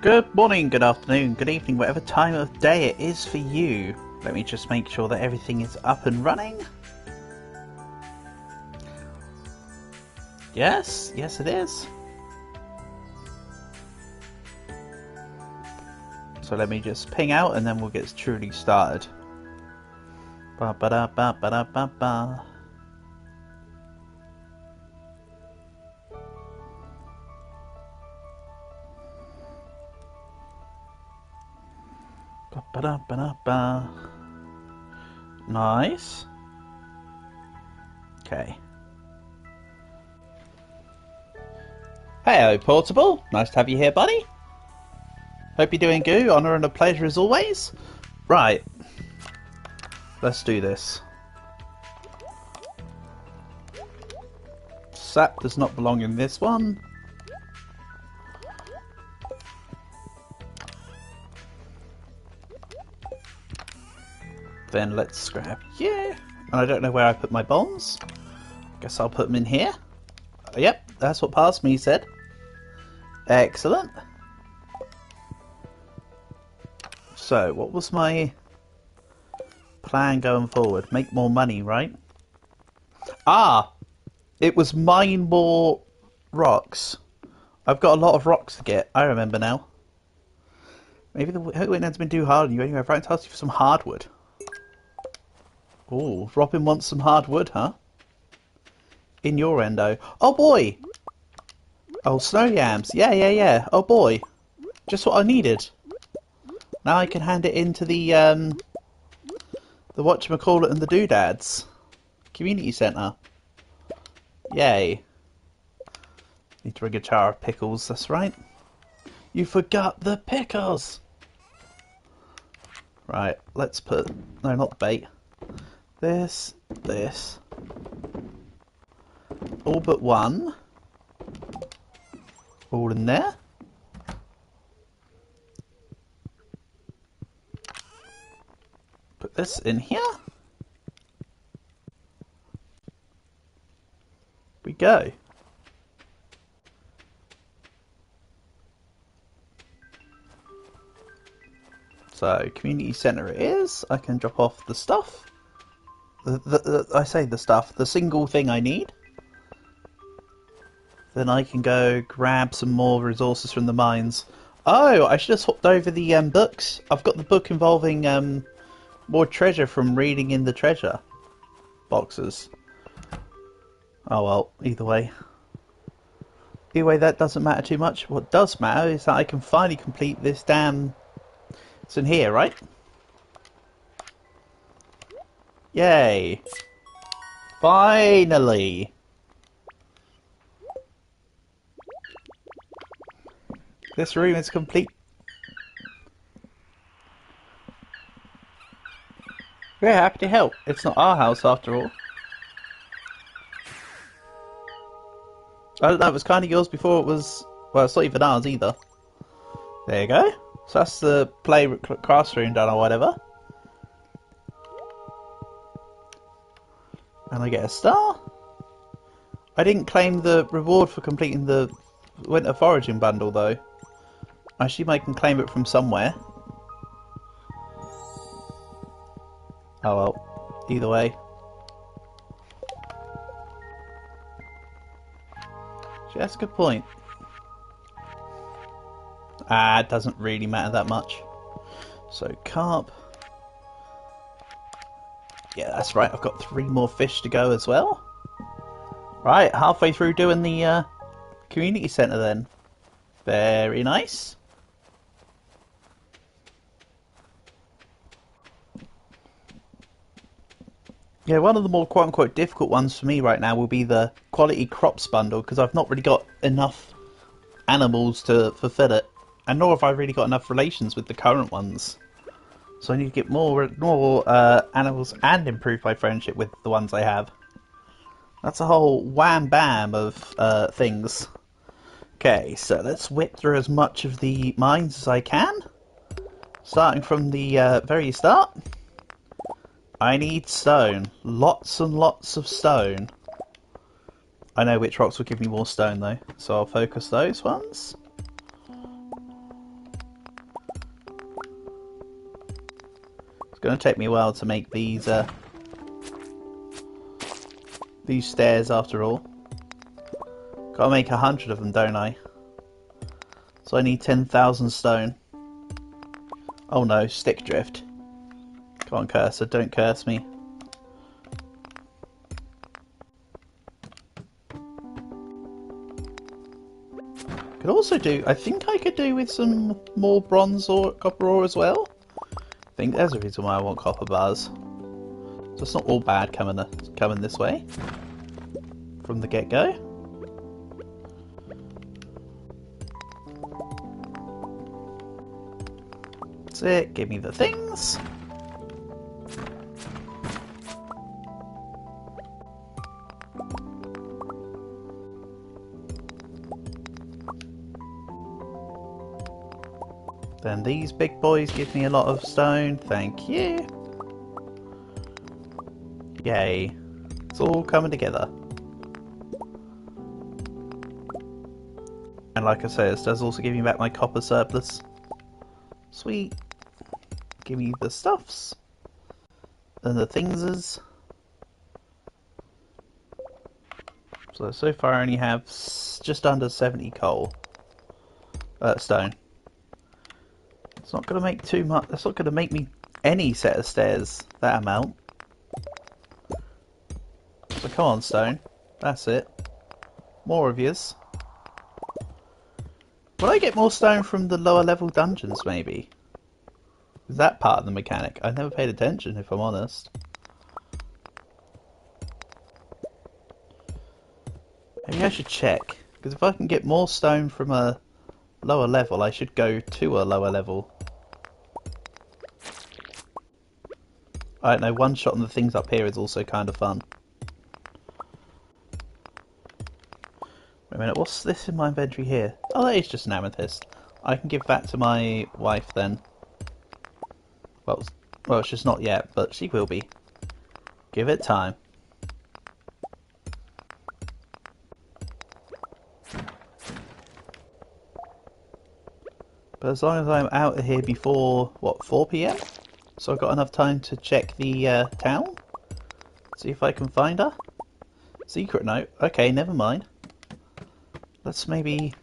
Good morning, good afternoon, good evening, whatever time of day it is for you. Let me just make sure that everything is up and running. Yes, yes it is. So let me just ping out and then we'll get truly started. Ba ba da ba ba da ba ba. Ba ba da ba da ba. Nice. Okay. Hey, Portable. Nice to have you here, buddy. Hope you're doing good. Honour and a pleasure as always. Right. Let's do this. Sap does not belong in this one. Then let's scrap. Yeah. And I don't know where I put my bombs. Guess I'll put them in here. Yep, that's what past me said. Excellent. So, what was my plan going forward? Make more money, right? Ah! It was mine more rocks. I've got a lot of rocks to get. I remember now. Maybe the win has been too hard on you anyway. I've to ask you for some hardwood. Ooh, Robin wants some hardwood, huh? In your endo. Oh boy! Oh, snow yams. Yeah. Oh boy. Just what I needed. Now I can hand it into the whatchamacallit and the doodads. Community centre. Yay. Need to bring a jar of pickles, that's right. You forgot the pickles! Right, let's put... No, not bait. This. All but one. All in there. Put this in here. We go. So, community centre it is. I can drop off the stuff. I say the stuff. The single thing I need. Then I can go grab some more resources from the mines. Oh, I should have swapped over the books. I've got the book involving more treasure from reading in the treasure boxes. Oh well, either way. Either way, that doesn't matter too much. What does matter is that I can finally complete this damn... It's in here, right? Yay! Finally! This room is complete. We're happy to help. It's not our house after all. I don't know, it was kind of yours before it was... Well, it's not even ours either. There you go. So that's the classroom done or whatever. And I get a star. I didn't claim the reward for completing the winter foraging bundle though. I assume I can claim it from somewhere. Oh well, either way. Actually, that's a good point. Ah, it doesn't really matter that much. So, carp. Yeah, that's right, I've got 3 more fish to go as well. Right, halfway through doing the community centre then. Very nice. Yeah, one of the more quote-unquote difficult ones for me right now will be the quality crops bundle, because I've not really got enough animals to fulfill it, and nor have I really got enough relations with the current ones. So I need to get more animals and improve my friendship with the ones I have. That's a whole wham-bam of things. Okay, so let's whip through as much of the mines as I can. Starting from the very start. I need stone. Lots and lots of stone. I know which rocks will give me more stone though, so I'll focus those ones. gonna take me a while to make these stairs after all. Gotta make 100 of them, don't I? So I need 10,000 stone. Oh no, stick drift. Come on, cursor, don't curse me. Could also do, I think I could do with some more bronze or copper ore as well. I think there's a reason why I want copper bars. So it's not all bad coming this way from the get-go. That's it, give me the things. Then these big boys give me a lot of stone, thank you. Yay. It's all coming together. And like I said, it does also give me back my copper surplus. Sweet. Give me the stuffs. And the thingses. So far I only have just under 70 coal. Stone. It's not going to make too much. That's not going to make me any set of stairs, that amount. So come on, stone. That's it. More of yous. Will I get more stone from the lower level dungeons, maybe? Is that part of the mechanic? I never paid attention, if I'm honest. Maybe I should check. Because if I can get more stone from a lower level, I should go to a lower level. I don't know, one shot on the things up here is also kind of fun. Wait a minute, what's this in my inventory here? Oh, that is just an amethyst. I can give that to my wife then. Well, she's not yet, but she will be. Give it time. But as long as I'm out of here before, what, 4 PM? So I've got enough time to check the town? See if I can find her? Secret note? Okay, never mind. Let's maybe...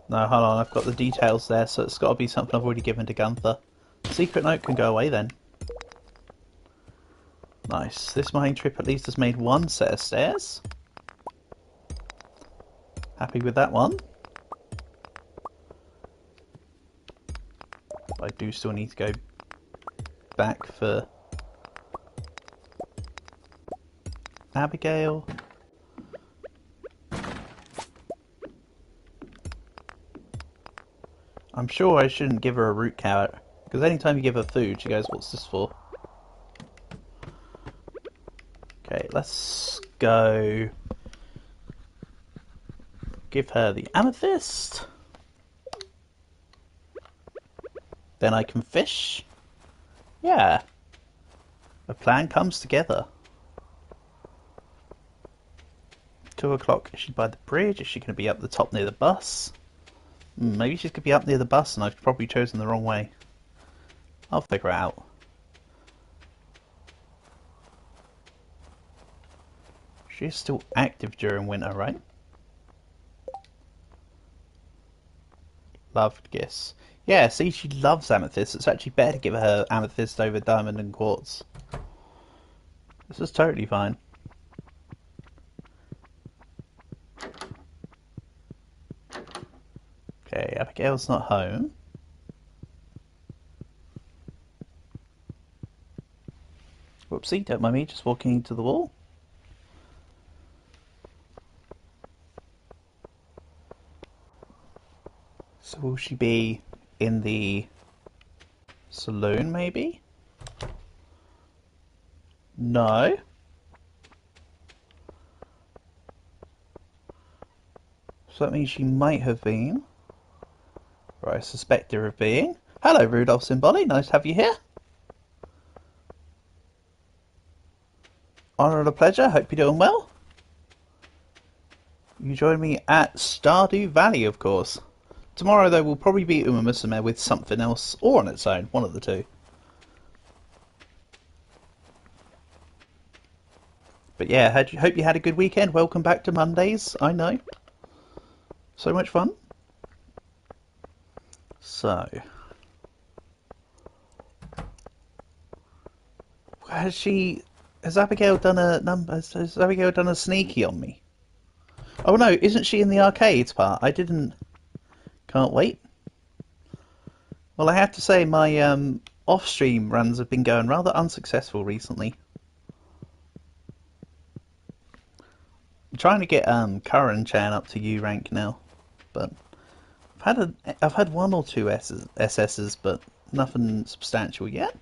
No, hold on, I've got the details there, so it's got to be something I've already given to Gunther. Secret note can go away then. Nice. This mining trip at least has made one set of stairs. Happy with that one. I do still need to go back for Abigail. I'm sure I shouldn't give her a root carrot, because anytime you give her food, she goes, "What's this for?" Okay, let's go give her the amethyst. Then I can fish. Yeah. A plan comes together. 2 o'clock. Is she by the bridge? Is she going to be up the top near the bus? Maybe she's going to be up near the bus and I've probably chosen the wrong way. I'll figure it out. She is still active during winter, right? Loved gifts. Yeah, see, she loves amethyst. It's actually better to give her amethyst over diamond and quartz. This is totally fine. Okay, Abigail's not home. Whoopsie, don't mind me, just walking into the wall. So will she be in the saloon, maybe? No. So that means she might have been. Or I suspect her of being. Hello, Rudolph Simboli. Nice to have you here. Honour and a pleasure. Hope you're doing well. You joined me at Stardew Valley, of course. Tomorrow, though, will probably be Uma Musume with something else, or on its own, one of the two. But yeah, hope you had a good weekend. Welcome back to Mondays, I know. So much fun. So... Has Abigail done a number? Has Abigail done a sneaky on me? Oh no, isn't she in the arcades part? I didn't. Can't wait. Well, I have to say my off-stream runs have been going rather unsuccessful recently. I'm trying to get Curran Chan up to U rank now, but I've had one or two SSs, but nothing substantial yet.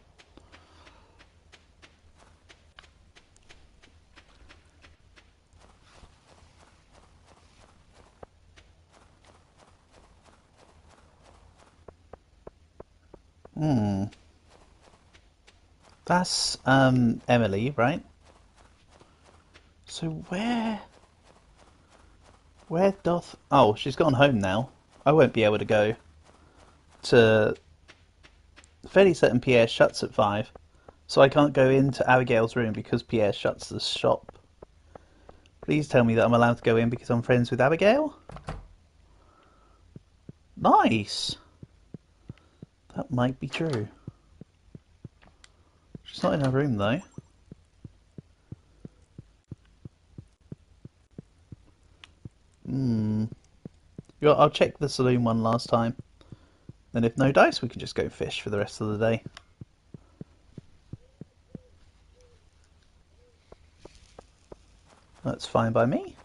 That's Emily, right? So where doth... Oh, she's gone home now. I won't be able to go to... Fairly certain Pierre shuts at 5, so I can't go into Abigail's room because Pierre shuts the shop. Please tell me that I'm allowed to go in because I'm friends with Abigail? Nice! That might be true. She's not in her room though. I'll check the saloon one last time. Then if no dice, we can just go fish for the rest of the day. That's fine by me.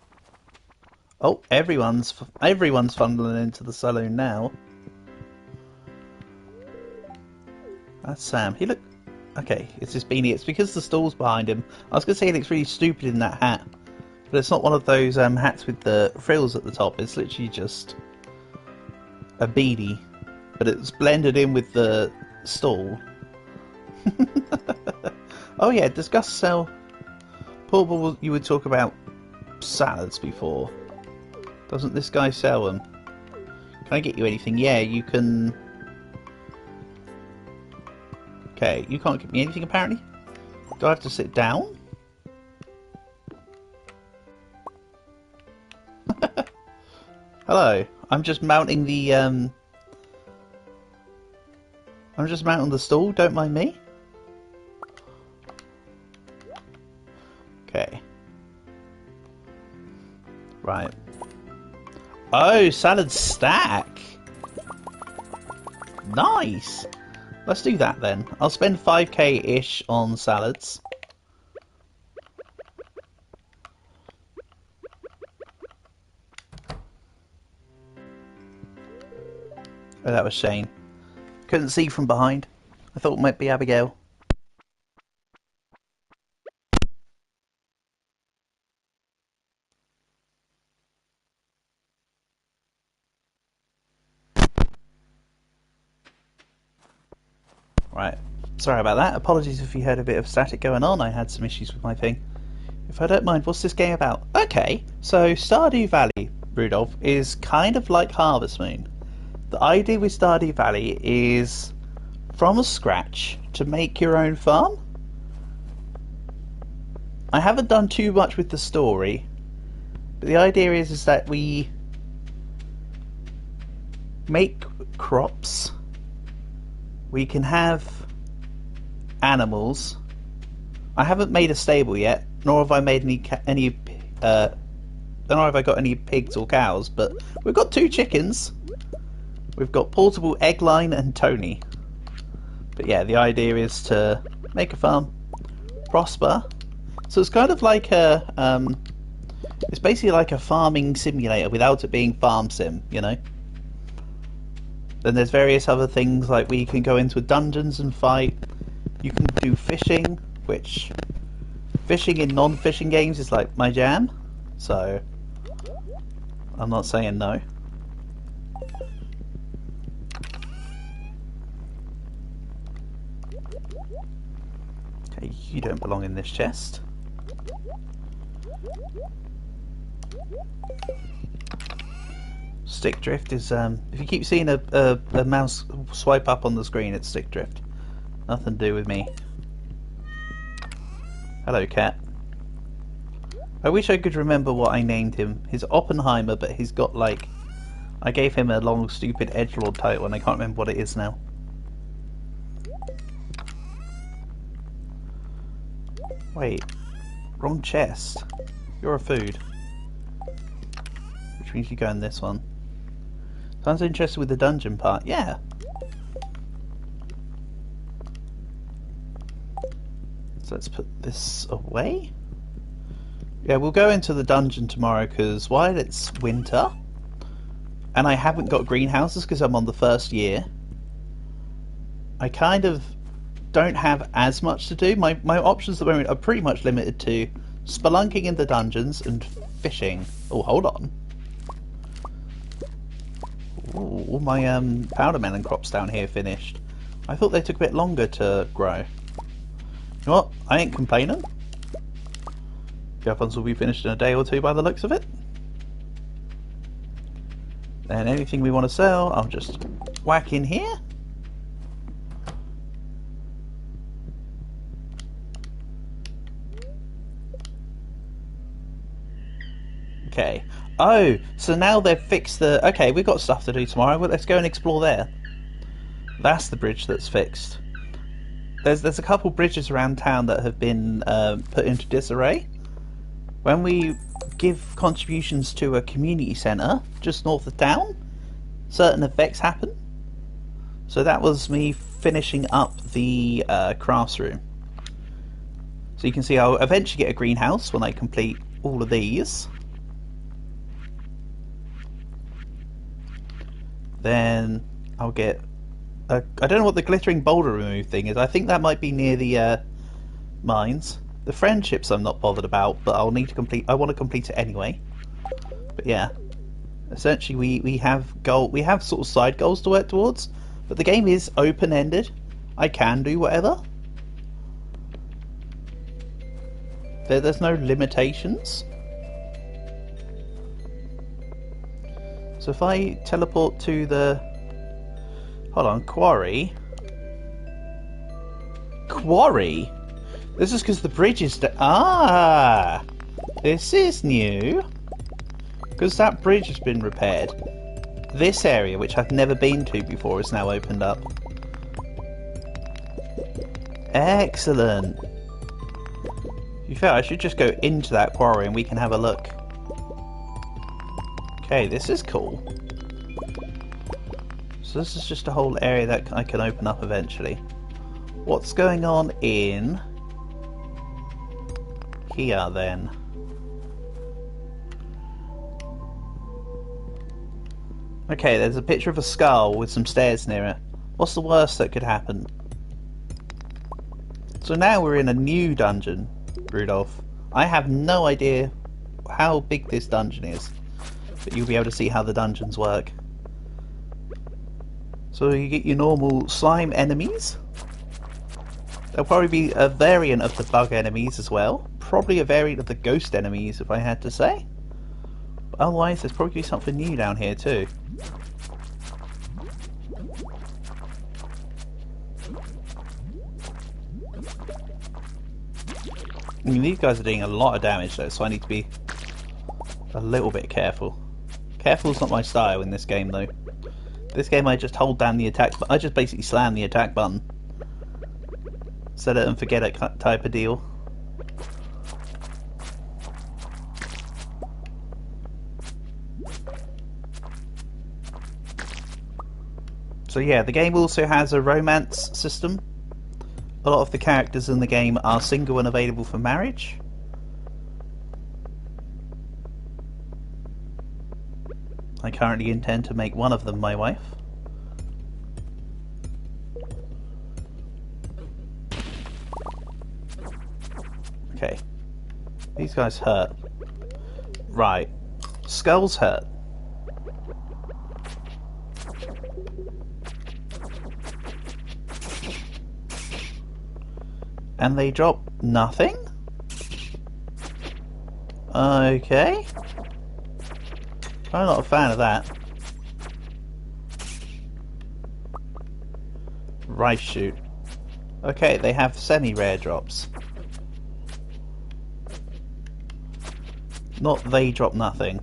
Oh, everyone's funneling into the saloon now. That's Sam. He look... Okay, it's his beanie. It's because the stall's behind him. I was going to say he looks really stupid in that hat. But it's not one of those hats with the frills at the top. It's literally just a beanie. But it's blended in with the stall. Oh yeah, does Gus sell... Paul, you would talk about salads before. Doesn't this guy sell them? Can I get you anything? Yeah, you can... Okay, you can't give me anything apparently. Do I have to sit down? Hello, I'm just mounting the I'm just mounting the stall, don't mind me. Okay. Right. Oh, salad stack! Nice! Let's do that then. I'll spend 5k-ish on salads. Oh, that was Shane. Couldn't see from behind. I thought it might be Abigail. Right. Sorry about that. Apologies if you heard a bit of static going on. I had some issues with my thing. If I don't mind, what's this game about? Okay, so Stardew Valley, Rudolph, is kind of like Harvest Moon. The idea with Stardew Valley is from scratch to make your own farm. I haven't done too much with the story, but the idea is that we make crops, we can have animals. I haven't made a stable yet, nor have I made nor have I got any pigs or cows, but we've got 2 chickens. We've got Portable, Eggline and Tony. But yeah, the idea is to make a farm, prosper. So it's kind of like a, it's basically like a farming simulator without it being farm sim, you know? Then there's various other things like we can go into dungeons and fight. You can do fishing, which fishing in non-fishing games is like my jam. So I'm not saying no. Okay, you don't belong in this chest. Stick drift is if you keep seeing a mouse swipe up on the screen, it's stick drift. Nothing to do with me. Hello, cat. I wish I could remember what I named him. He's Oppenheimer, but he's got like... I gave him a long, stupid edgelord title and I can't remember what it is now. Wait. Wrong chest. You're a food. Which means you go in this one. Sounds interested with the dungeon part. Yeah. So let's put this away. Yeah, we'll go into the dungeon tomorrow because while it's winter and I haven't got greenhouses because I'm on the first year, I kind of don't have as much to do. My options at the moment are pretty much limited to spelunking in the dungeons and fishing. Oh, hold on. Ooh, all my powder melon crops down here finished. I thought they took a bit longer to grow. You know what? I ain't complaining. Glhf ones will be finished in a day or two by the looks of it. And anything we want to sell, I'll just whack in here. Okay. Oh, so now they've fixed the... Okay, we've got stuff to do tomorrow. Well, let's go and explore there. That's the bridge that's fixed. There's a couple bridges around town that have been put into disarray. When we give contributions to a community centre just north of town, certain effects happen. So that was me finishing up the crafts room. So you can see I'll eventually get a greenhouse when I complete all of these. Then I'll get... I don't know what the glittering boulder remove thing is. I think that might be near the mines. The friendships I'm not bothered about, but I'll need to complete... I want to complete it anyway. But yeah. Essentially we have sort of side goals to work towards, but the game is open-ended. I can do whatever. There's no limitations. So if I teleport to the... Hold on, quarry? Quarry? This is because the bridge is... Ah! This is new. Because that bridge has been repaired. This area, which I've never been to before, is now opened up. Excellent. To be fair, I should just go into that quarry and we can have a look. Okay, this is cool. So this is just a whole area that I can open up eventually. What's going on in here then? Okay, there's a picture of a skull with some stairs near it. What's the worst that could happen? So now we're in a new dungeon, Rudolph. I have no idea how big this dungeon is, but you'll be able to see how the dungeons work. So you get your normal slime enemies. There'll probably be a variant of the bug enemies as well. Probably a variant of the ghost enemies, if I had to say. But otherwise, there's probably something new down here too. I mean, these guys are doing a lot of damage though, so I need to be a little bit careful. Careful's not my style in this game though. This game I just hold down the attack button. I just basically slam the attack button. Set it and forget it type of deal. So yeah, the game also has a romance system. A lot of the characters in the game are single and available for marriage. I currently intend to make one of them my wife. Okay. These guys hurt. Right. Skulls hurt. And they drop nothing? Okay. I'm not a fan of that. Rice shoot. Okay, they have semi-rare drops. Not they drop nothing.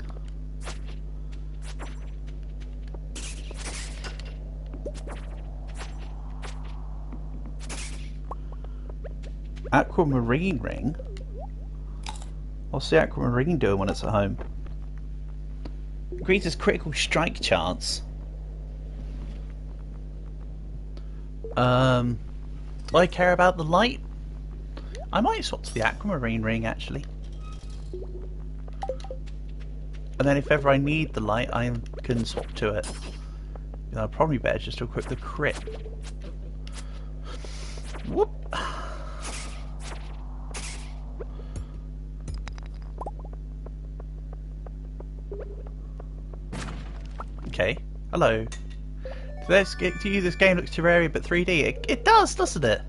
Aquamarine ring? What's the aquamarine doing when it's at home? Increases critical strike chance. Do I care about the light? I might swap to the aquamarine ring actually. And then if ever I need the light, I can swap to it. I'll probably better just to equip the crit. Whoop! Okay, hello. To you this game looks Terraria but 3D. It does, doesn't it?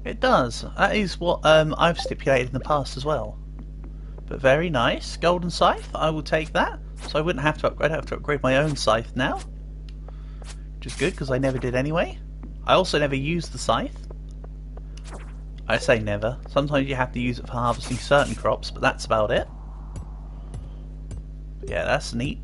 It does. That is what I've stipulated in the past as well. But very nice. Golden Scythe, I will take that. So I wouldn't have to upgrade, I have to upgrade my own scythe now. Which is good because I never did anyway. I also never used the scythe. I say never. Sometimes you have to use it for harvesting certain crops, but that's about it. Yeah, that's neat.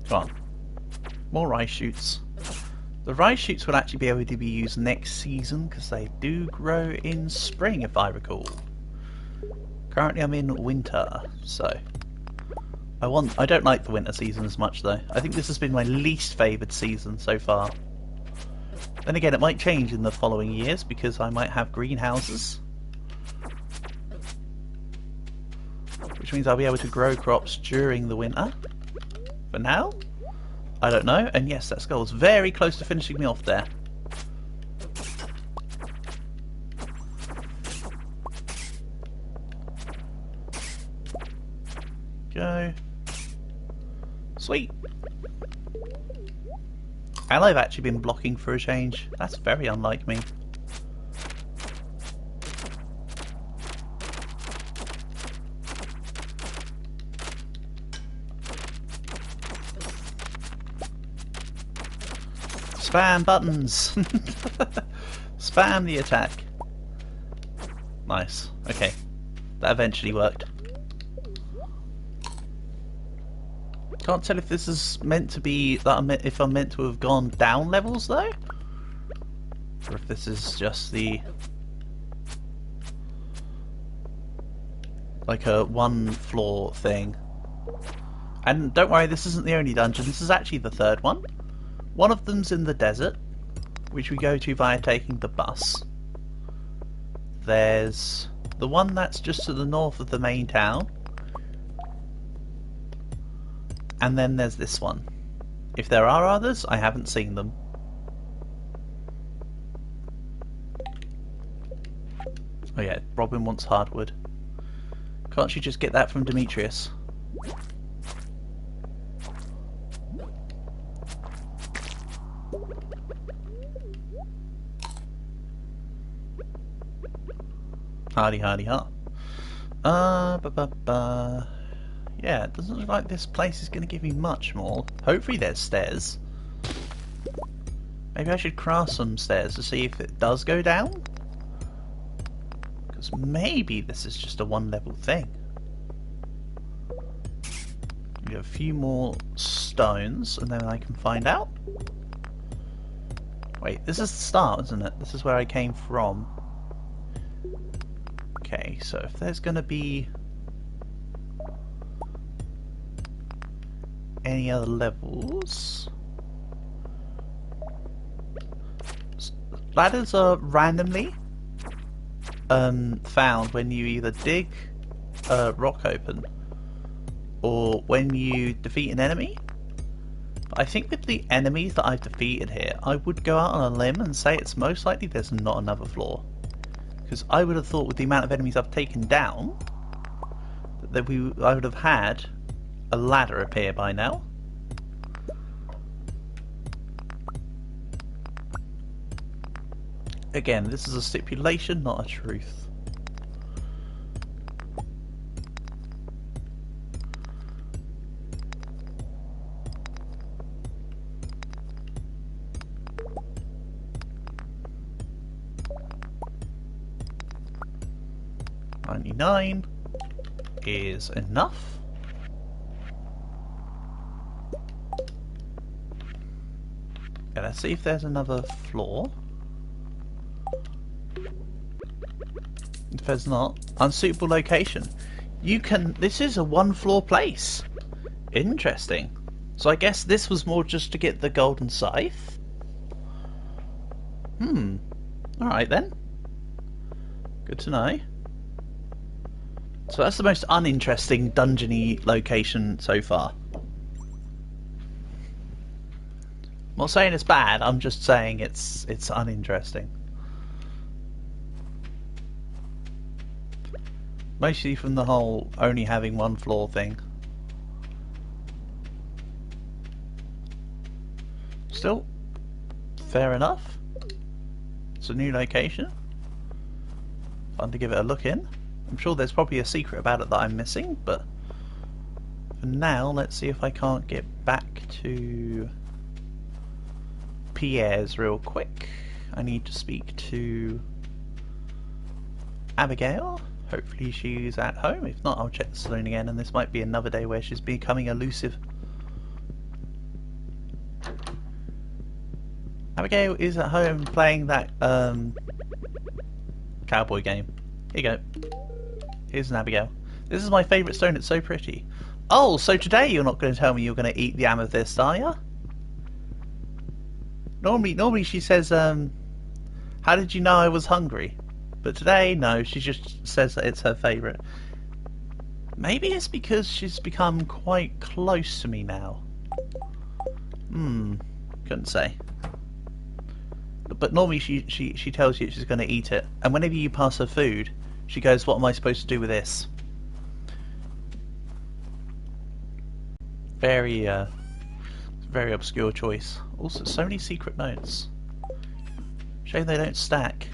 Come on. More rice shoots. The rice shoots will actually be able to be used next season because they do grow in spring if I recall. Currently I'm in winter, so I don't like the winter season as much though. I think this has been my least favoured season so far. Then again, it might change in the following years because I might have greenhouses. Which means I'll be able to grow crops during the winter. For now, I don't know. And yes, that skull is very close to finishing me off there. Go. Sweet. And I've actually been blocking for a change. That's very unlike me. Spam buttons! Spam the attack. Nice. Okay. That eventually worked. Can't tell if this is meant to be that if I'm meant to have gone down levels though, or if this is just the like a one floor thing. And don't worry, this isn't the only dungeon. This is actually the third one. One of them's in the desert, which we go to via taking the bus. There's the one that's just to the north of the main town. And then there's this one. If there are others, I haven't seen them. Oh yeah, Robin wants hardwood. Can't you just get that from Demetrius? Hardy, hardy, ha. Yeah, it doesn't look like this place is going to give me much more. Hopefully there's stairs. Maybe I should craft some stairs to see if it does go down? Because maybe this is just a one level thing. We have a few more stones and then I can find out. Wait, this is the start, isn't it? This is where I came from. Okay, so if there's going to be any other levels, ladders are randomly found when you either dig a rock open or when you defeat an enemy. But I think with the enemies that I've defeated here, I would go out on a limb and say it's most likely there's not another floor. Because I would have thought with the amount of enemies I've taken down, that I would have had a ladder appear by now. Again, this is a stipulation, not a truth. 99 is enough. Okay, let's see if there's another floor. If there's not, unsuitable location. You can. This is a one-floor place. Interesting. So I guess this was more just to get the golden scythe. Alright then. Good to know. So that's the most uninteresting dungeony location so far. I'm not saying it's bad, I'm just saying it's uninteresting. Mostly from the whole only having one floor thing. Still, fair enough. It's a new location. Fun to give it a look in. I'm sure there's probably a secret about it that I'm missing, but for now, let's see if I can't get back to Pierre's real quick. I need to speak to Abigail. Hopefully she's at home. If not, I'll check the saloon again, and this might be another day where she's becoming elusive. Abigail is at home playing that cowboy game. Here you go. Here's an Abigail. This is my favourite stone, it's so pretty. Oh, so today you're not going to tell me you're going to eat the amethyst, are you? Normally she says, how did you know I was hungry? But today, no, she just says that it's her favourite. Maybe it's because she's become quite close to me now. Couldn't say. But normally she tells you she's going to eat it. And whenever you pass her food, she goes, what am I supposed to do with this? Very obscure choice. Also, so many secret notes. Shame they don't stack.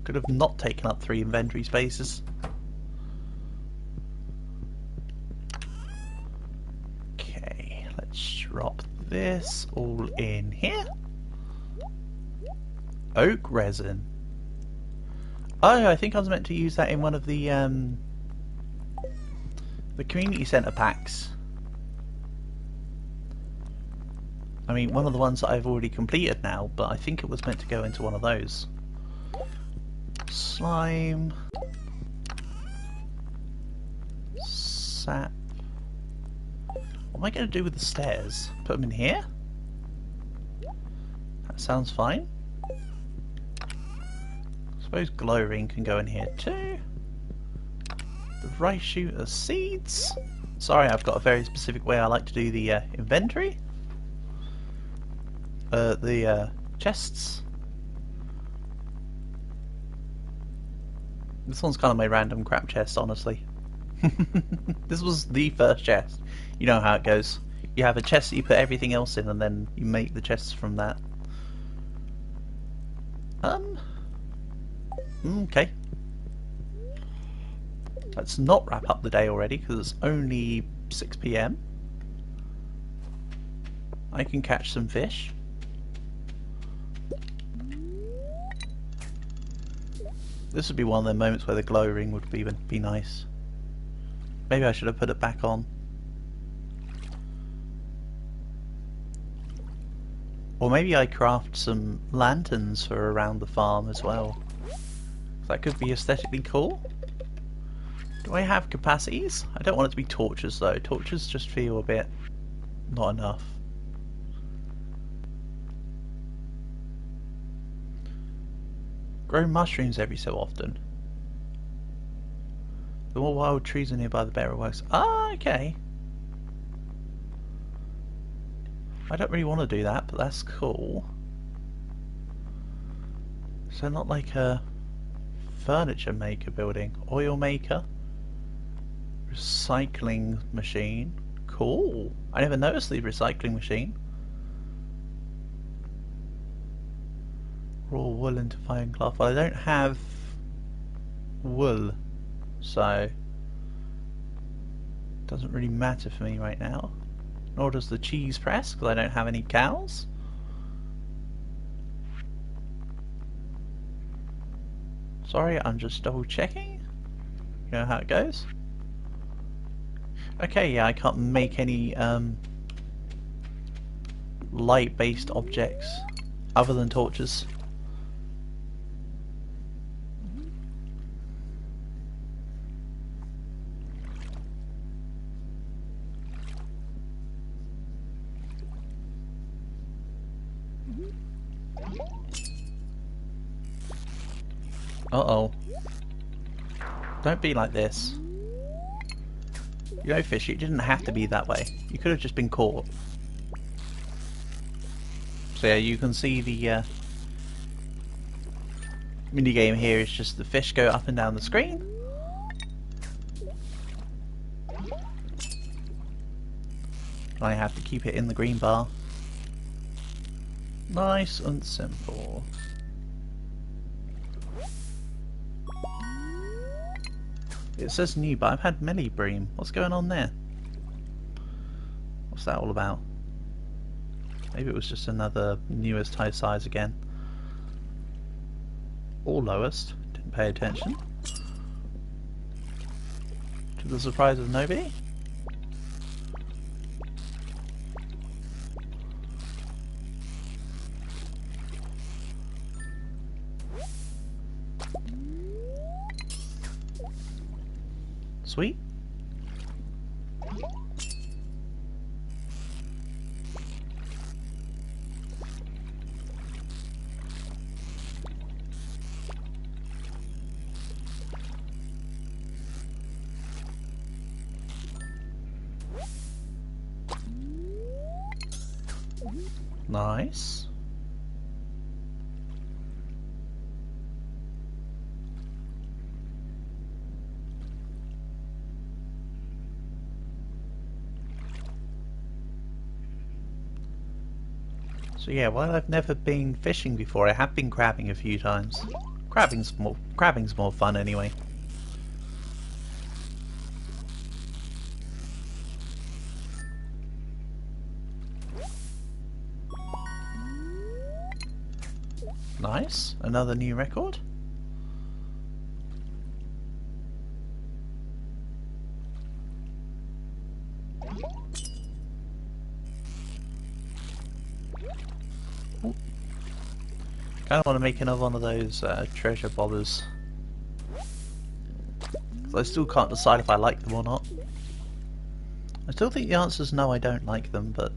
Could have not taken up 3 inventory spaces. Okay, let's drop this all in here. Oak resin. Oh, I think I was meant to use that in one of the community centre packs. I mean, one of the ones that I've already completed now, but I think it was meant to go into one of those. Slime. Sap. What am I going to do with the stairs? Put them in here? That sounds fine. I suppose glow ring can go in here too. The rice shooter seeds. Sorry, I've got a very specific way I like to do the inventory. The chests. This one's kind of my random crap chest, honestly. This was the first chest. You know how it goes. You have a chest that you put everything else in, and then you make the chests from that. Okay. Let's not wrap up the day already, because it's only 6 PM. I can catch some fish. This would be one of the moments where the glow ring would be nice. Maybe I should have put it back on. Or maybe I craft some lanterns for around the farm as well. That could be aesthetically cool. Do I have capacities? I don't want it to be torches though. Torches just feel a bit not enough. Grow mushrooms every so often. The more wild trees are nearby, the better it works. Ah, okay. I don't really want to do that, but that's cool. So not like a furniture maker building. Oil maker. Recycling machine. Cool. I never noticed the recycling machine. Raw wool into fine cloth. Well, I don't have wool, so it doesn't really matter for me right now. Nor does the cheese press, because I don't have any cows. Sorry, I'm just double checking. You know how it goes? Okay, yeah, I can't make any light-based objects other than torches. Uh-oh. Don't be like this. You know, fish, it didn't have to be that way. You could have just been caught. So yeah, you can see the minigame here is just the fish go up and down the screen. I have to keep it in the green bar. Nice and simple. It says new, but I've had Millie Bream. What's going on there? What's that all about? Maybe it was just another newest high size again. Or lowest. Didn't pay attention. To the surprise of nobody. Sweet. Nice. So yeah, while I've never been fishing before, I have been crabbing a few times. Crabbing's more fun anyway. Nice, another new record. Kind of want to make another one of those treasure bobbers. Because I still can't decide if I like them or not. I still think the answer is no, I don't like them, but...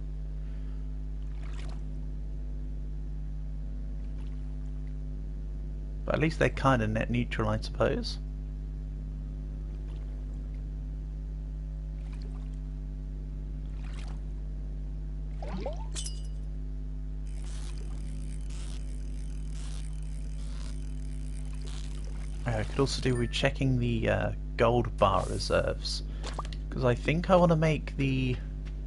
But at least they're kind of net neutral, I suppose. I could also do with checking the gold bar reserves, because I think I want to make the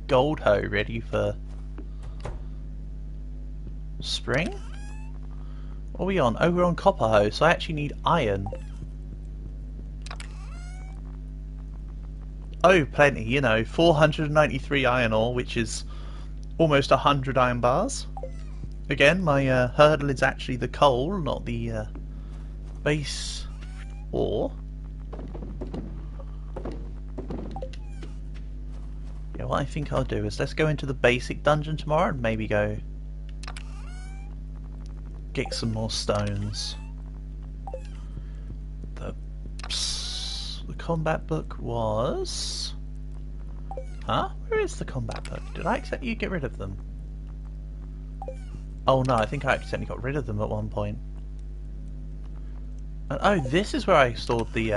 gold hoe ready for spring. What are we on? Oh, we're on copper hoe, so I actually need iron. Oh, plenty, you know, 493 iron ore, which is almost 100 iron bars. Again, my hurdle is actually the coal, not the base ore. Yeah, what I think I'll do is let's go into the basic dungeon tomorrow and maybe go get some more stones. The combat book was... Huh? Where is the combat book? Did I accidentally get rid of them? Oh no, I think I accidentally got rid of them at one point. And, oh, this is where I stored the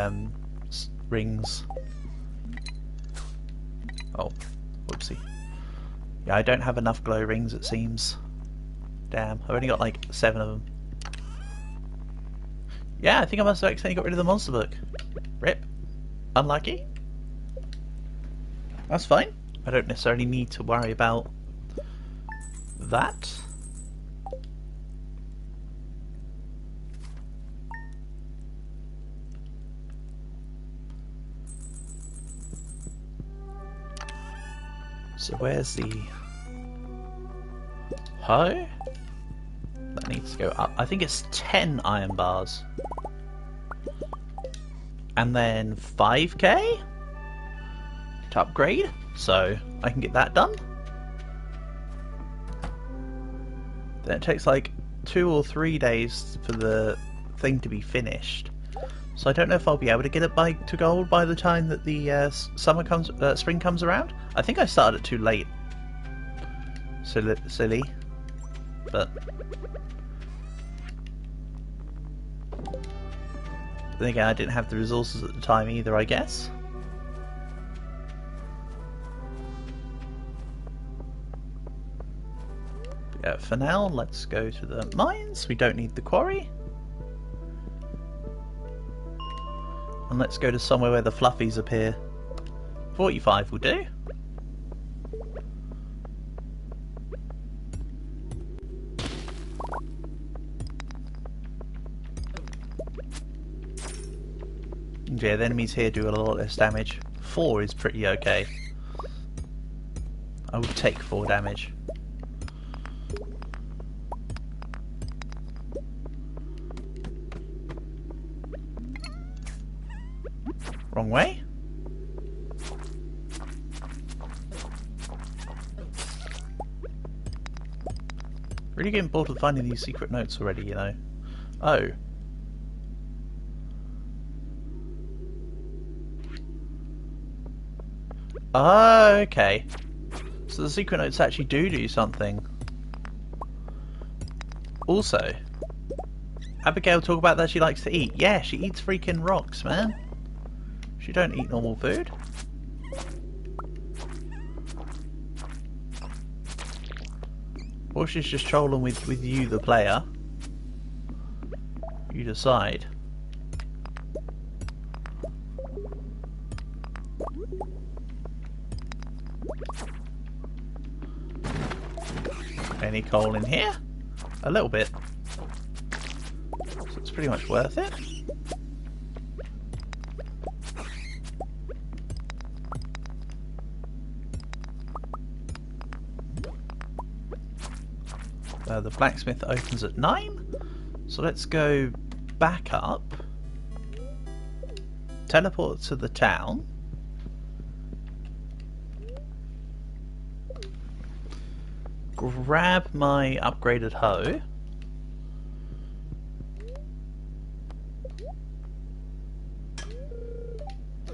rings. Oh, whoopsie. Yeah, I don't have enough glow rings, it seems. Damn, I've only got like 7 of them. Yeah, I think I must have accidentally got rid of the monster book. Rip. Unlucky. That's fine. I don't necessarily need to worry about that. So where's the hoe? That needs to go up. I think it's 10 iron bars. and then 5k to upgrade, so I can get that done. Then it takes like 2 or 3 days for the thing to be finished. So I don't know if I'll be able to get it to gold by the time that the spring comes around. I think I started it too late. Silly. But then again, I didn't have the resources at the time either, I guess. Yeah, for now, let's go to the mines. We don't need the quarry. And let's go to somewhere where the fluffies appear. 45 will do. Yeah, the enemies here do a lot less damage. 4 is pretty okay. I would take 4 damage. Wrong way? Really getting bored with finding these secret notes already, you know. Oh. Oh, okay. So the secret notes actually do something. Also, Abigail talk about that she likes to eat. Yeah, she eats freaking rocks, man. She don't eat normal food. Or she's just trolling with you, the player. You decide. Any coal in here? A little bit. So it's pretty much worth it. The blacksmith opens at 9, so let's go back up, teleport to the town, grab my upgraded hoe,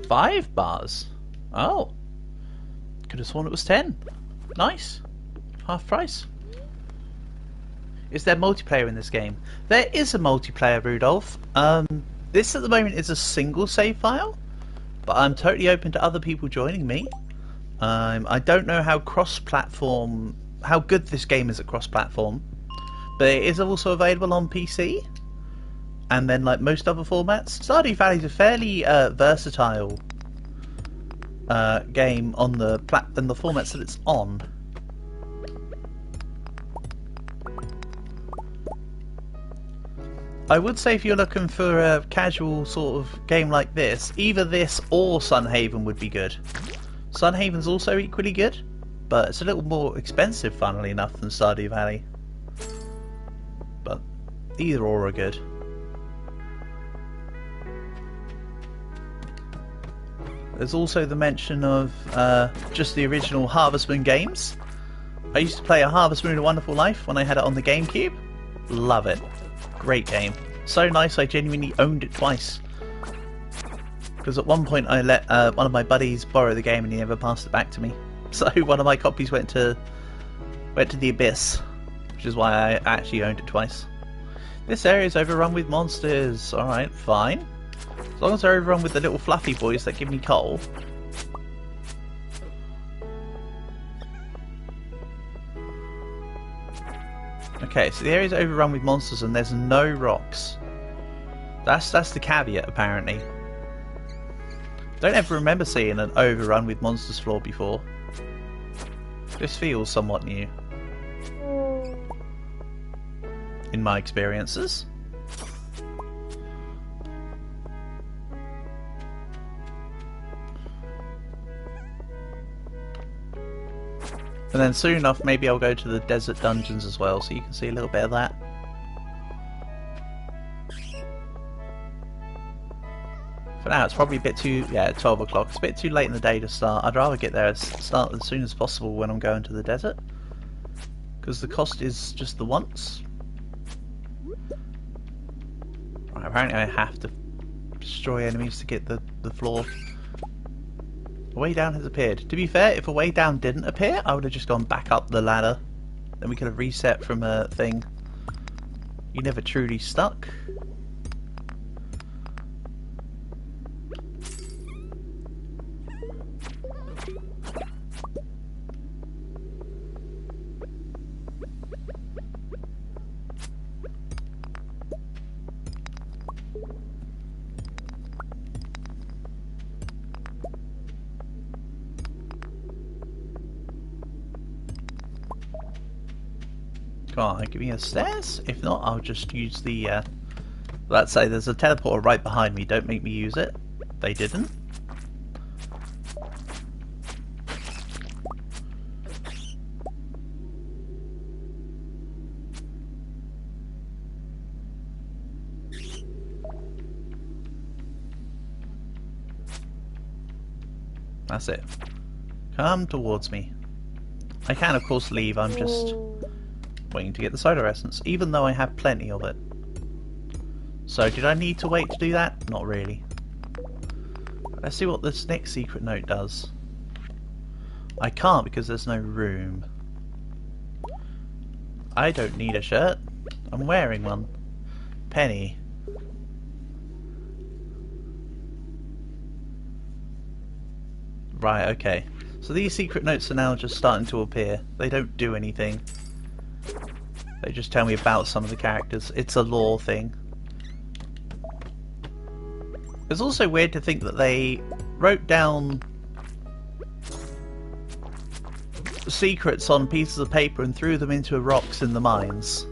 $5 bars. Oh, could have sworn it was 10. Nice, half price. Is there multiplayer in this game? There is a multiplayer, Rudolph. This at the moment is a single save file, but I'm totally open to other people joining me. I don't know how how good this game is at cross-platform, but it is also available on PC. And then, like most other formats, Stardew Valley is a fairly versatile game on the formats that it's on. I would say if you're looking for a casual sort of game like this, either this or Sunhaven would be good. Sunhaven's also equally good, but it's a little more expensive, funnily enough, than Stardew Valley. But either or are good. There's also the mention of just the original Harvest Moon games. I used to play a Harvest Moon: A Wonderful Life when I had it on the GameCube. Love it. Great game. So nice I genuinely owned it twice. Because at one point I let one of my buddies borrow the game and he never passed it back to me. So one of my copies went to the abyss. Which is why I actually owned it twice. This area is overrun with monsters. Alright, fine. As long as they're overrun with the little fluffy boys that give me coal. Okay, so the area's overrun with monsters and there's no rocks. That's the caveat, apparently. Don't ever remember seeing an overrun with monsters floor before. This feels somewhat new. In my experiences. And then soon enough, maybe I'll go to the desert dungeons as well, so you can see a little bit of that. For now. It's probably a bit too, yeah, 12 o'clock. It's a bit too late in the day to start. I'd rather get there, start as soon as possible when I'm going to the desert. Because the cost is just the once. Right, apparently I have to destroy enemies to get the floor. A way down has appeared. To be fair, if a way down didn't appear, I would have just gone back up the ladder. Then we could have reset from a thing. You never truly stuck. Come on, give me a stairs. If not, I'll just use the. Let's say there's a teleporter right behind me. Don't make me use it. They didn't. That's it. Come towards me. I can, of course, leave. I'm just waiting to get the solar essence, even though I have plenty of it. So, did I need to wait to do that? Not really. Let's see what this next secret note does. I can't because there's no room. I don't need a shirt. I'm wearing one. Penny. Right, okay. So these secret notes are now just starting to appear. They don't do anything. They just tell me about some of the characters. It's a lore thing. It's also weird to think that they wrote down secrets on pieces of paper and threw them into rocks in the mines.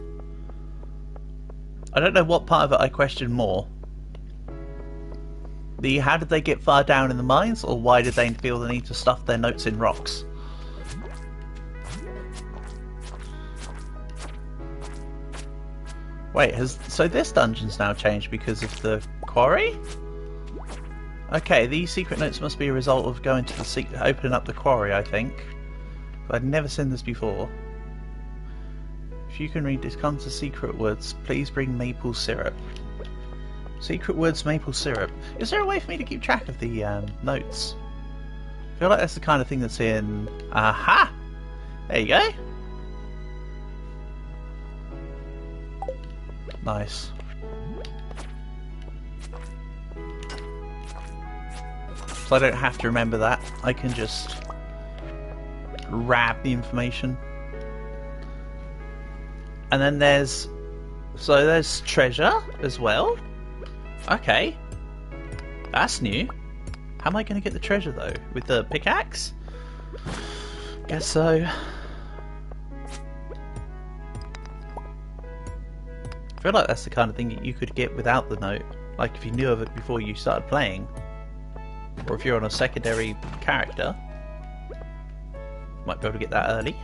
I don't know what part of it I question more. How did they get far down in the mines, or why did they feel the need to stuff their notes in rocks? Wait, so this dungeon's now changed because of the quarry? Okay, these secret notes must be a result of going to the opening up the quarry, I think. I'd never seen this before. If you can read this, come to Secret Woods. Please bring maple syrup. Secret Woods maple syrup. Is there a way for me to keep track of the notes? I feel like that's the kind of thing that's in... Aha! There you go. Nice. So I don't have to remember that. I can just grab the information. And then there's... So there's treasure as well. Okay. That's new. How am I going to get the treasure though? With the pickaxe? Guess so. I feel like that's the kind of thing that you could get without the note. Like if you knew of it before you started playing. Or if you're on a secondary character. Might be able to get that early.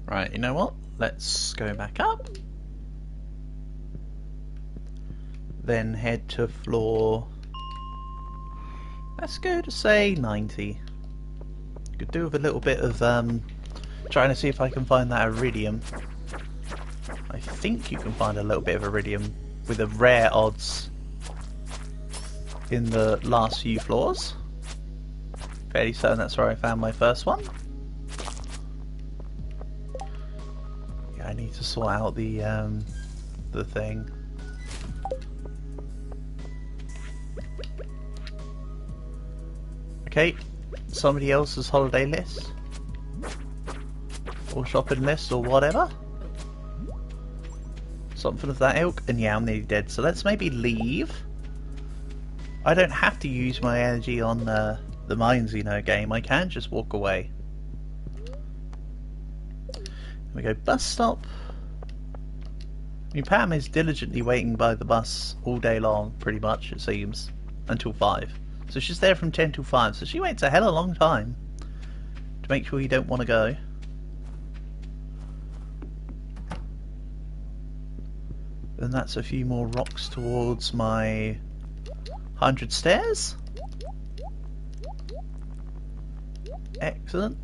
Right, you know what? Let's go back up. Then head to floor... Let's go to say 90. Could do with a little bit of trying to see if I can find that iridium. I think you can find a little bit of iridium with the rare odds in the last few floors. Fairly certain that's where I found my first one. Yeah, I need to sort out the thing. Okay, somebody else's holiday list or shopping list or whatever. Something of that ilk, and yeah, I'm nearly dead, so let's maybe leave. I don't have to use my energy on the mines, you know, game. I can just walk away. We go bus stop. I mean, Pam is diligently waiting by the bus all day long, pretty much, it seems, until 5. So she's there from 10 till 5, so she waits a hell of a long time to make sure you don't want to go. And that's a few more rocks towards my 100 stairs. Excellent.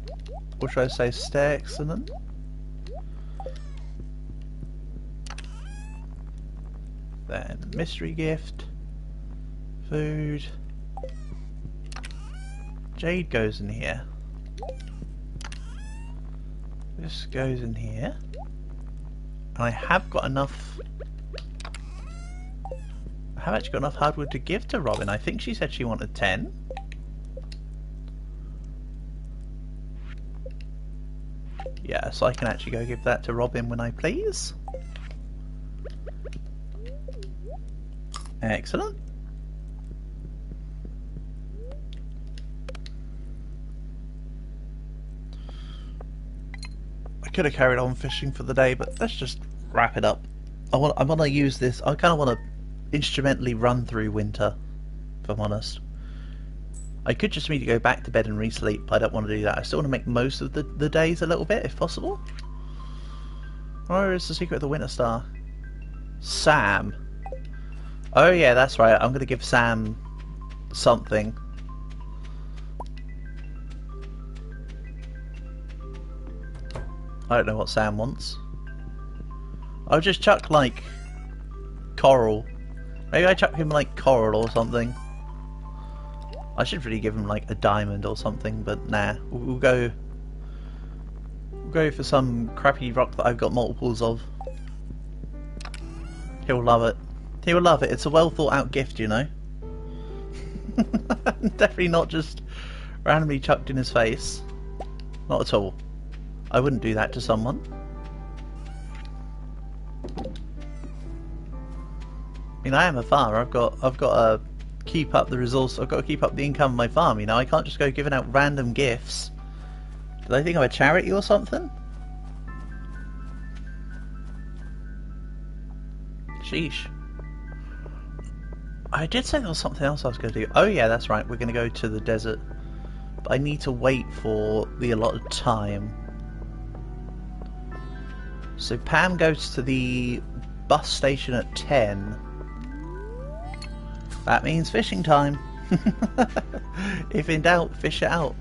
Or should I say stair excellent? Then mystery gift. Food. Jade goes in here. This goes in here. And I have got enough... I have actually got enough hardwood to give to Robin. I think she said she wanted 10. Yeah, so I can actually go give that to Robin when I please. Excellent. I could have carried on fishing for the day, but let's just wrap it up. I want to use this. I kind of want to instrumentally run through winter, if I'm honest. I could just need to go back to bed and re-sleep, but I don't want to do that. I still want to make most of the days a little bit, if possible. Where is the secret of the Winter Star? Sam. Oh yeah, that's right. I'm going to give Sam something. I don't know what Sam wants. I'll just chuck, like, coral. Maybe I chuck him, like, coral or something. I should really give him, like, a diamond or something, but nah. We'll go for some crappy rock that I've got multiples of. He'll love it. He'll love it. It's a well thought out gift, you know. Definitely not just randomly chucked in his face. Not at all. I wouldn't do that to someone. I mean, I am a farmer. I've got to keep up the resource. I've got to keep up the income of my farm. You know, I can't just go giving out random gifts. Do they think I'm a charity or something? Sheesh. I did say there was something else I was going to do. Oh yeah, that's right. We're going to go to the desert. But I need to wait for the allotted time. So Pam goes to the bus station at 10. That means fishing time. If in doubt, fish it out.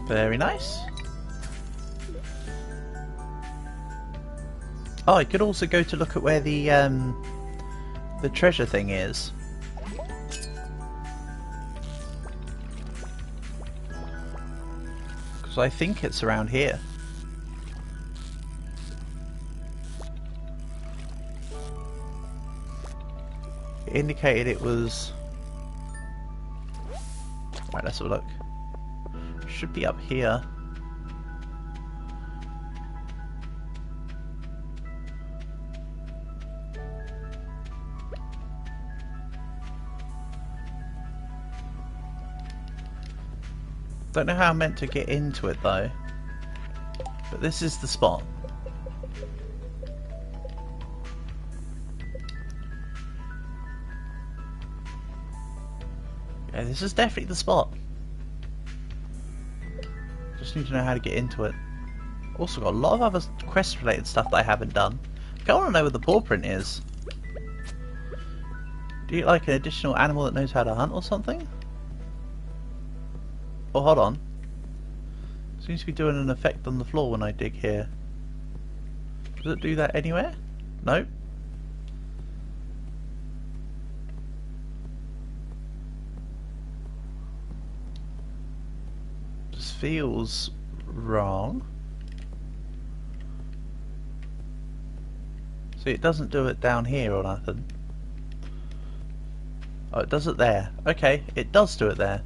Very nice. Oh, I could also go to look at where the treasure thing is. Because I think it's around here. It indicated it was... Right, let's have a look. Should be up here. Don't know how I'm meant to get into it though. But this is the spot. Yeah, this is definitely the spot. Just need to know how to get into it. Also got a lot of other quest related stuff that I haven't done. I want to know where the paw print is. Do you like an additional animal that knows how to hunt or something? Oh, hold on. Seems to be doing an effect on the floor when I dig here. Does it do that anywhere? Nope. Just feels wrong. See, it doesn't do it down here or nothing. Oh, it does it there. Okay, it does do it there.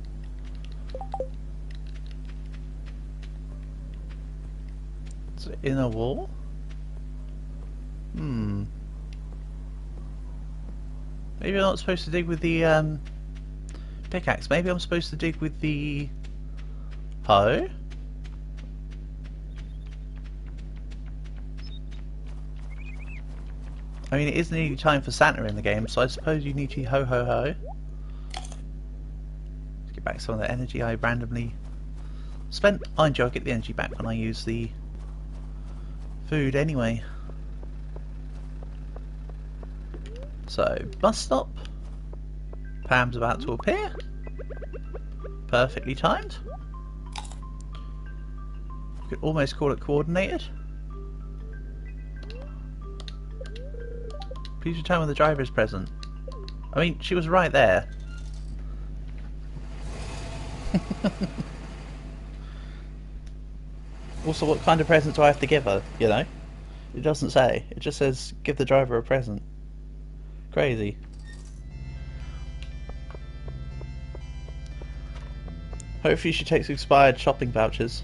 Is it in a wall? Hmm. Maybe I'm not supposed to dig with the pickaxe. Maybe I'm supposed to dig with the hoe? I mean, it is nearly time for Santa in the game, so I suppose you need to ho ho ho. Let's get back some of the energy I randomly spent. Mind you, I'll get the energy back when I use the food anyway. So, bus stop. Pam's about to appear. Perfectly timed. You could almost call it coordinated. Please return when the driver is present. I mean, she was right there. Also, what kind of present do I have to give her, you know? It doesn't say. It just says, give the driver a present. Crazy. Hopefully she takes expired shopping vouchers.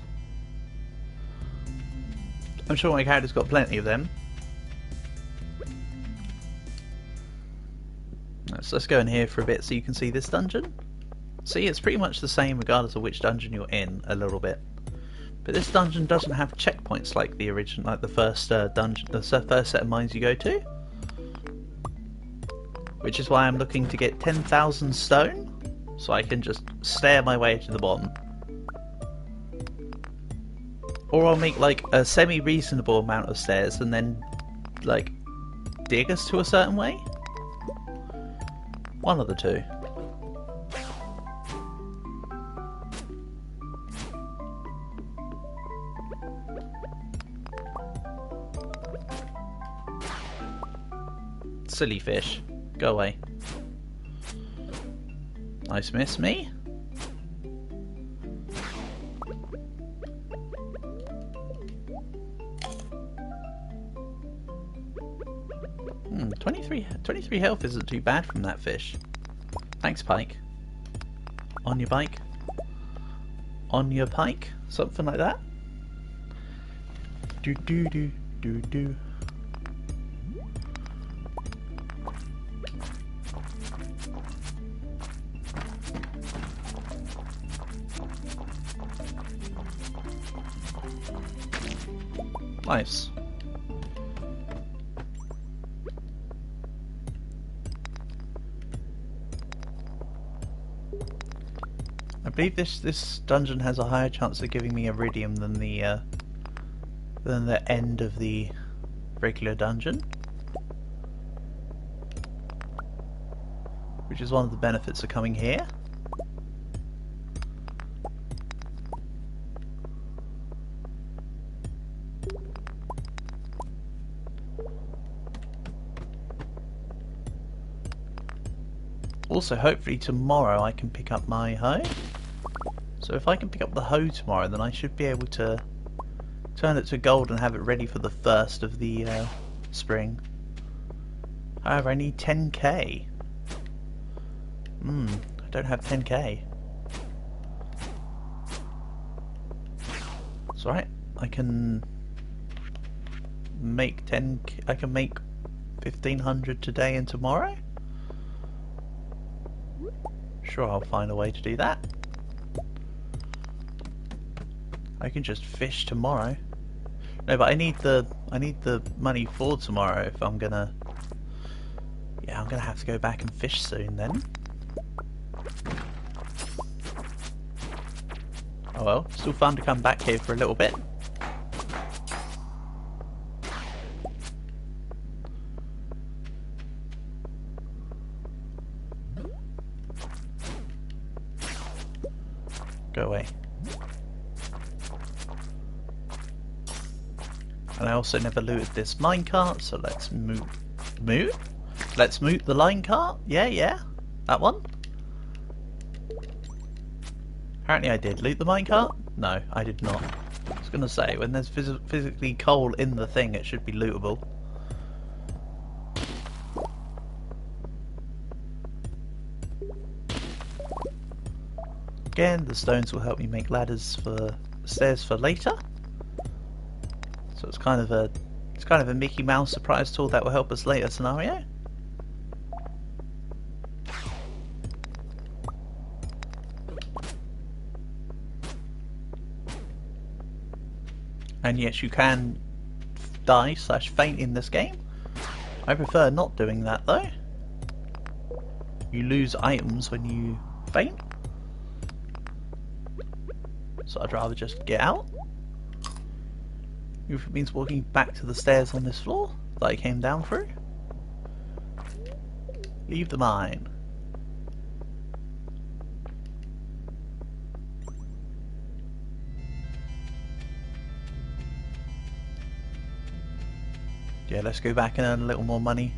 I'm sure my character's got plenty of them. Let's go in here for a bit so you can see this dungeon. See, it's pretty much the same regardless of which dungeon you're in, a little bit. But this dungeon doesn't have checkpoints like the original, like the first dungeon, the first set of mines you go to. Which is why I'm looking to get 10,000 stone, so I can just stair my way to the bottom. Or I'll make like a semi-reasonable amount of stairs and then like dig us to a certain way. One of the two. Silly fish. Go away. Nice miss, me. 23 health isn't too bad from that fish. Thanks, Pike. On your bike. On your pike? Something like that? Do do do do do. Nice. I believe this dungeon has a higher chance of giving me iridium than the end of the regular dungeon, which is one of the benefits of coming here. Also, hopefully tomorrow I can pick up my hoe. So if I can pick up the hoe tomorrow, then I should be able to turn it to gold and have it ready for the first of the spring. However, I need 10k. I don't have 10k. It's alright. I can make 10k. I can make 1500 today and tomorrow. Sure, I'll find a way to do that. I can just fish tomorrow. No, but I need the money for tomorrow if I'm gonna. Yeah, I'm gonna have to go back and fish soon then. Oh well, still fun to come back here for a little bit. Go away. And I also never looted this minecart, so let's move. Let's move the line cart. Yeah, that one. Apparently I did loot the minecart. No, I did not. I was gonna say, when there's physically coal in the thing, it should be lootable. Again, the stones will help me make ladders for stairs for later. So it's kind of a Mickey Mouse surprise tool that will help us later scenario. And yes, you can die / faint in this game. I prefer not doing that though. You lose items when you faint. So I'd rather just get out. If it means walking back to the stairs on this floor that I came down through. Leave the mine. Yeah, let's go back and earn a little more money.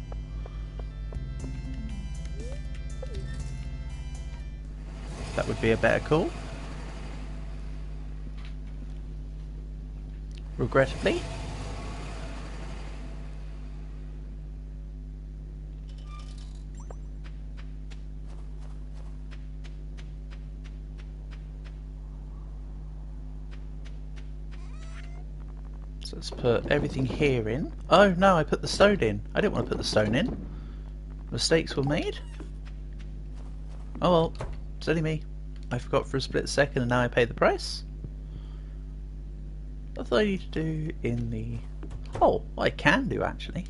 That would be a better call. Regrettably. So let's put everything here in. Oh no, I put the stone in. I didn't want to put the stone in. Mistakes were made. Oh well, silly me. I forgot for a split second and now I pay the price. What do I need to do in the... Oh, I can do actually.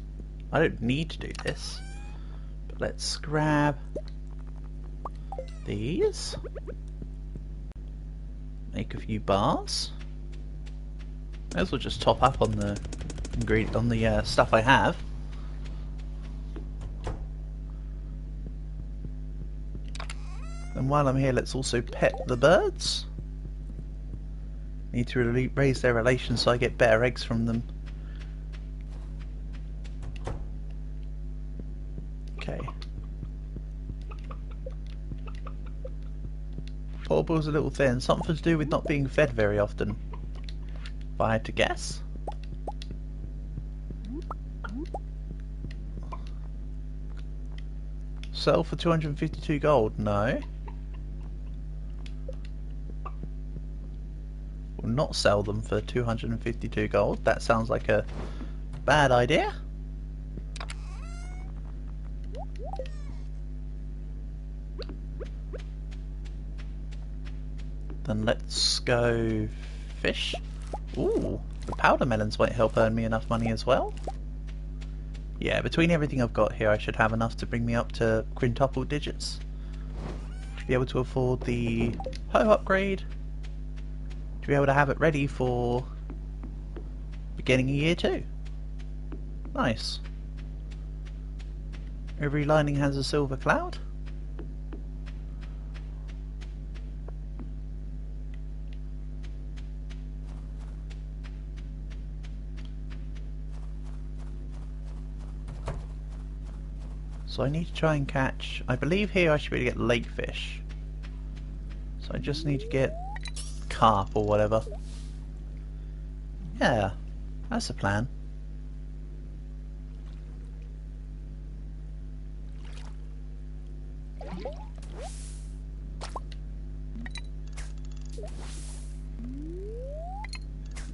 I don't need to do this. But let's grab these. Make a few bars. May as well just top up on the stuff I have. And while I'm here, let's also pet the birds. Need to raise their relations so I get better eggs from them. Okay. Portable's a little thin. Something to do with not being fed very often. If I had to guess. Sell for 252 gold? No. Will not sell them for 252 gold. That sounds like a bad idea. Then let's go fish. Ooh, the powder melons might help earn me enough money as well. Yeah, between everything I've got here I should have enough to bring me up to quintuple digits. To be able to afford the hoe upgrade. To be able to have it ready for beginning of year 2. Nice. Every lining has a silver cloud. So I need to try and catch, I believe here I should be able to get lake fish. So I just need to get carp or whatever. Yeah, that's the plan.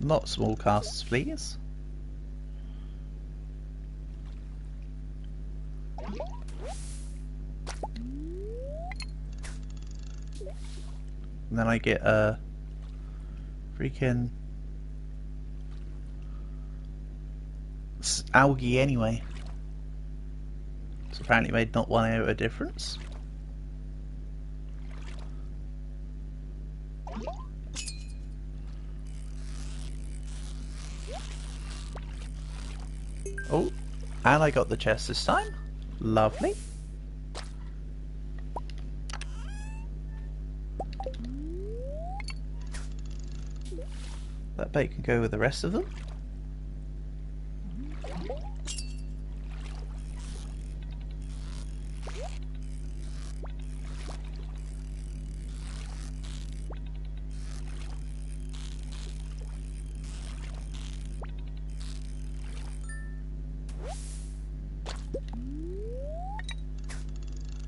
Not small casts, please. And then I get a freaking algae anyway. So apparently it made not 1 iota difference. Oh, and I got the chest this time. Lovely. That bait can go with the rest of them.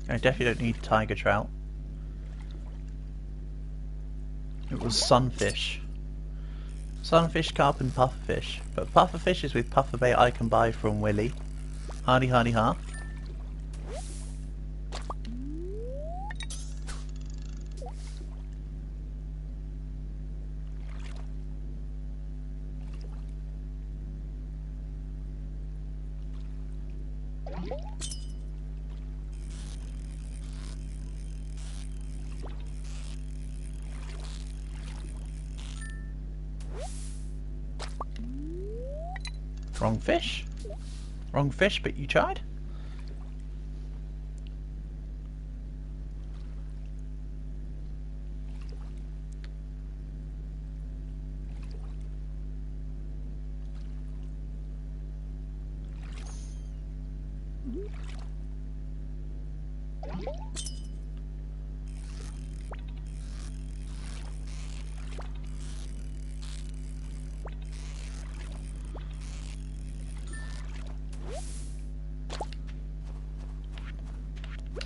I definitely don't need tiger trout. It was sunfish. Sunfish, carp and pufferfish. But pufferfish is with puffer bait I can buy from Willy. Hardy hardy ha. Wrong fish. Wrong fish, but you tried.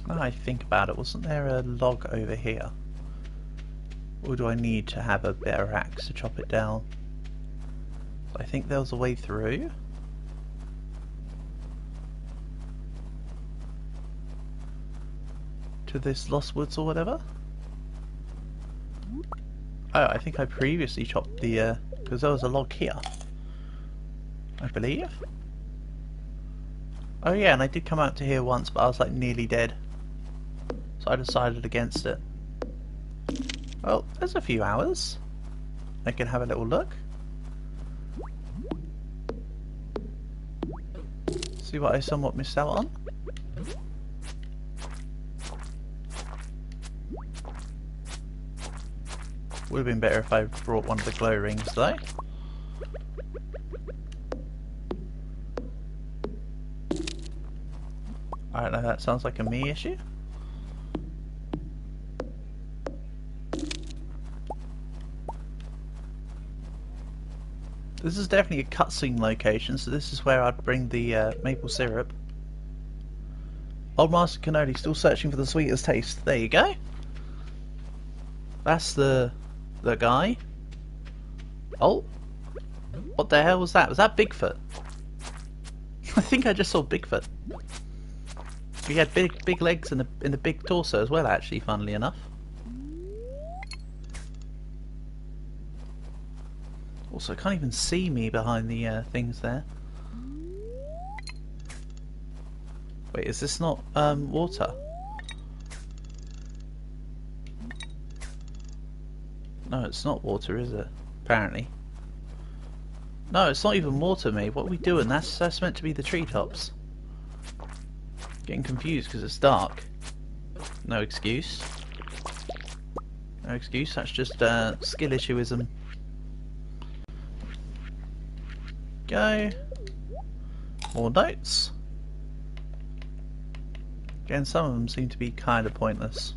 Now I think about it, wasn't there a log over here? Or do I need to have a better axe to chop it down? I think there was a way through. To this Lost Woods or whatever? Oh, I think I previously chopped the, because there was a log here. I believe. Oh yeah, and I did come out to here once, but I was like nearly dead. So I decided against it. Well, there's a few hours. I can have a little look. See what I somewhat missed out on. Would have been better if I brought one of the glow rings though. I don't know, that sounds like a me issue. This is definitely a cutscene location, so this is where I'd bring the maple syrup. Old Master Cannoli still searching for the sweetest taste. There you go. That's the guy. Oh, what the hell was that? Was that Bigfoot? I think I just saw Bigfoot. He had big legs and a big torso as well, actually, funnily enough. Also, I can't even see me behind the things there. Wait, is this not water? No, it's not water, is it? Apparently. No, it's not even water, mate. What are we doing? That's meant to be the treetops. Getting confused because it's dark. No excuse. No excuse. That's just skill issueism. Go. More notes. Again, some of them seem to be kind of pointless.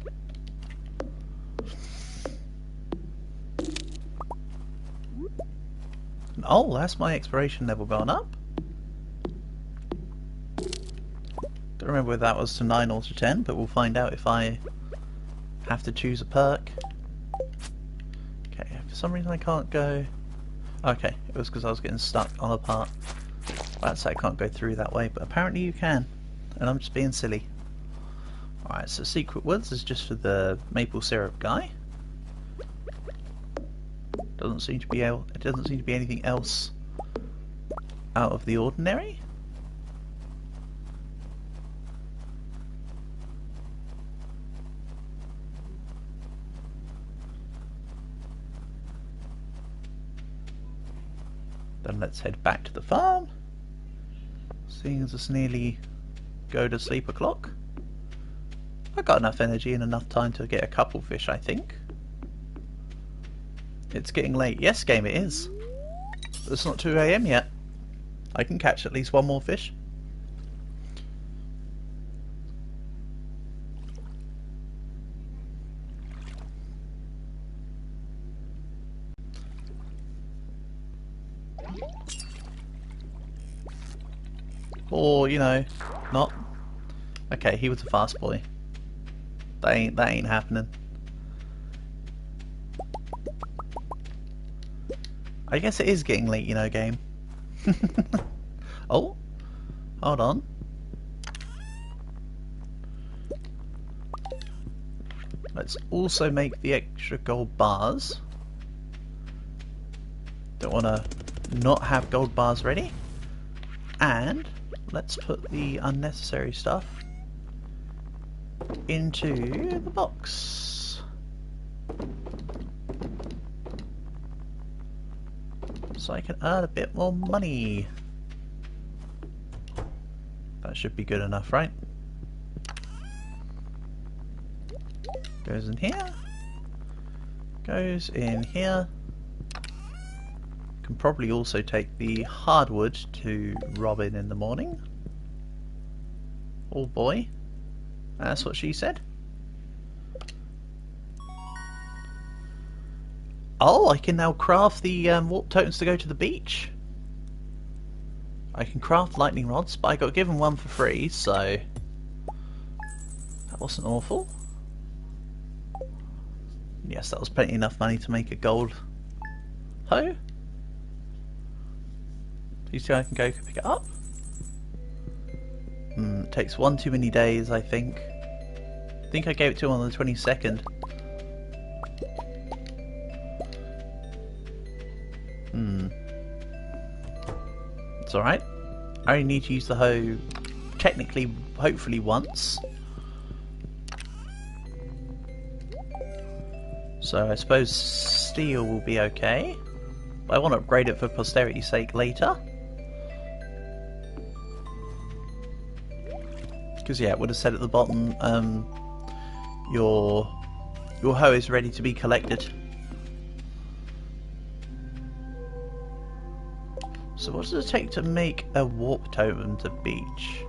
Oh, that's my exploration level gone up. Don't remember whether that was to 9 or to 10, but we'll find out if I have to choose a perk. Okay, for some reason I can't go... Okay, it was because I was getting stuck on a part. That's I can't go through that way, but apparently you can. And I'm just being silly. Alright, so Secret Woods is just for the maple syrup guy. Doesn't seem to be it doesn't seem to be anything else out of the ordinary. Then let's head back to the farm. Seeing as it's nearly go to sleep o'clock. I've got enough energy and enough time to get a couple fish, I think. It's getting late. Yes, game, it is. It's not 2 AM yet. I can catch at least one more fish. Or, you know, not. Okay, he was a fast boy. That ain't happening. I guess it is getting late, you know, game. Oh, hold on. Let's also make the extra gold bars. Don't want to not have gold bars ready. And let's put the unnecessary stuff into the box. So I can earn a bit more money. That should be good enough, right? Goes in here. Goes in here. Can probably also take the hardwood to Robin in the morning. Oh boy. That's what she said. Oh, I can now craft the warp totems to go to the beach. I can craft lightning rods, but I got given one for free, so that wasn't awful. Yes, that was plenty enough money to make a gold hoe. You see, I can go pick it up. It takes one too many days, I think. I think I gave it to him on the 22nd. It's alright. I only need to use the hoe, technically, hopefully once. So I suppose steel will be okay. But I want to upgrade it for posterity's sake later. Because yeah, it would have said at the bottom, your hoe is ready to be collected. So what does it take to make a warp totem to beach?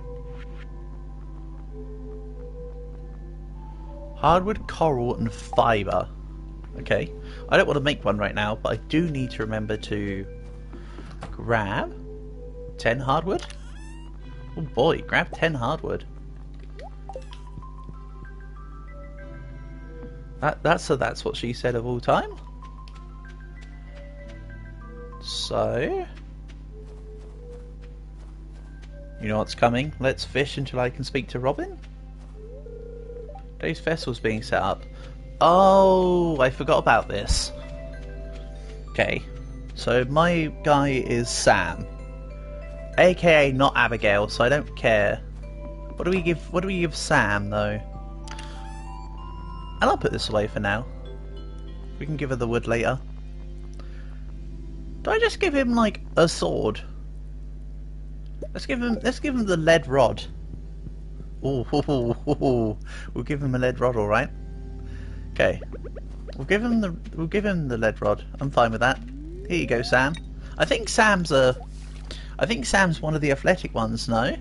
Hardwood, coral and fibre. Okay, I don't want to make one right now, but I do need to remember to grab 10 hardwood. Oh boy, grab 10 hardwood. That's what she said of all time. So, you know what's coming? Let's fish until I can speak to Robin. Today's festival's being set up. Oh, I forgot about this. Okay, so my guy is Sam, aka not Abigail, so I don't care. What do we give Sam though? And I'll put this away for now. We can give her the wood later. Do I just give him like a sword? Let's give him the lead rod. Ooh, we'll give him a lead rod, all right. Okay, we'll give him the lead rod. I'm fine with that. Here you go, Sam. I think Sam's one of the athletic ones, no?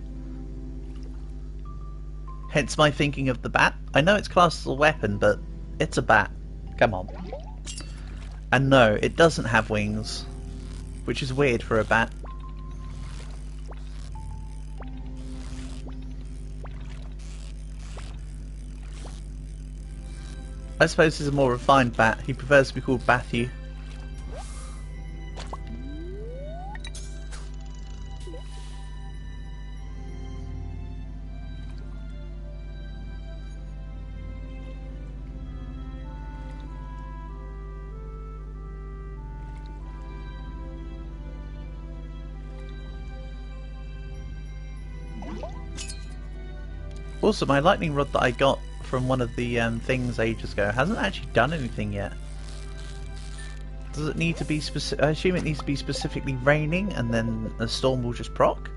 Hence my thinking of the bat. I know it's classed as a weapon, but it's a bat. Come on. And no, it doesn't have wings, which is weird for a bat. I suppose he's a more refined bat. He prefers to be called Bathu. Also, my lightning rod that I got from one of the things ages ago hasn't actually done anything yet. Does it need to be specific? I assume it needs to be specifically raining and then a storm will just proc?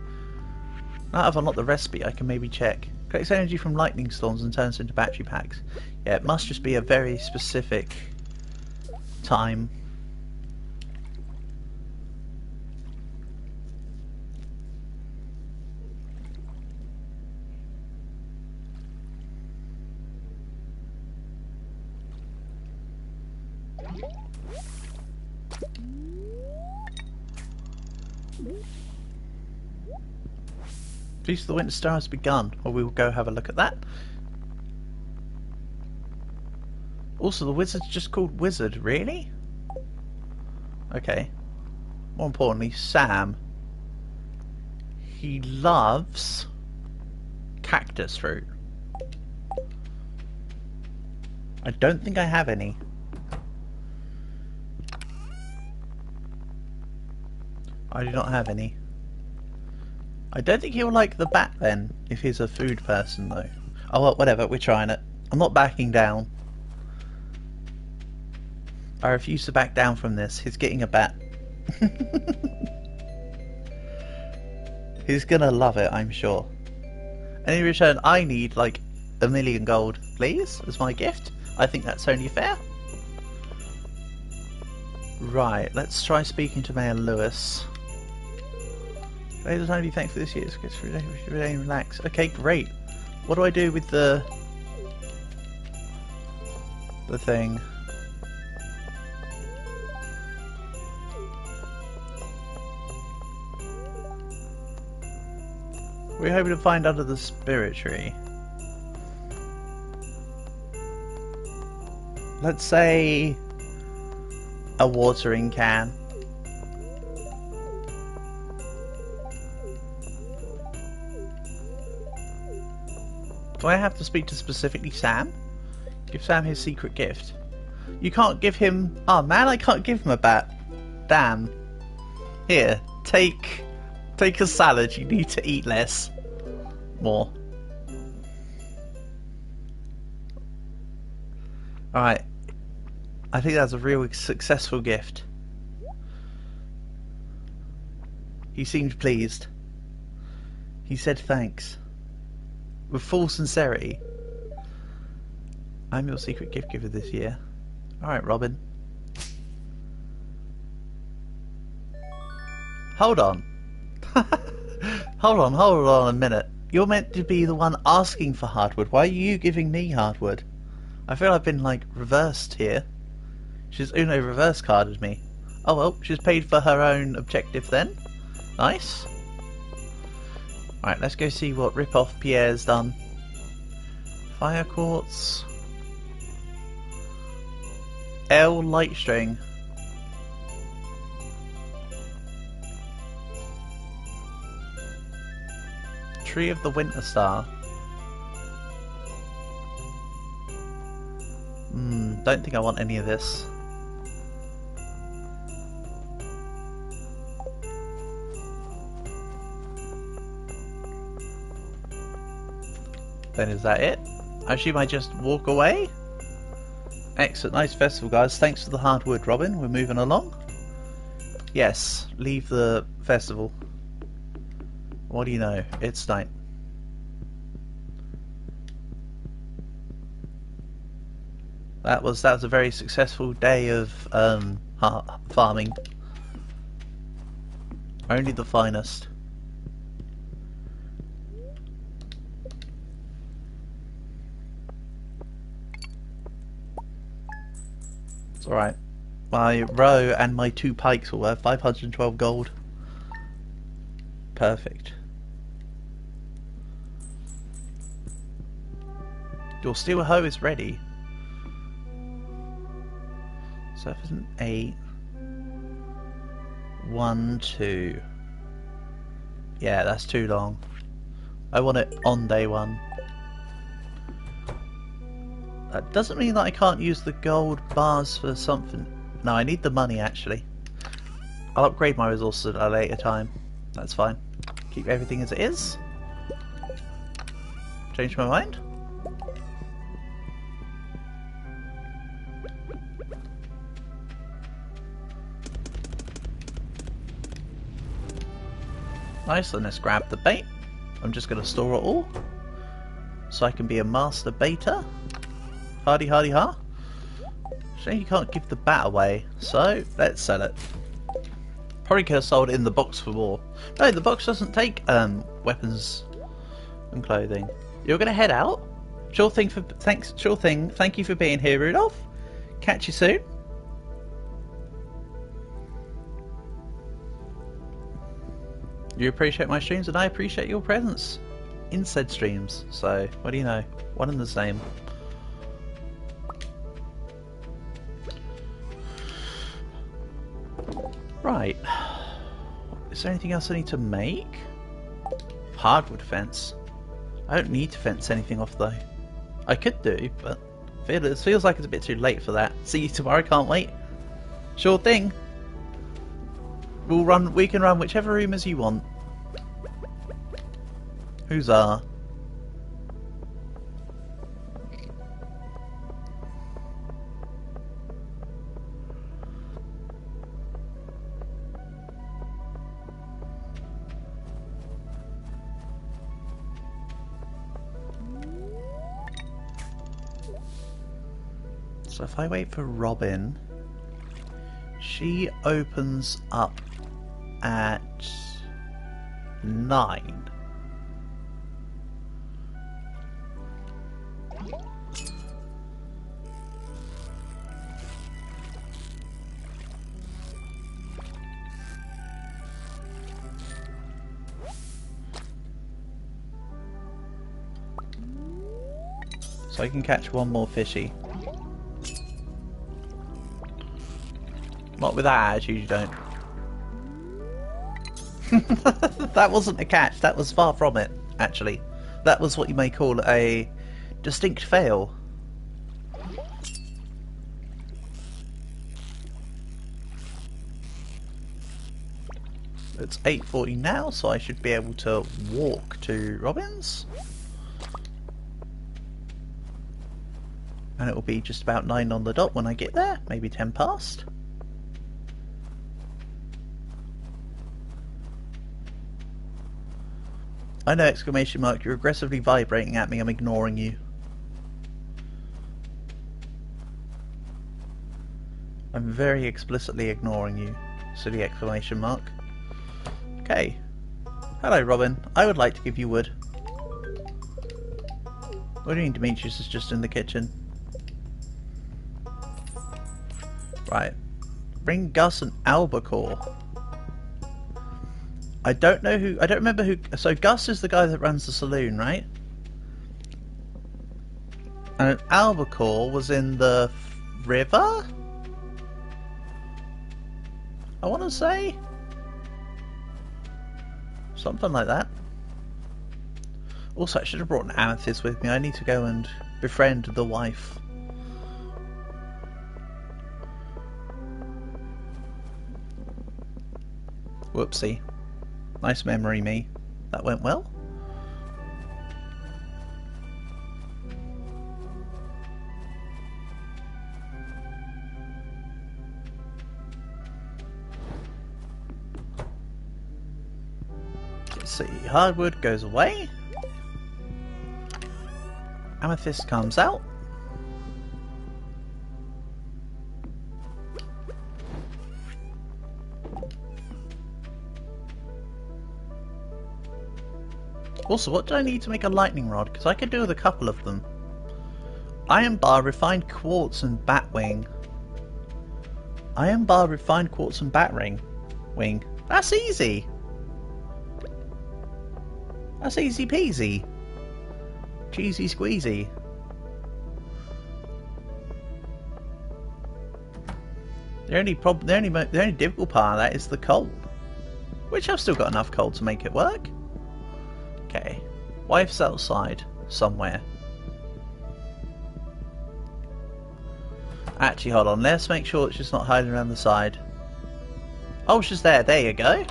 Now that I've unlocked the recipe, I can maybe check. Collects energy from lightning storms and turns into battery packs. Yeah, it must just be a very specific time. Feast of the Winter Star has begun. Well, we will go have a look at that. Also, the wizard's just called Wizard, really? Okay. More importantly, Sam. He loves cactus fruit. I don't think I have any. I do not have any. I don't think he'll like the bat then, if he's a food person though. Oh well, whatever, we're trying it. I'm not backing down. I refuse to back down from this. He's getting a bat. He's gonna love it, I'm sure. And in return, I need like 1,000,000 gold, please, as my gift. I think that's only fair. Right, let's try speaking to Mayor Lewis. Today does only be thanked for this year. It's good for today and relax. Okay, great. What do I do with the thing? We're hoping to find under the spirit tree. Let's say a watering can. Do I have to speak to specifically Sam? Give Sam his secret gift. You can't give him... Oh man, I can't give him a bat. Damn. Here, take a salad. You need to eat less. More. Alright. I think that's a real successful gift. He seemed pleased. He said thanks. With full sincerity. I'm your secret gift giver this year. Alright, Robin. Hold on. Hold on a minute. You're meant to be the one asking for hardwood. Why are you giving me hardwood? I feel I've been, like, reversed here. She's Uno reverse carded me. Oh well, she's paid for her own objective then. Nice. Alright, let's go see what Rip-Off Pierre's done. Fire Quartz. L Light String. Tree of the Winter Star. Don't think I want any of this. Then is that it? I assume I just walk away? Excellent, nice festival guys. Thanks for the hardwood, Robin. We're moving along. Yes, leave the festival. What do you know? It's night. That was a very successful day of farming. Only the finest. It's alright. My roe and my 2 pikes were worth 512 gold. Perfect. Your steel hoe is ready. 7, 8, 1, 2. Yeah, that's too long. I want it on day 1. That doesn't mean that I can't use the gold bars for something. No, I need the money actually. I'll upgrade my resources at a later time. That's fine. Keep everything as it is. Change my mind. Nice, then let's grab the bait. I'm just going to store it all so I can be a master baiter. Hardy hardy ha. Shame you can't give the bat away, so let's sell it. Probably could have sold it in the box for more. No, the box doesn't take weapons and clothing. You're going to head out? Sure thing. Sure thing. Thank you for being here, Rudolph. Catch you soon. You appreciate my streams and I appreciate your presence in said streams, so what do you know, one and the same. Right, is there anything else I need to make? Hardwood fence. I don't need to fence anything off though. I could do, but it feels like it's a bit too late for that. See you tomorrow, can't wait. Sure thing. We can run whichever rumors you want. Huzzah. So if I wait for Robin, she opens up at 9. So I can catch one more fishy. Not with that attitude, you don't. That wasn't a catch, that was far from it, actually. That was what you may call a distinct fail. It's 8:40 now, so I should be able to walk to Robin's. And it will be just about 9 on the dot when I get there, maybe 10 past. I know, exclamation mark, you're aggressively vibrating at me, I'm ignoring you. I'm very explicitly ignoring you, silly exclamation mark. Okay. Hello, Robin. I would like to give you wood. What do you mean Demetrius is just in the kitchen? Right. Bring Gus an albacore. I don't remember who, so Gus is the guy that runs the saloon, right? And an albacore was in the river? I want to say? Something like that. Also, I should have brought an amethyst with me. I need to go and befriend the wife. Whoopsie. Nice memory, me. That went well. Let's see. Hardwood goes away. Amethyst comes out. Also, what do I need to make a lightning rod? Because I could do with a couple of them. Iron bar, refined quartz, and batwing. Iron bar, refined quartz, and batwing. Wing. That's easy. That's easy peasy. Cheesy squeezy. The only difficult part of that is the coal, which I've still got enough coal to make it work. Okay, wife's outside somewhere. Actually, hold on. Let's make sure she's not hiding around the side. Oh, she's there. There you go.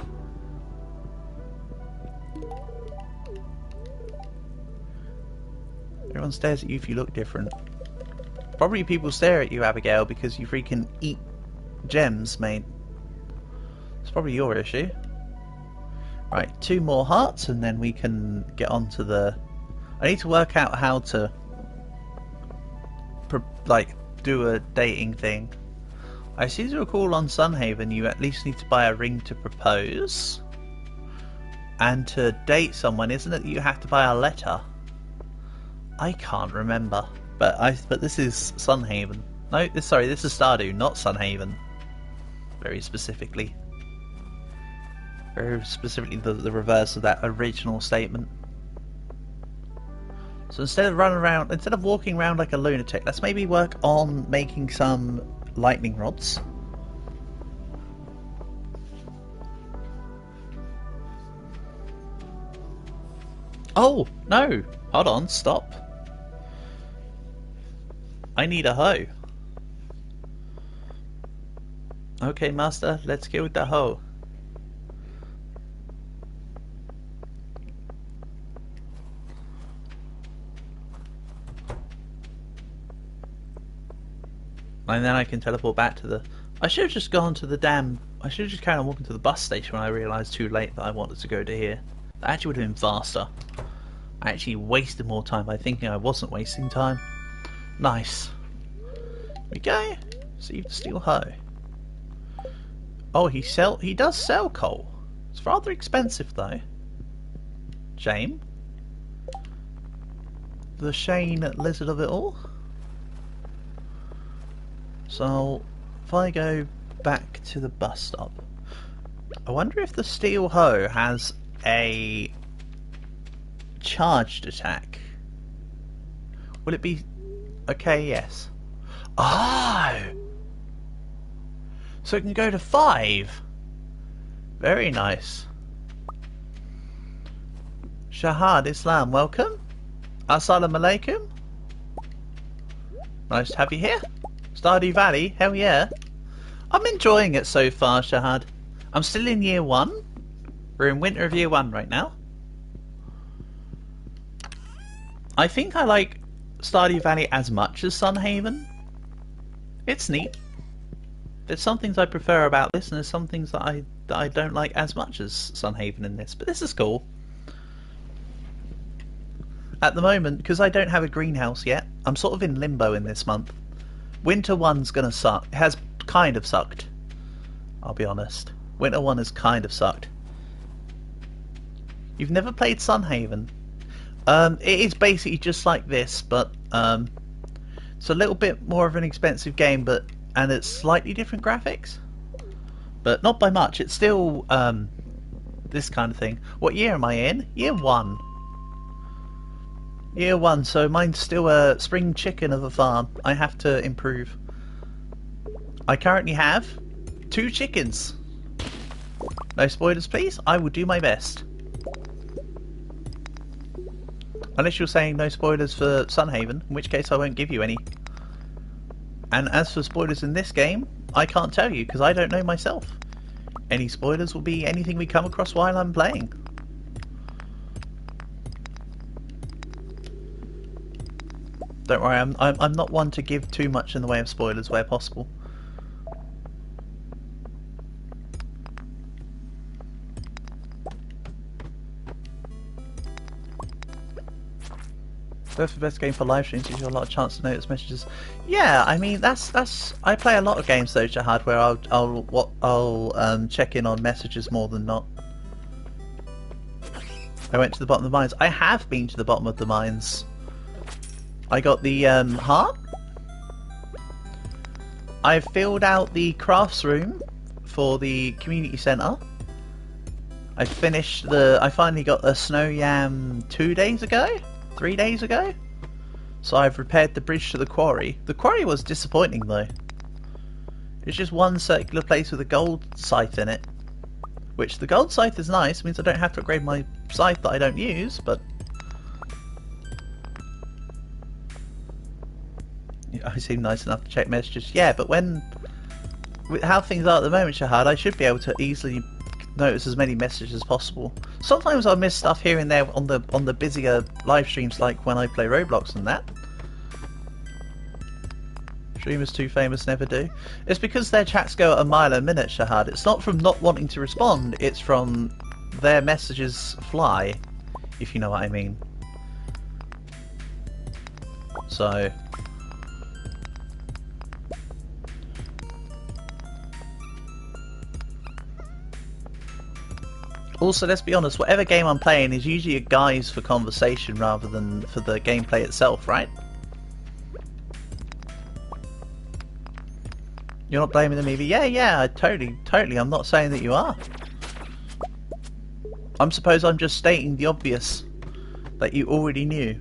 Everyone stares at you if you look different. Probably people stare at you, Abigail, because you freaking eat gems, mate. It's probably your issue. Right, 2 more hearts and then we can get on to the... I need to work out how to do a dating thing. I seem to recall on Sunhaven you at least need to buy a ring to propose. And to date someone, isn't it that you have to buy a letter? I can't remember. But this is Sunhaven. No, this is Stardew, not Sunhaven. Very specifically. Very specifically the reverse of that original statement. So instead of walking around like a lunatic, let's maybe work on making some lightning rods. Oh, no! Hold on, stop. I need a hoe. Okay, master, let's go with the hoe. And then I can teleport back to the... I should have just gone to the damn... I should have just carried on walking to the bus station when I realised too late that I wanted to go to here. That actually would have been faster. I actually wasted more time by thinking I wasn't wasting time. Nice. Here we go. Receive the steel hoe. Oh, he does sell coal. It's rather expensive though. Shame. The Shane lizard of it all. So, if I go back to the bus stop, I wonder if the steel hoe has a charged attack. Will it be... Okay, yes. Oh! So it can go to 5. Very nice. Shahad Islam, welcome. Assalamu alaikum. Nice to have you here. Stardew Valley, hell yeah. I'm enjoying it so far, Shahad. I'm still in year 1. We're in winter of year 1 right now. I think I like Stardew Valley as much as Sunhaven. It's neat. There's some things I prefer about this, and there's some things that I don't like as much as Sunhaven in this. But this is cool. At the moment, because I don't have a greenhouse yet, I'm sort of in limbo in this month. Winter 1's gonna suck. It has kind of sucked. I'll be honest. Winter 1 has kind of sucked. You've never played Sunhaven? It is basically just like this, but it's a little bit more of an expensive game, and it's slightly different graphics, but not by much. It's still this kind of thing. What year am I in? Year 1. Year 1, so mine's still a spring chicken of a farm. I have to improve. I currently have 2 chickens. No spoilers, please. I will do my best. Unless you're saying no spoilers for Sunhaven, in which case I won't give you any. And as for spoilers in this game, I can't tell you because I don't know myself. Any spoilers will be anything we come across while I'm playing. Don't worry, I'm not one to give too much in the way of spoilers where possible. That's the best game for live streams. Gives you a lot of chance to notice messages. Yeah, I mean that's. I play a lot of games though, Jahad, where I'll check in on messages more than not. I went to the bottom of the mines. I have been to the bottom of the mines. I got the heart. I filled out the crafts room for the community centre. I finally got a snow yam 2 days ago. 3 days ago, so I've repaired the bridge to the quarry. The quarry was disappointing though. It's just one circular place with a gold scythe in it, which the gold scythe is nice. It means I don't have to upgrade my scythe that I don't use, but I seem nice enough to check messages. Yeah, but with how things are at the moment, Shahad, I should be able to easily notice as many messages as possible. Sometimes I'll miss stuff here and there on the busier live streams, like when I play Roblox and that. Streamers too famous never do. It's because their chats go at a mile a minute, Shahad. It's not from not wanting to respond, it's from their messages fly, if you know what I mean. So also, let's be honest, whatever game I'm playing is usually a guise for conversation rather than for the gameplay itself, right? You're not blaming the movie? Yeah, totally. I'm not saying that you are. I suppose I'm just stating the obvious that you already knew.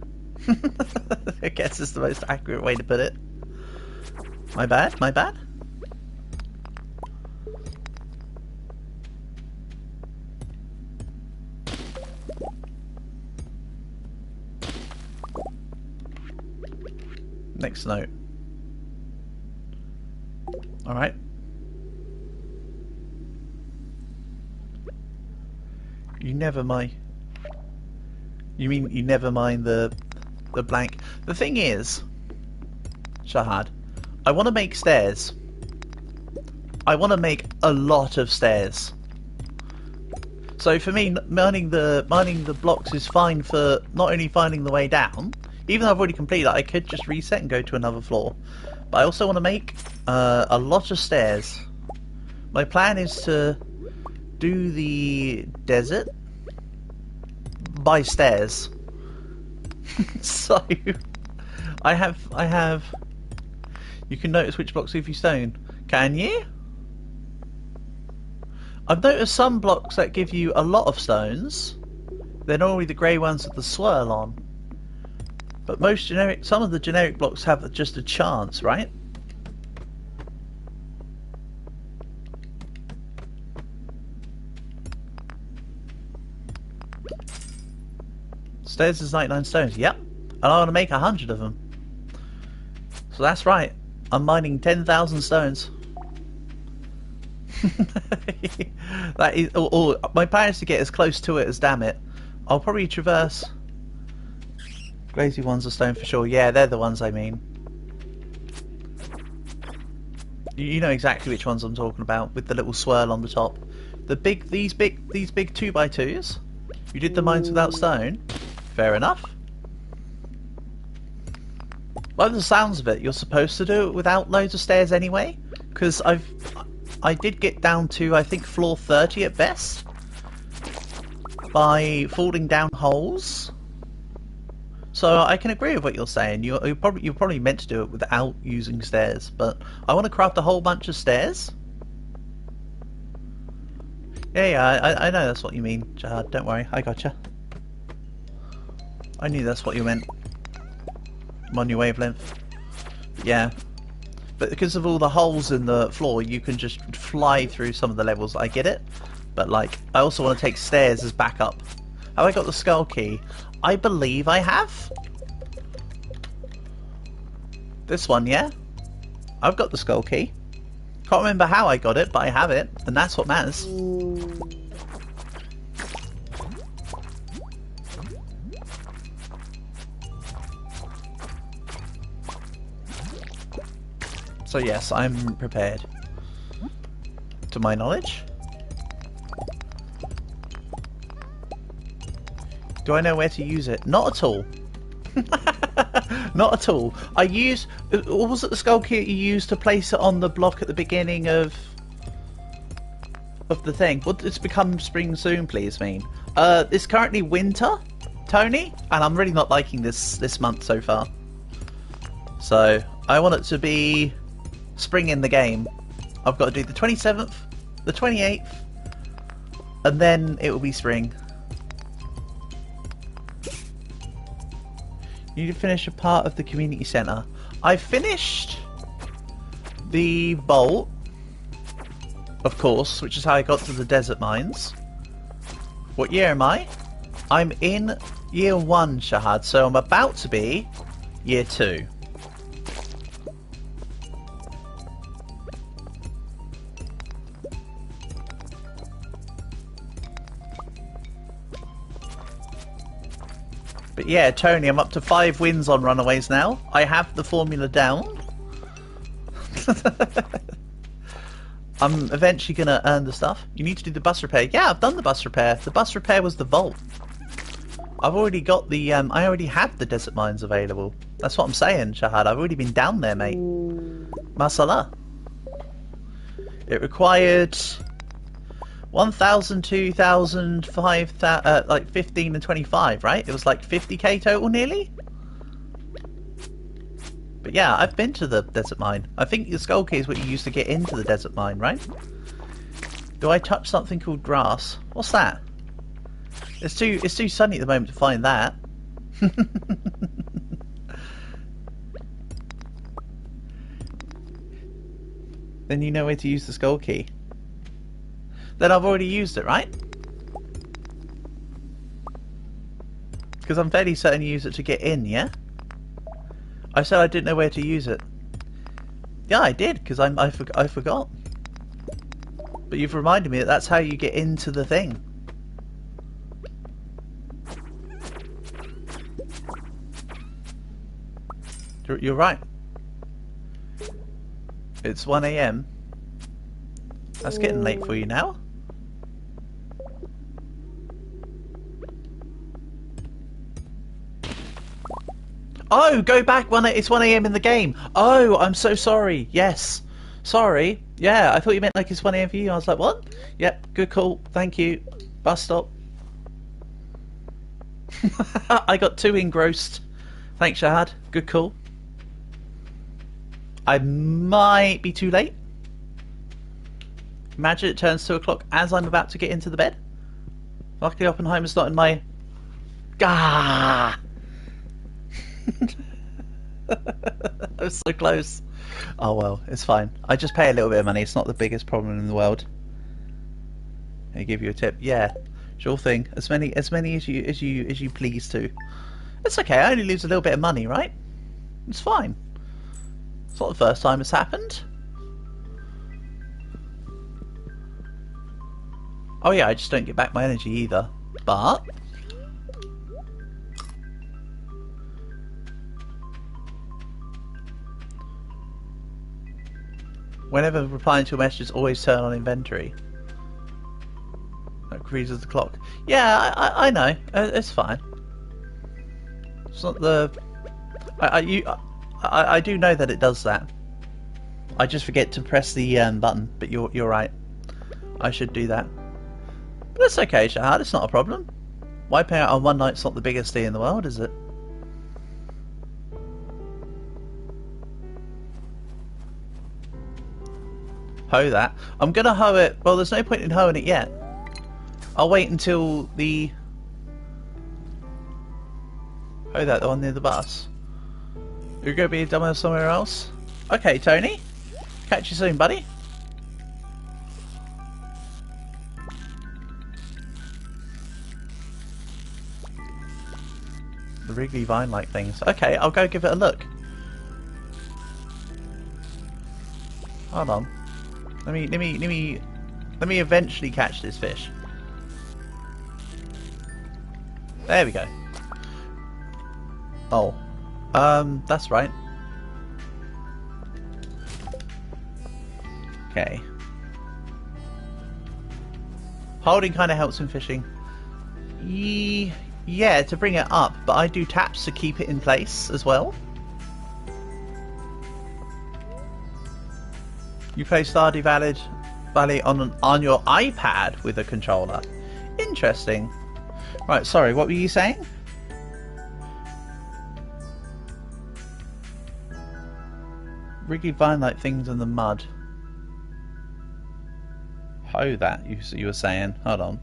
I guess is the most accurate way to put it. My bad? Next note. Alright. You mean you never mind the blank. The thing is, Shahad, I want to make stairs. I want to make a lot of stairs. So for me, mining the blocks is fine for not only finding the way down. Even though I've already completed it, I could just reset and go to another floor. But I also want to make a lot of stairs. My plan is to do the desert by stairs. So I have. You can notice which blocks give you stone. Can you? I've noticed some blocks that give you a lot of stones. They're normally the grey ones with the swirl on. But some of the generic blocks have just a chance, right? Stairs is 99 stones. Yep. And I want to make 100 of them. So that's right. I'm mining 10,000 stones. That is, or my plan is to get as close to it as damn it. I'll probably traverse. Glazy ones are stone for sure. Yeah, they're the ones I mean. You know exactly which ones I'm talking about, with the little swirl on the top. These big 2x2s. You did the mines without stone. Fair enough. By the sounds of it, you're supposed to do it without loads of stairs anyway. Because I did get down to, I think, floor 30 at best by falling down holes. So I can agree with what you're saying. You're probably meant to do it without using stairs, but I want to craft a whole bunch of stairs. Yeah, I know that's what you mean, Jihad. Don't worry, I gotcha. I knew that's what you meant. I'm on your wavelength. Yeah. But because of all the holes in the floor, you can just fly through some of the levels. I get it. But, like, I also want to take stairs as backup. Have I got the skull key? I believe I have. This one, yeah? I've got the skull key. Can't remember how I got it, but I have it. And that's what matters. So yes, I'm prepared. To my knowledge. Do I know where to use it? Not at all. Not at all. I used... What was it, the skull key you used to place it on the block at the beginning of the thing? Well, it's become spring soon, please, mean. It's currently winter, Tony, and I'm really not liking this month so far. So, I want it to be spring in the game. I've got to do the 27th, the 28th, and then it will be spring. You need to finish a part of the community centre. I finished the vault, of course, which is how I got to the desert mines. What year am I? I'm in year 1, Shahad, so I'm about to be year 2. But yeah, Tony, I'm up to 5 wins on Runaways now. I have the formula down. I'm eventually going to earn the stuff. You need to do the bus repair. Yeah, I've done the bus repair. The bus repair was the vault. I've already got the... I already had the desert mines available. That's what I'm saying, Shahad. I've already been down there, mate. Mashallah. It required... 1,000, 2,000, 5,000, like 15 and 25, right? It was like 50k total nearly? But yeah, I've been to the desert mine. I think the skull key is what you use to get into the desert mine, right? Do I touch something called grass? What's that? It's too sunny at the moment to find that. Then you know where to use the skull key. Then I've already used it, right? Because I'm fairly certain you use it to get in, yeah? I said I didn't know where to use it. Yeah, I did, because I forgot. But you've reminded me that that's how you get into the thing. You're right. It's 1 AM. That's getting late for you now. Oh, go back. It's 1 AM in the game. Oh, I'm so sorry. Yes. Sorry. Yeah, I thought you meant like it's 1 AM for you. I was like, what? Yep, good call. Thank you. Bus stop. I got too engrossed. Thanks, Shahad. Good call. I might be too late. Imagine it turns 2 o'clock as I'm about to get into the bed. Luckily, Oppenheimer's not in my... Gah! I was so close. Oh well, it's fine. I just pay a little bit of money. It's not the biggest problem in the world. They give you a tip. Yeah, sure thing. As many as you please to. It's okay. I only lose a little bit of money, right? It's fine. It's not the first time it's happened. Oh yeah, I just don't get back my energy either. But whenever replying to a message, always turn on inventory. That freezes the clock. Yeah, I know. It's fine. It's not the... I do know that it does that. I just forget to press the button, but you're right. I should do that. But that's okay, Shahad. It's not a problem. Wiping out on one night's not the biggest thing in the world, is it? Hoe that. I'm gonna hoe it. Well, there's no point in hoeing it yet. I'll wait until the... Hoe that, the one near the bus. You're gonna be a dumbass somewhere else? Okay, Tony. Catch you soon, buddy. The wriggly vine-like things. Okay, I'll go give it a look. Hold on. Let me eventually catch this fish. There we go. Oh. That's right. Okay. Holding kind of helps in fishing. Yeah, to bring it up, but I do taps to keep it in place as well. You play Stardew Valley on your iPad with a controller. Interesting. Right, sorry, what were you saying? Wriggly vine-like things in the mud. Hoe that, you were saying. Hold on.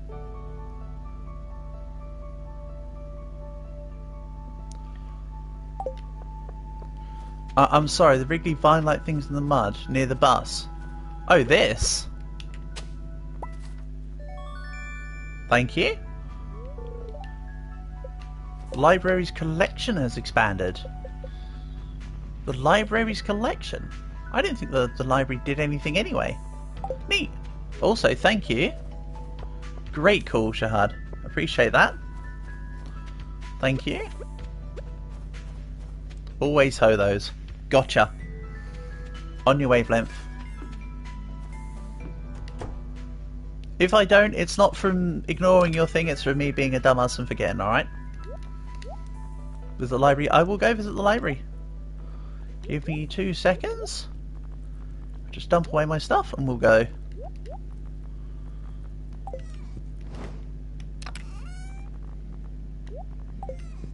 I'm sorry, the wriggly vine-like things in the mud near the bus. Oh, this? Thank you. The library's collection has expanded. The library's collection? I didn't think the library did anything anyway. Neat. Also, thank you. Great call, Shahad. Appreciate that. Thank you. Always hoe those. Gotcha. On your wavelength. If I don't, it's not from ignoring your thing, it's from me being a dumbass and forgetting, alright? Visit the library. I will go visit the library. Give me 2 seconds. Just dump away my stuff and we'll go.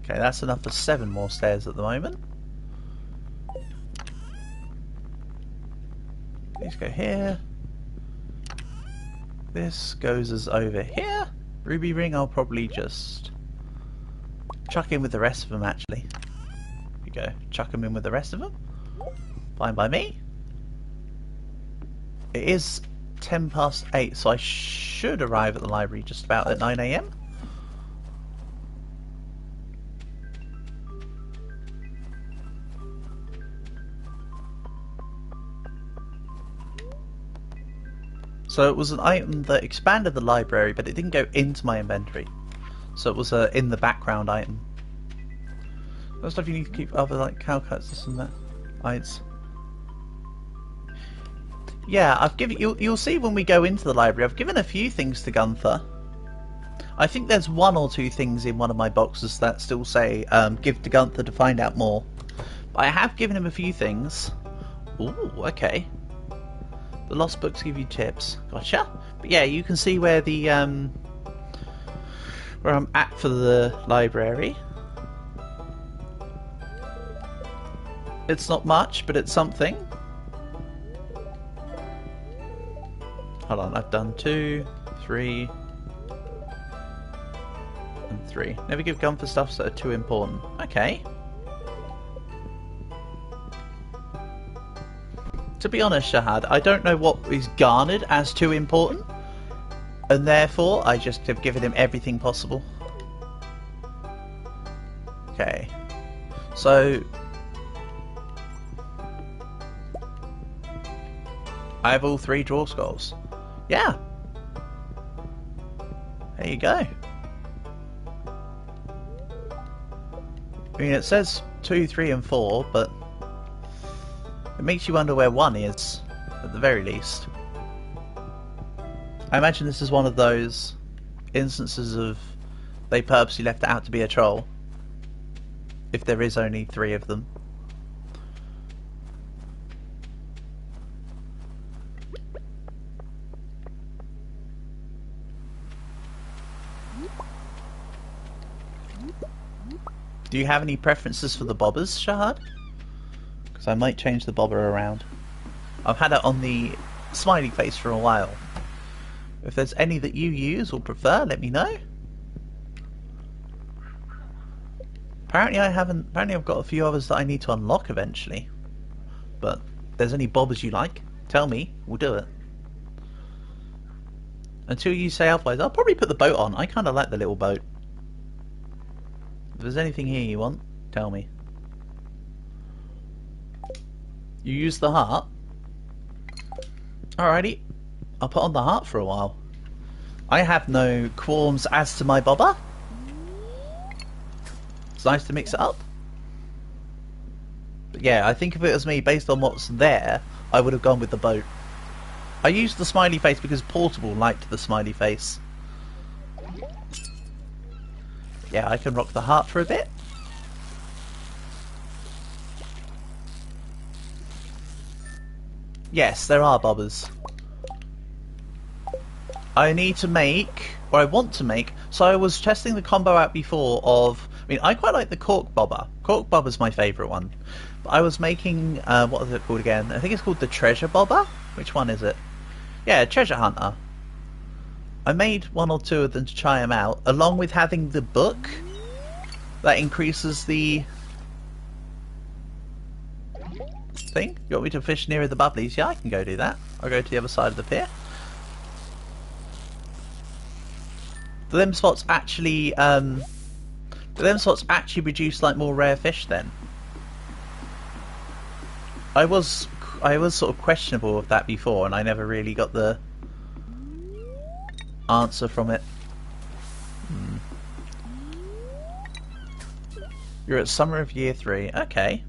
Okay, that's enough for 7 more stairs at the moment. These go here. This goes as over here. Ruby ring I'll probably just chuck in with the rest of them actually. Here we go. Chuck them in with the rest of them. Fine by me. It is 8:10, so I should arrive at the library just about at 9 AM. So it was an item that expanded the library, but it didn't go into my inventory. So it was a in the background item. What stuff you need to keep other like cow cuts, this and that. Ites. Yeah, I've given you'll see when we go into the library. I've given a few things to Gunther. I think there's one or two things in one of my boxes that still say give to Gunther to find out more. But I have given him a few things. Ooh, okay. The lost books give you tips. Gotcha. But yeah, you can see where the where I'm at for the library. It's not much, but it's something. Hold on, I've done 2, 3, and 3. Never give Gunther stuff that are too important. Okay. To be honest, Shahad, I don't know what is garnered as too important, and therefore I just have given him everything possible. Okay. So I have all 3 draw skulls. Yeah. There you go. I mean, it says 2, 3, and 4, but it makes you wonder where 1 is, at the very least. I imagine this is one of those instances of they purposely left it out to be a troll, if there is only 3 of them. Do you have any preferences for the bobbers, Shahad? Because I might change the bobber around. I've had it on the smiley face for a while. If there's any that you use or prefer, let me know. Apparently I haven't. Apparently I've got a few others that I need to unlock eventually. But if there's any bobbers you like, tell me. We'll do it. Until you say otherwise, I'll probably put the boat on. I kind of like the little boat. If there's anything here you want, tell me. You use the heart? Alrighty. I'll put on the heart for a while. I have no qualms as to my bobber. It's nice to mix it up. But yeah, I think if it was me, based on what's there, I would have gone with the boat. I used the smiley face because Portable liked the smiley face. Yeah, I can rock the heart for a bit. Yes, there are bobbers. I need to make, or I want to make, so I was testing the combo out before of, I mean, I quite like the cork bobber. Cork bobber's my favourite one. But I was making, what is it called again? I think it's called the treasure bobber? Which one is it? Yeah, treasure hunter. I made 1 or 2 of them to try them out, along with having the book that increases the thing. You want me to fish nearer the bubblies? Yeah, I can go do that. I'll go to the other side of the pier. Do them spots actually produce like more rare fish then? I was sort of questionable of that before, and I never really got the answer from it. You're at summer of year 3. Okay.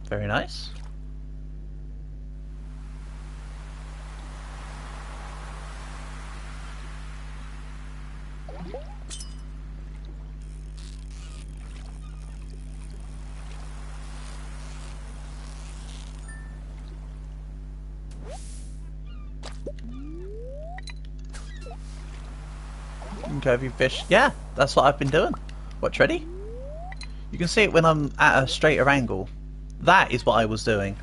Very nice. Curvy fish. Yeah, that's what I've been doing. Watch, ready? You can see it when I'm at a straighter angle. That is what I was doing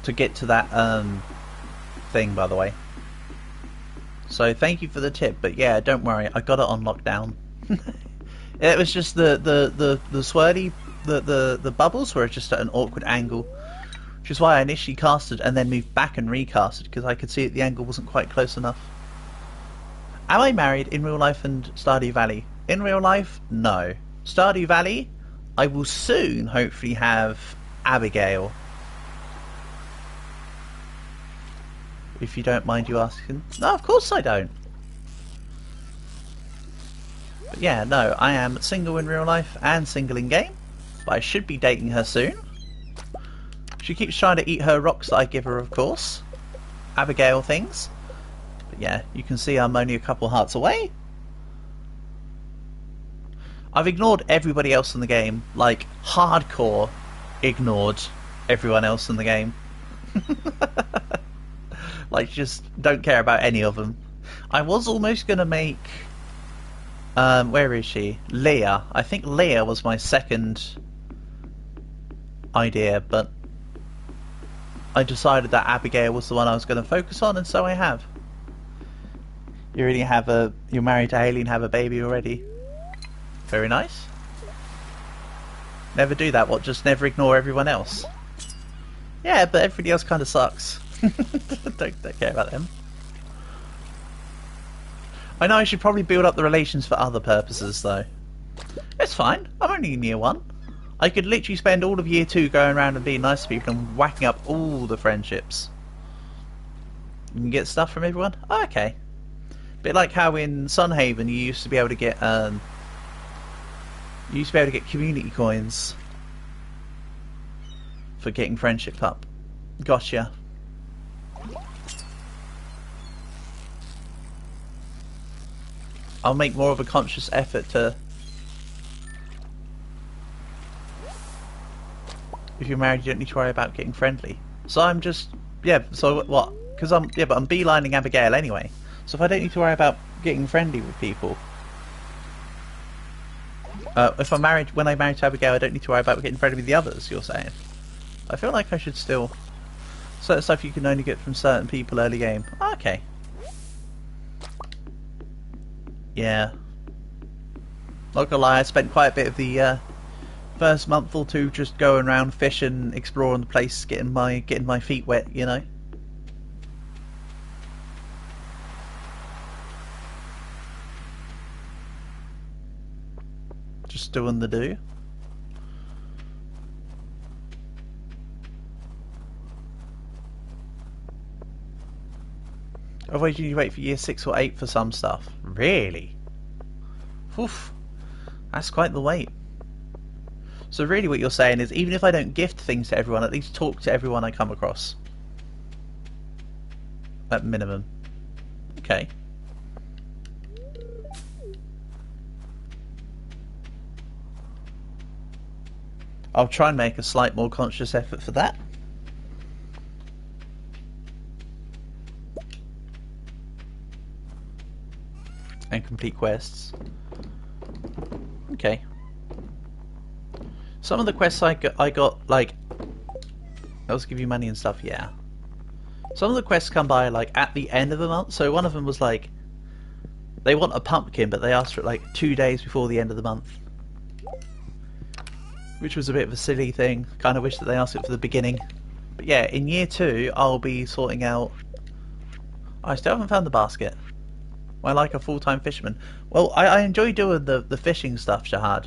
to get to that thing, by the way. So thank you for the tip, but yeah, don't worry, I got it on lockdown. It was just the swirly, the bubbles were just at an awkward angle, which is why I initially casted and then moved back and recasted, because I could see that the angle wasn't quite close enough. Am I married in real life and Stardew Valley? In real life, no. Stardew Valley, I will soon hopefully have Abigail. If you don't mind you asking. No, of course I don't. But yeah, no, I am single in real life and single in game. But I should be dating her soon. She keeps trying to eat her rocks that I give her, of course. Abigail things. But yeah, you can see I'm only a couple hearts away. I've ignored everybody else in the game. Like, hardcore ignored everyone else in the game. Like, just don't care about any of them. I was almost going to make... where is she? Leah. I think Leah was my second idea, but I decided that Abigail was the one I was going to focus on, and so I have. You already have a... You're married to Haley and have a baby already. Very nice. Never do that, what? Just never ignore everyone else? Yeah, but everybody else kind of sucks. don't care about them. I know I should probably build up the relations for other purposes, though. It's fine. I'm only in year 1. I could literally spend all of year 2 going around and being nice to people and whacking up all the friendships. You can get stuff from everyone? Oh, okay. Bit like how in Sunhaven you used to be able to get community coins for getting friendship up. Gotcha. I'll make more of a conscious effort to... If you're married, you don't need to worry about getting friendly. So I'm just... Yeah, so what? Because I'm... Yeah, but I'm beelining Abigail anyway. So if I don't need to worry about getting friendly with people... if I'm married... When I'm married to Abigail, I don't need to worry about getting friendly with the others, you're saying? I feel like I should still... Certain stuff you can only get from certain people early game. Okay. Yeah. Not gonna lie, I spent quite a bit of the first month or 2 just going around fishing, exploring the place, getting my feet wet, you know. Just doing the do. Otherwise you need to wait for year 6 or 8 for some stuff. Really? Oof. That's quite the wait. So really what you're saying is, even if I don't gift things to everyone, at least talk to everyone I come across. At minimum. Okay. I'll try and make a slight more conscious effort for that. And complete quests. Okay. Some of the quests I got like... Those give you money and stuff, yeah. Some of the quests come by like at the end of the month. So one of them was like... They want a pumpkin, but they asked for it like 2 days before the end of the month. Which was a bit of a silly thing. Kind of wish that they asked it for the beginning. But yeah, in year 2, I'll be sorting out... I still haven't found the basket. I like a full-time fisherman. Well, I enjoy doing the fishing stuff, Shahad.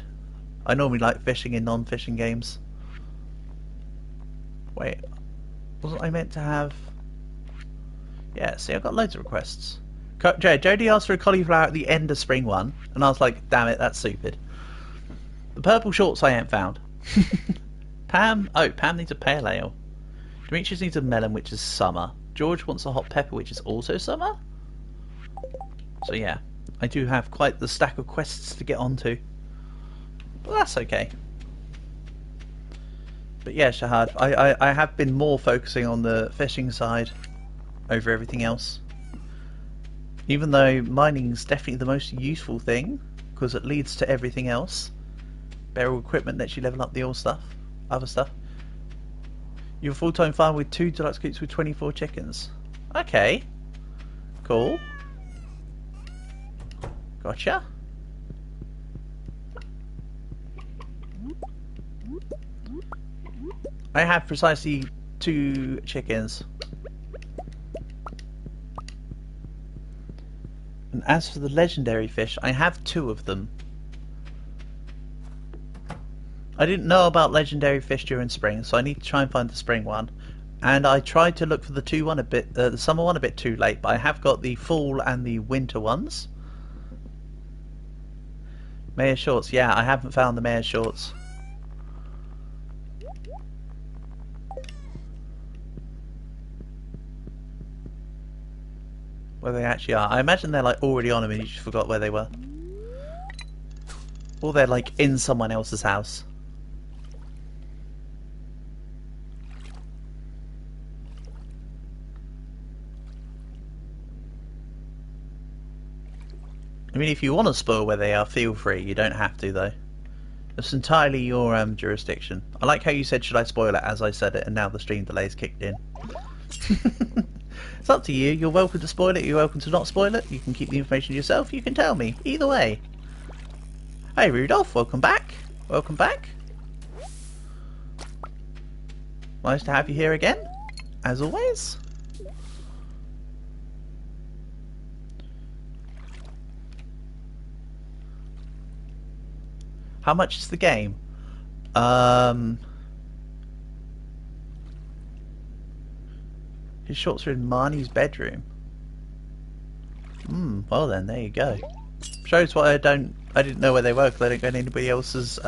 I normally like fishing in non-fishing games. Wait, wasn't I meant to have... Yeah, see, I've got loads of requests. Jodie asked for a cauliflower at the end of spring one, and I was like, damn it, that's stupid. The purple shorts I ain't found. Pam needs a pale ale. Demetrius needs a melon, which is summer. George wants a hot pepper, which is also summer. So yeah, I do have quite the stack of quests to get onto. But that's okay. But yeah, Shahad, I have been more focusing on the fishing side over everything else. Even though mining's definitely the most useful thing, because it leads to everything else. Better equipment lets you level up the other stuff. You're a full-time farmer with 2 deluxe coops with 24 chickens. Okay. Cool. Gotcha. I have precisely 2 chickens. And as for the legendary fish, I have 2 of them. I didn't know about legendary fish during spring, so I need to try and find the spring one. And I tried to look for the summer one a bit too late, but I have got the fall and the winter ones. Mayor Shorts. Yeah, I haven't found the Mayor Shorts. Where they actually are. I imagine they're like already on them and you just forgot where they were. Or they're like in someone else's house. I mean, if you want to spoil where they are, feel free. You don't have to, though. It's entirely your jurisdiction. I like how you said, should I spoil it, as I said it, and now the stream delay's kicked in. It's up to you. You're welcome to spoil it. You're welcome to not spoil it. You can keep the information yourself. You can tell me. Either way. Hey, Rudolph. Welcome back. Welcome back. Nice to have you here again, as always. How much is the game? His shorts are in Marnie's bedroom. Well then, there you go. Shows why I didn't know where they were, because I didn't go in anybody else's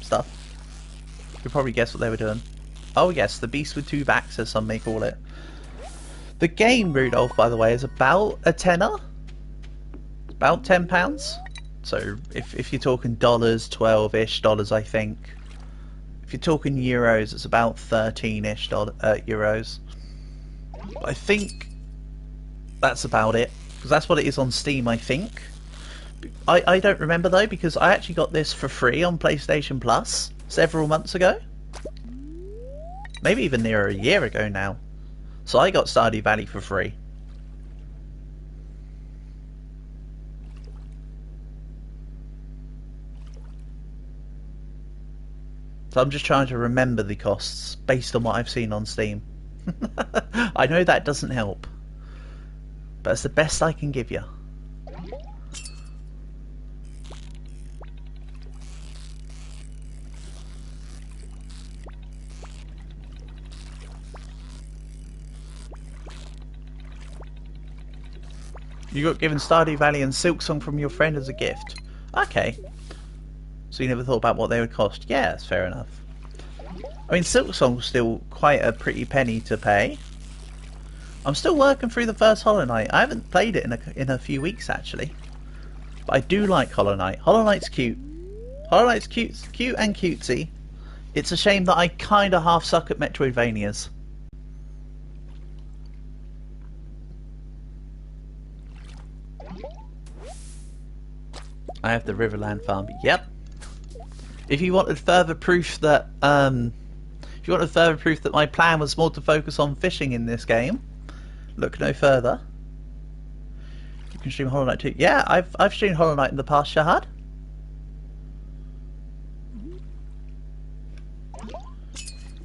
stuff. You could probably guess what they were doing. Oh yes, the beast with two backs, as some may call it. The game, Rudolph, by the way, is about a tenner. About £10. So if you're talking dollars, 12-ish dollars, I think. If you're talking euros, it's about 13-ish euros. I think that's about it, because that's what it is on Steam, I think. I don't remember though, because I actually got this for free on PlayStation Plus several months ago. Maybe even near a year ago now. So I got Stardew Valley for free. So I'm just trying to remember the costs based on what I've seen on Steam. I know that doesn't help, but it's the best I can give you. You got given Stardew Valley and Silksong from your friend as a gift. Okay. So you never thought about what they would cost? Yeah, that's fair enough. I mean, Silksong's still quite a pretty penny to pay. I'm still working through the first Hollow Knight. I haven't played it in a few weeks, actually. But I do like Hollow Knight. Hollow Knight's cute. Hollow Knight's cute and cutesy. It's a shame that I kind of half suck at Metroidvanias. I have the Riverland farm. Yep. If you wanted further proof that my plan was more to focus on fishing in this game, look no further. You can stream Hollow Knight too. Yeah, I've streamed Hollow Knight in the past, Shahad.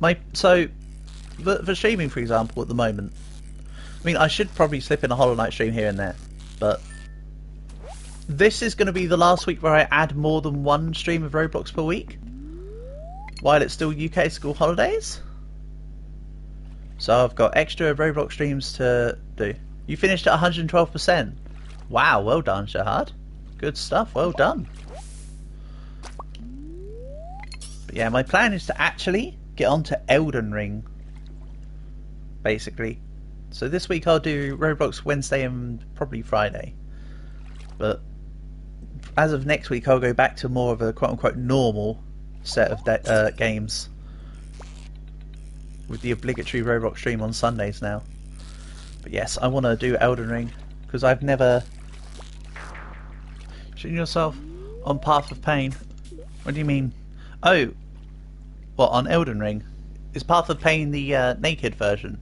For streaming, for example, at the moment, I mean, I should probably slip in a Hollow Knight stream here and there, but this is going to be the last week where I add more than one stream of Roblox per week, while it's still UK school holidays. So I've got extra Roblox streams to do. You finished at 112%. Wow, well done, Shahad. Good stuff, well done. But yeah, my plan is to actually get onto Elden Ring, basically. So this week I'll do Roblox Wednesday and probably Friday. But as of next week, I'll go back to more of a quote-unquote normal set of games, with the obligatory Roblox stream on Sundays now. But yes, I want to do Elden Ring, because I've never... Shooting yourself on Path of Pain? What do you mean? Oh, what, on Elden Ring? Is Path of Pain the naked version?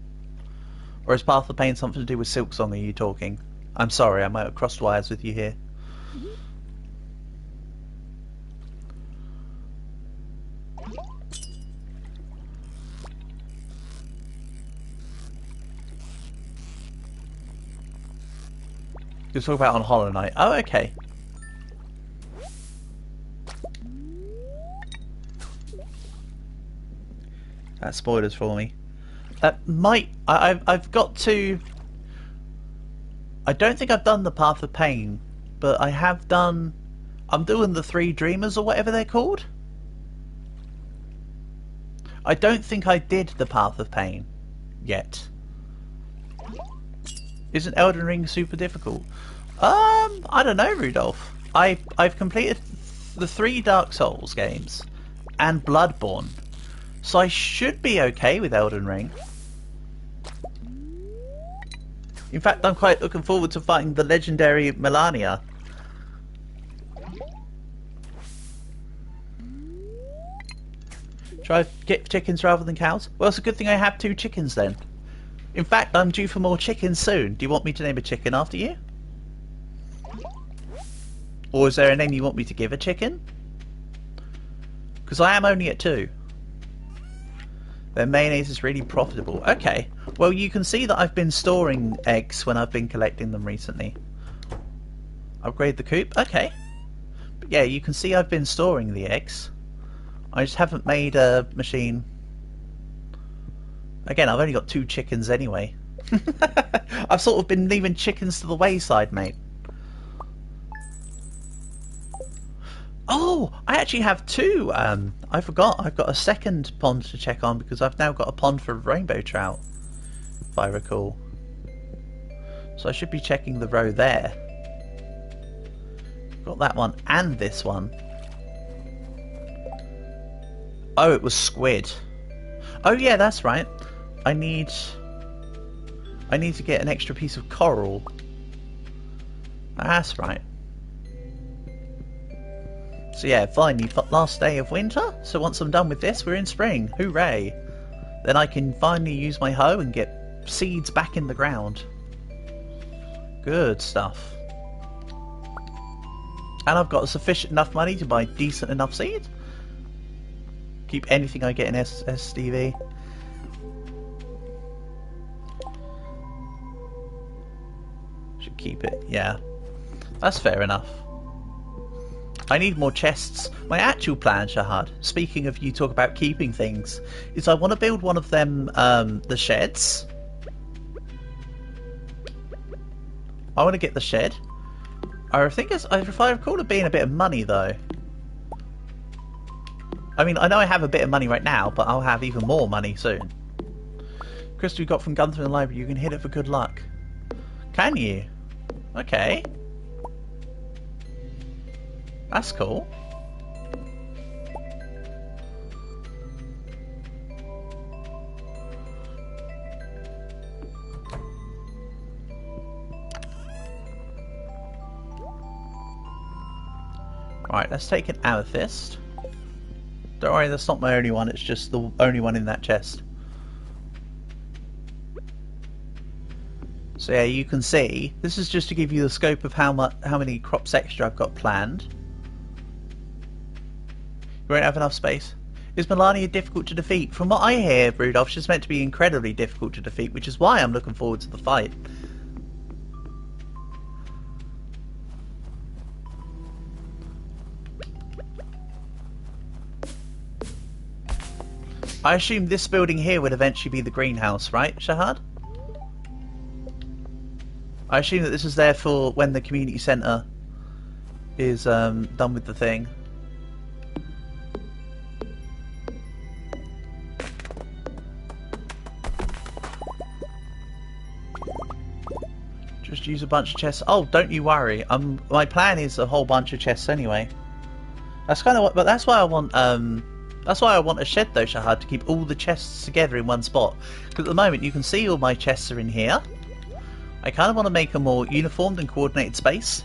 Or is Path of Pain something to do with Silksong, are you talking? I'm sorry, I might have crossed wires with you here. You'll talk about on Hollow Knight. Oh, okay. That's spoilers for me. I've got to... I don't think I've done the Path of Pain, but I have done I'm doing the three dreamers or whatever they're called. I don't think I did the Path of Pain yet. Isn't Elden Ring super difficult? I don't know, Rudolph. I've completed the 3 Dark Souls games and Bloodborne, so I should be okay with Elden Ring. In fact, I'm quite looking forward to fighting the legendary Melania. Should I get chickens rather than cows? Well, it's a good thing I have 2 chickens then. In fact, I'm due for more chickens soon. Do you want me to name a chicken after you? Or is there a name you want me to give a chicken? Because I am only at 2. Their mayonnaise is really profitable. Okay. Well, you can see that I've been storing eggs when I've been collecting them recently. Upgrade the coop? Okay. But yeah, you can see I've been storing the eggs. I just haven't made a machine. Again, I've only got 2 chickens anyway. I've sort of been leaving chickens to the wayside, mate. Oh, I actually have 2. I forgot. I've got a second pond to check on because I've now got a pond for rainbow trout, if I recall. So I should be checking the row there. Got that one and this one. Oh, it was squid. Oh yeah, that's right. I need to get an extra piece of coral. That's right. So yeah, finally, last day of winter. So once I'm done with this, we're in spring. Hooray! Then I can finally use my hoe and get seeds back in the ground. Good stuff. And I've got sufficient enough money to buy decent enough seed. Keep anything I get in SDV. Should keep it, yeah. That's fair enough. I need more chests. My actual plan, Shahad, speaking of you talk about keeping things, is I want to build one of them, the sheds. I want to get the shed. I think if I recall it being a bit of money, though. I mean, I know I have a bit of money right now, but I'll have even more money soon. Crystal you got from Gunther in the library, you can hit it for good luck. Can you? Okay. That's cool. Right, let's take an amethyst. Don't worry, that's not my only one, it's just the only one in that chest. So yeah, you can see, this is just to give you the scope of how many crops extra I've got planned. You won't have enough space. Is Melania difficult to defeat? From what I hear, Rudolph, she's meant to be incredibly difficult to defeat, which is why I'm looking forward to the fight. I assume this building here would eventually be the greenhouse, right, Shahad? I assume that this is there for when the community centre is done with the thing. Just use a bunch of chests. Oh, don't you worry. My plan is a whole bunch of chests anyway. That's kind of what, but that's why I want. That's why I want a shed though, Shahad, to keep all the chests together in one spot. Because at the moment you can see all my chests are in here. I kind of want to make a more uniformed and coordinated space.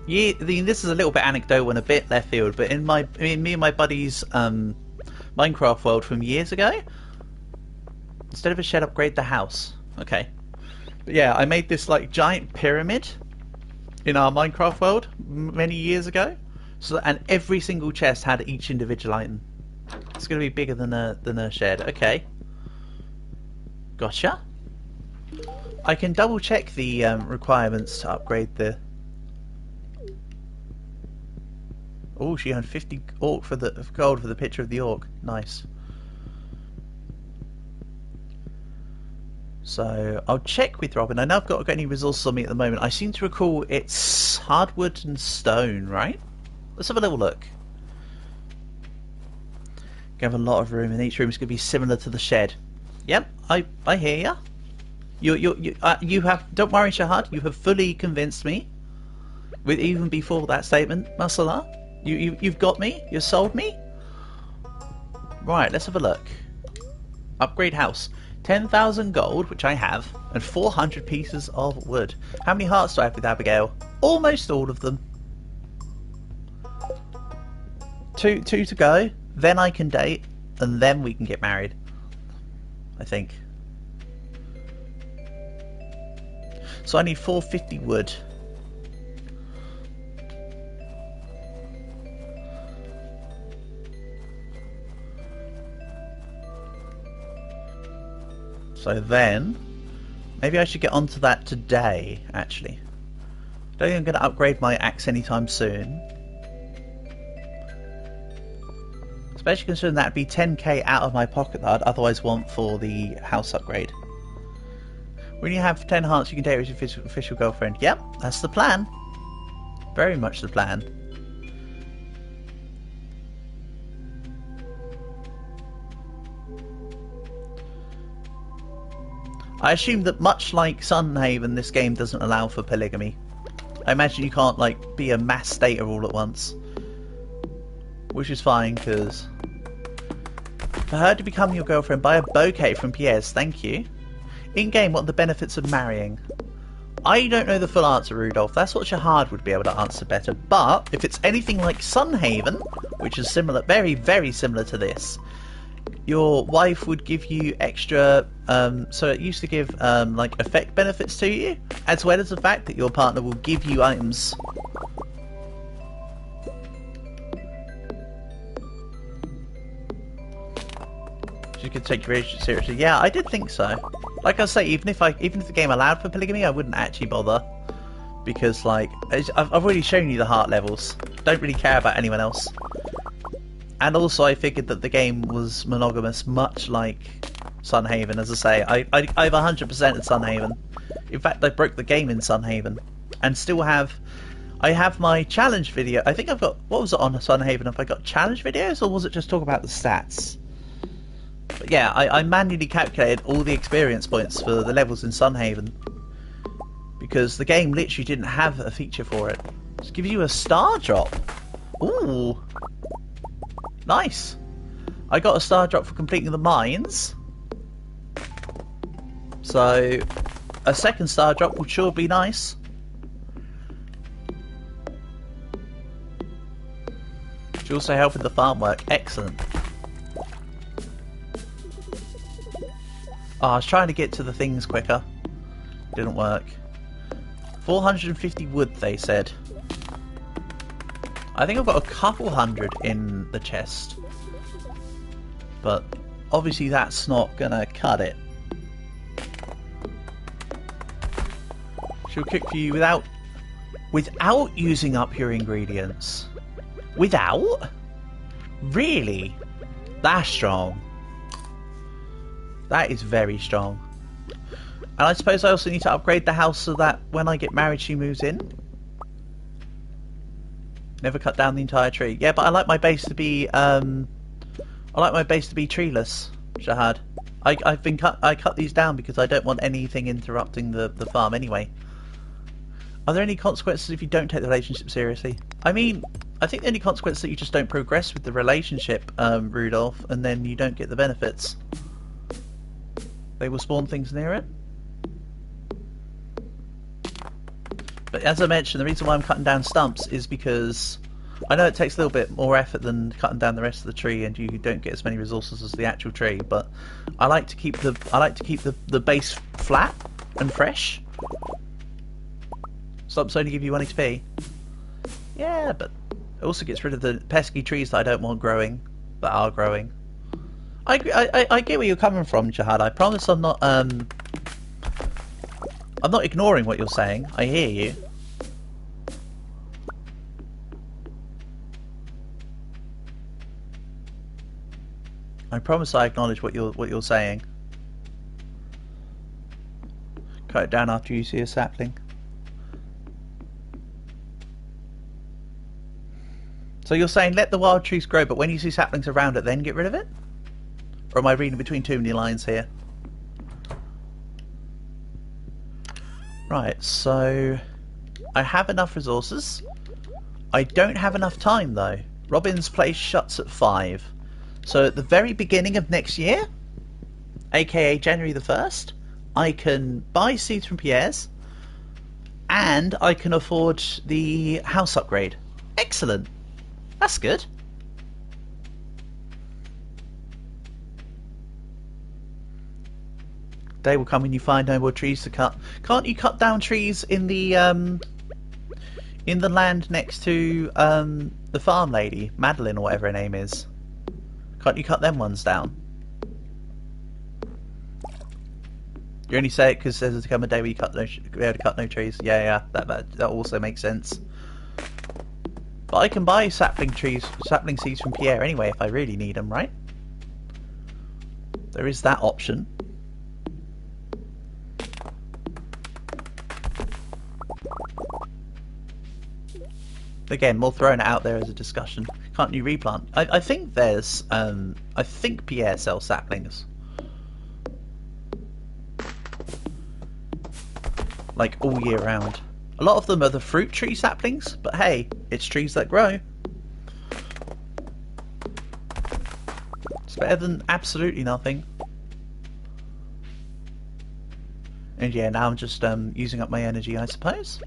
Yeah, this is a little bit anecdotal and a bit left field, but in me and my buddy's Minecraft world from years ago, instead of a shed, upgrade the house. Okay. But yeah, I made this like giant pyramid in our Minecraft world many years ago. So, and every single chest had each individual item. It's going to be bigger than a shed. Okay. Gotcha. I can double check the requirements to upgrade the... Oh, she earned 50 orc for the gold for the picture of the orc. Nice. So I'll check with Robin. I know I've got any resources on me at the moment. I seem to recall it's hardwood and stone, right? Let's have a little look. You have a lot of room, and each room is going to be similar to the shed. Yep, I hear ya. You have. Don't worry, Shahad. You have fully convinced me. With even before that statement, Masala, you've got me. You've sold me. Right, let's have a look. Upgrade house. 10,000 gold, which I have, and 400 pieces of wood. How many hearts do I have with Abigail? Almost all of them. Two to go. Then I can date, and then we can get married. I think. So I need 450 wood. So then, maybe I should get onto that today, actually. I don't think I'm going to upgrade my axe anytime soon. Especially considering that'd be 10k out of my pocket that I'd otherwise want for the house upgrade. When you have 10 hearts, you can date with your official girlfriend. Yep, that's the plan. Very much the plan. I assume that much like Sunhaven, this game doesn't allow for polygamy. I imagine you can't, like, be a mass dater all at once. Which is fine, because... For her to become your girlfriend, buy a bouquet from Pierre's, thank you. In-game, what are the benefits of marrying? I don't know the full answer, Rudolph. That's what Shahad would be able to answer better. But, if it's anything like Sunhaven, which is similar, very, very similar to this... Your wife would give you extra, so it used to give like effect benefits to you, as well as the fact that your partner will give you items. She could take your relationship seriously. Yeah, I did think so. Like I say, even if the game allowed for polygamy, I wouldn't actually bother, because like I've already shown you the heart levels. Don't really care about anyone else. And also I figured that the game was monogamous, much like Sunhaven. As I say, I've 100%ed Sunhaven. In fact, I broke the game in Sunhaven. And still have... I have my challenge video. I think I've got... What was it on Sunhaven? Have I got challenge videos, or was it just talk about the stats? But yeah, I manually calculated all the experience points for the levels in Sunhaven. Because the game literally didn't have a feature for it. It gives you a star drop. Ooh... Nice! I got a star drop for completing the mines. So, a second star drop would sure be nice. Should also help with the farm work. Excellent. Oh, I was trying to get to the things quicker. Didn't work. 450 wood, they said. I think I've got a couple hundred in the chest. But obviously that's not gonna cut it. She'll cook for you without using up your ingredients. Without? Really? That's strong. That is very strong. And I suppose I also need to upgrade the house so that when I get married she moves in. Never cut down the entire tree. Yeah, but I like my base to be treeless, Shahad. I cut these down because I don't want anything interrupting the farm anyway. Are there any consequences if you don't take the relationship seriously? I mean, I think the only consequence is that you just don't progress with the relationship, Rudolph, and then you don't get the benefits. They will spawn things near it. But as I mentioned, the reason why I'm cutting down stumps is because I know it takes a little bit more effort than cutting down the rest of the tree, and you don't get as many resources as the actual tree. But I like to keep the base flat and fresh. Stumps only give you 1 XP. Yeah, but it also gets rid of the pesky trees that I don't want growing, that are growing. I get where you're coming from, Jihad. I promise I'm not ignoring what you're saying. I hear you. I promise I acknowledge what you're saying. Cut it down after you see a sapling. So you're saying let the wild trees grow, but when you see saplings around it, then get rid of it? Or am I reading between too many lines here? Right, so I have enough resources. I don't have enough time though. Robin's place shuts at 5. So at the very beginning of next year, aka January the 1st, I can buy seeds from Pierre's and I can afford the house upgrade. Excellent. That's good. Day will come when you find no more trees to cut. Can't you cut down trees in the land next to the farm lady, Madeline or whatever her name is? Can't you cut them ones down? You only say it because there's come a day where you be able to cut no trees. Yeah, that also makes sense. But I can buy sapling seeds from Pierre anyway if I really need them, right? There is that option. Again, more throwing it out there as a discussion. Can't you replant? I think there's I think Pierre sells saplings. Like all year round. A lot of them are the fruit tree saplings, but hey, it's trees that grow. It's better than absolutely nothing. And yeah, now I'm just using up my energy, I suppose.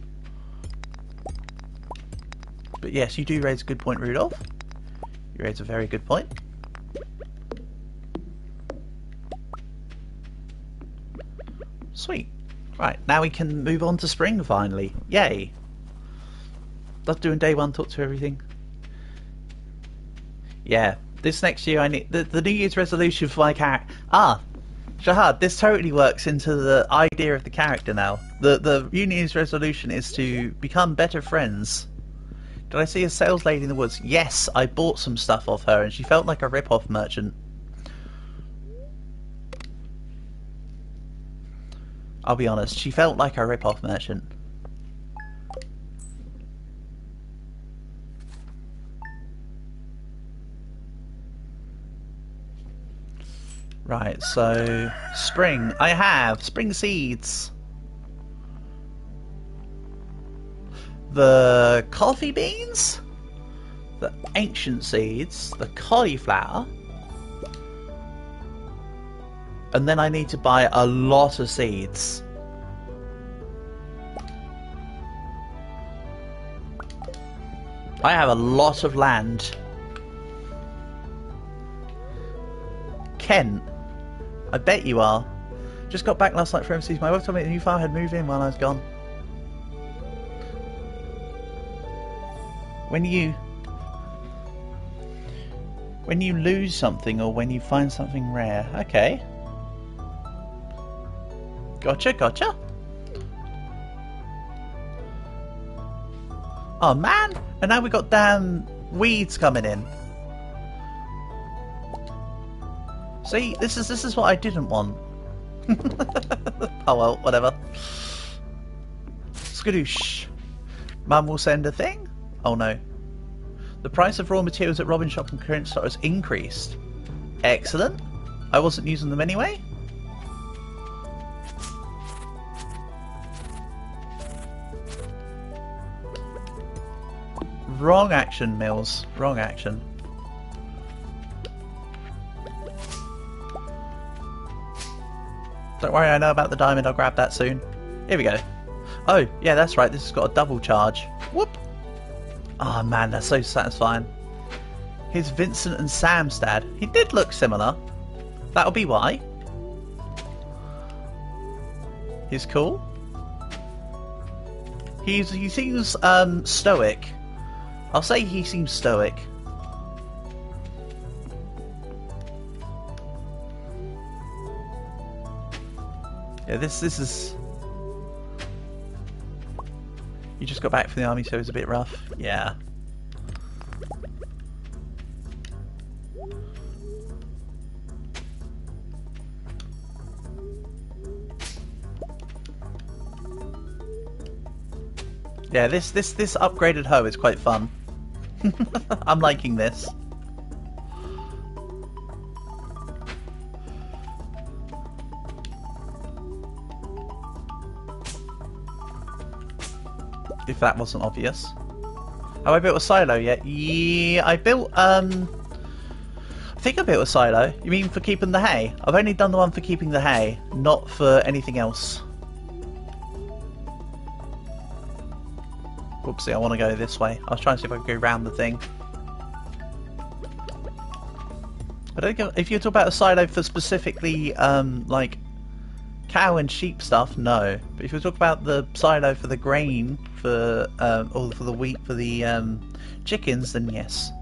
But yes, you do raise a good point, Rudolph. You raise a very good point. Sweet. Right, now we can move on to spring finally. Yay! Love doing day one, talk to everything. Yeah, this next year I need the New Year's resolution for my character. Ah, Shahad, this totally works into the idea of the character now. The New Year's resolution is to become better friends. Did I see a sales lady in the woods? Yes, I bought some stuff off her and she felt like a rip-off merchant. I'll be honest, she felt like a rip-off merchant. Right, so spring. I have spring seeds. The coffee beans, the ancient seeds, the cauliflower, and then I need to buy a lot of seeds. I have a lot of land. Kent, I bet you are. Just got back last night from overseas. My wife told me the new farm had moved in while I was gone. When you lose something or when you find something rare. Okay. Gotcha. Oh man! And now we got damn weeds coming in. See, this is what I didn't want. Oh well, whatever. Skadoosh. Mum will send a thing? Oh no. The price of raw materials at Robin's shop and current store has increased. Excellent. I wasn't using them anyway. Wrong action, Mills. Wrong action. Don't worry, I know about the diamond. I'll grab that soon. Here we go. Oh, yeah, that's right. This has got a double charge. Whoop. Oh man, that's so satisfying. Here's Vincent and Sam's dad. He did look similar. That'll be why. He's cool. He seems stoic. I'll say he seems stoic. Yeah, this is. You just got back from the army, so it's a bit rough. Yeah. Yeah, this upgraded hoe is quite fun. I'm liking this. If that wasn't obvious. Have I built a silo yet? Yeah, I built, I think I built a silo. You mean for keeping the hay? I've only done the one for keeping the hay, not for anything else. Oopsie, I want to go this way. I was trying to see if I could go round the thing. I don't know if you're talking about a silo for specifically, like, cow and sheep stuff, no. But if you're talking about the silo for the grain, for or for the wheat, for the chickens, then yes.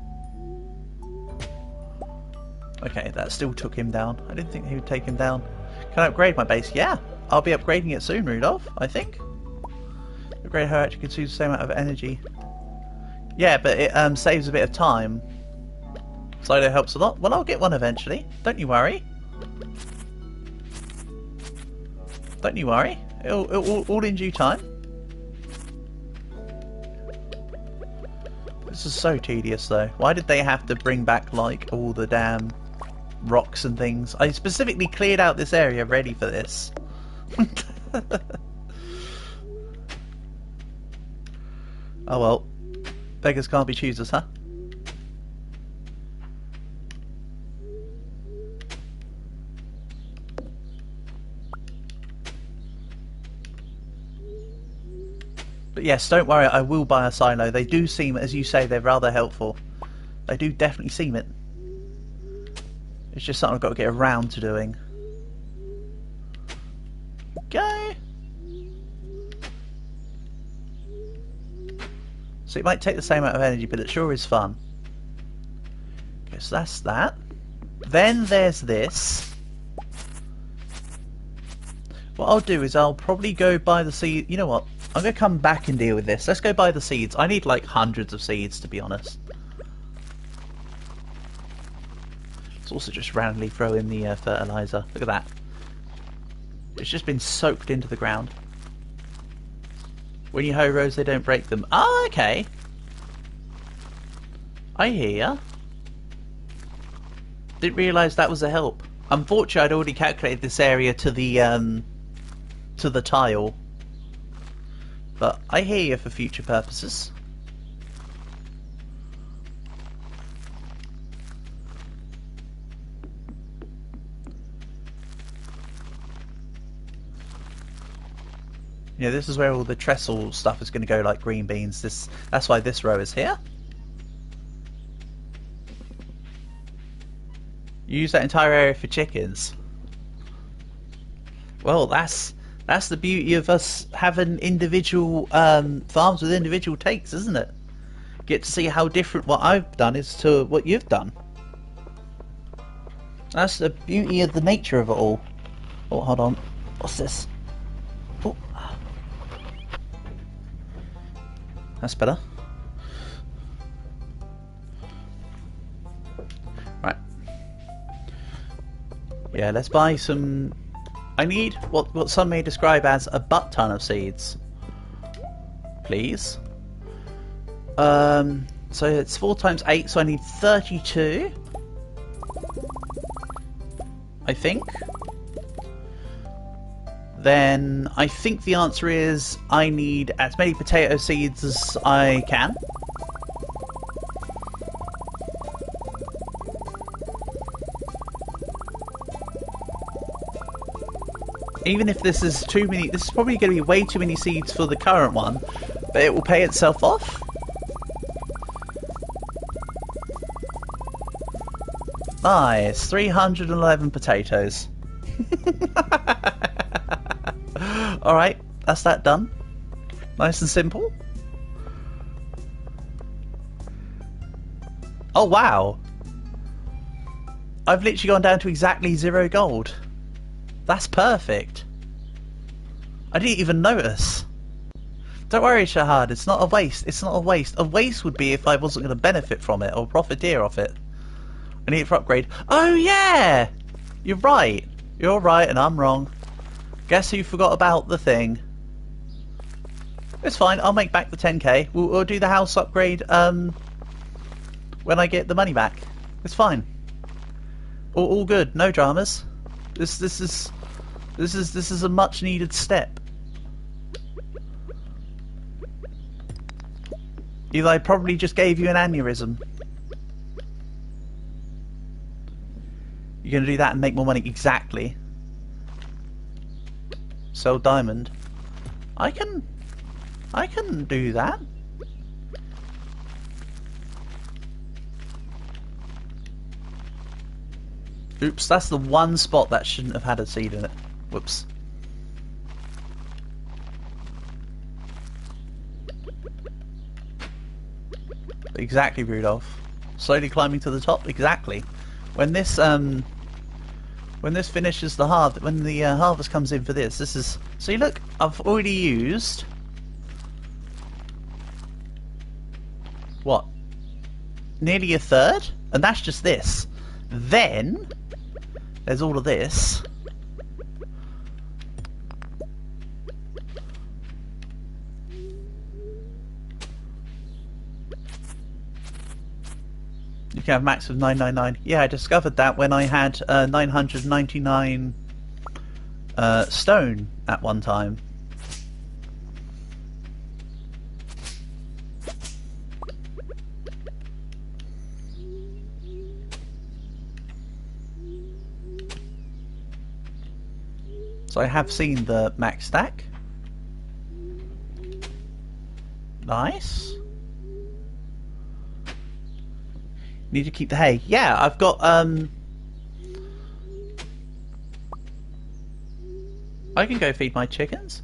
Okay, that still took him down. I didn't think he would take him down. Can I upgrade my base? Yeah, I'll be upgrading it soon, Rudolph, I think. Upgrade her actually consumes the same amount of energy. Yeah, but it saves a bit of time. Silo helps a lot. Well, I'll get one eventually. Don't you worry. Don't you worry. It'll all in due time. This is so tedious though. Why did they have to bring back like all the damn rocks and things? I specifically cleared out this area ready for this. Oh well. Beggars can't be choosers, huh? But yes, don't worry, I will buy a silo. They do seem, as you say, they're rather helpful. They do definitely seem it. It's just something I've got to get around to doing. Go! So it might take the same amount of energy, but it sure is fun. Okay, so that's that. Then there's this. What I'll do is I'll probably go buy the seed. You know what? I'm going to come back and deal with this. Let's go buy the seeds. I need like hundreds of seeds, to be honest. Let's also just randomly throw in the fertilizer. Look at that. It's just been soaked into the ground. When you hoe rows, they don't break them. Ah, okay. I hear ya. Didn't realise that was a help. Unfortunately, I'd already calculated this area to the tile. But I hear you for future purposes. Yeah, this is where all the trestle stuff is going to go, like green beans. That's why this row is here. You use that entire area for chickens. Well, that's the beauty of us having individual farms with individual takes, isn't it? Get to see how different what I've done is to what you've done. That's the beauty of the nature of it all. Oh, hold on. What's this? Oh. That's better. Right. Yeah, let's buy some... I need what some may describe as a butt ton of seeds. Please. So it's 4 times 8, so I need 32. I think. Then I think the answer is I need as many potato seeds as I can. Even if this is too many, this is probably going to be way too many seeds for the current one, but it will pay itself off. Nice, 311 potatoes. Alright, that's that done. Nice and simple. Oh wow! I've literally gone down to exactly 0 gold. That's perfect. I didn't even notice. Don't worry, Shahad, it's not a waste. It's not a waste. A waste would be if I wasn't going to benefit from it or profiteer off it. I need it for upgrade. Oh yeah! You're right. You're right and I'm wrong. Guess who forgot about the thing? It's fine. I'll make back the 10k. We'll do the house upgrade when I get the money back. It's fine. All good. No dramas. This is a much needed step. Eli probably just gave you an aneurysm. You're gonna do that and make more money. Exactly. Sell diamond. I can do that. Oops, that's the one spot that shouldn't have had a seed in it. Whoops. Exactly, Rudolph. Slowly climbing to the top. Exactly. When this finishes the when the harvest comes in for this is. See, look, I've already used what? Nearly a third, and that's just this. Then there's all of this. You can have max of 999. Yeah, I discovered that when I had 999 stone at one time. So I have seen the max stack. Nice. Need to keep the hay. Yeah, I've got I can go feed my chickens.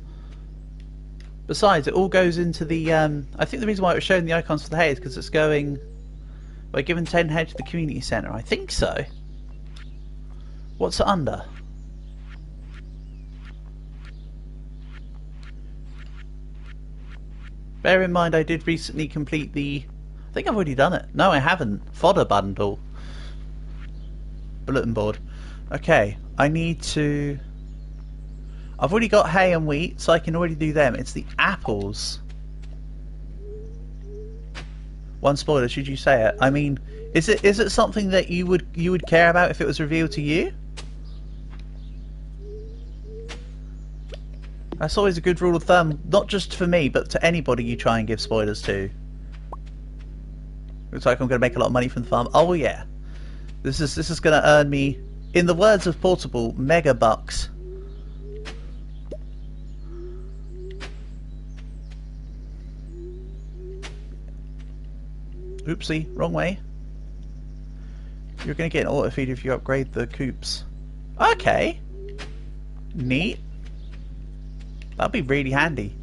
Besides, it all goes into the I think the reason why it was showing the icons for the hay is because it's going by giving 10 head to the community centre. I think so. What's it under? Bear in mind I did recently complete the... I think I've already done it. No, I haven't. Fodder bundle. Bulletin board. Okay, I need to... I've already got hay and wheat, so I can already do them. It's the apples. One spoiler, should you say it? I mean, is it something that you would care about if it was revealed to you? That's always a good rule of thumb, not just for me, but to anybody you try and give spoilers to. Looks like I'm going to make a lot of money from the farm. Oh yeah, this is going to earn me, in the words of Portable, mega bucks. Oopsie, wrong way. You're going to get an auto feed if you upgrade the coops. Okay, neat. That'd be really handy.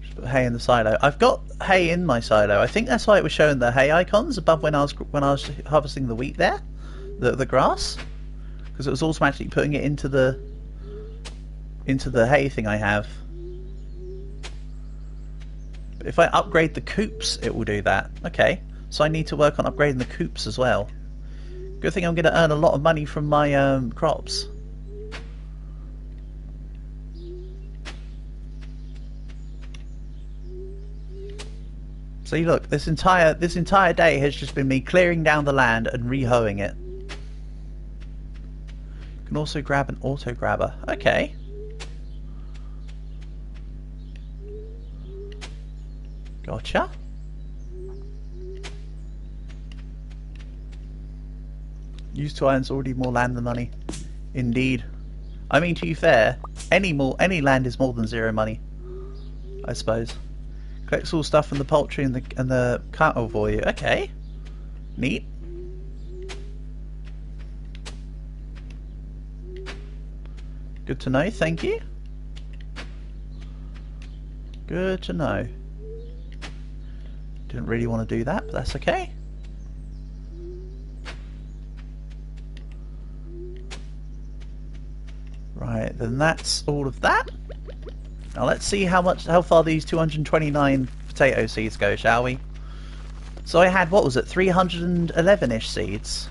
Just put hay in the silo. I've got hay in my silo. I think that's why it was showing the hay icons above when I was harvesting the wheat there, the grass, because it was automatically putting it into the hay thing I have. But if I upgrade the coops, it will do that. Okay, so I need to work on upgrading the coops as well. Good thing I'm going to earn a lot of money from my crops. See, look, this entire day has just been me clearing down the land and re-hoeing it. Can also grab an auto grabber. Okay. Gotcha. Use 2 irons, already more land than money. Indeed. I mean, to be fair, any land is more than 0 money, I suppose. Collects all stuff from the poultry and the cattle for you. Okay, neat. Good to know. Thank you. Good to know. Didn't really want to do that, but that's okay. Right, then that's all of that. Now let's see how far these 229 potato seeds go, shall we? So I had, what was it, 311-ish seeds.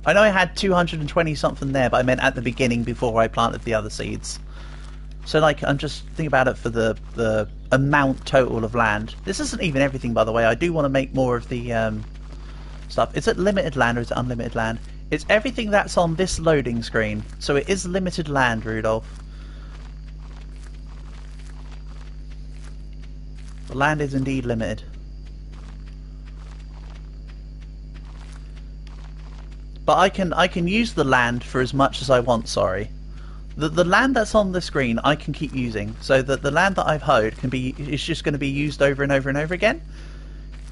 I know I had 220 something there, but I meant at the beginning before I planted the other seeds. So, like, I'm just thinking about it for the amount total of land. This isn't even everything, by the way. I do want to make more of the stuff. Is it limited land or is it unlimited land? It's everything that's on this loading screen. So it is limited land, Rudolph. The land is indeed limited. But I can use the land for as much as I want, sorry. The land that's on the screen I can keep using. So that the land that I've hoed is just going to be used over and over and over again.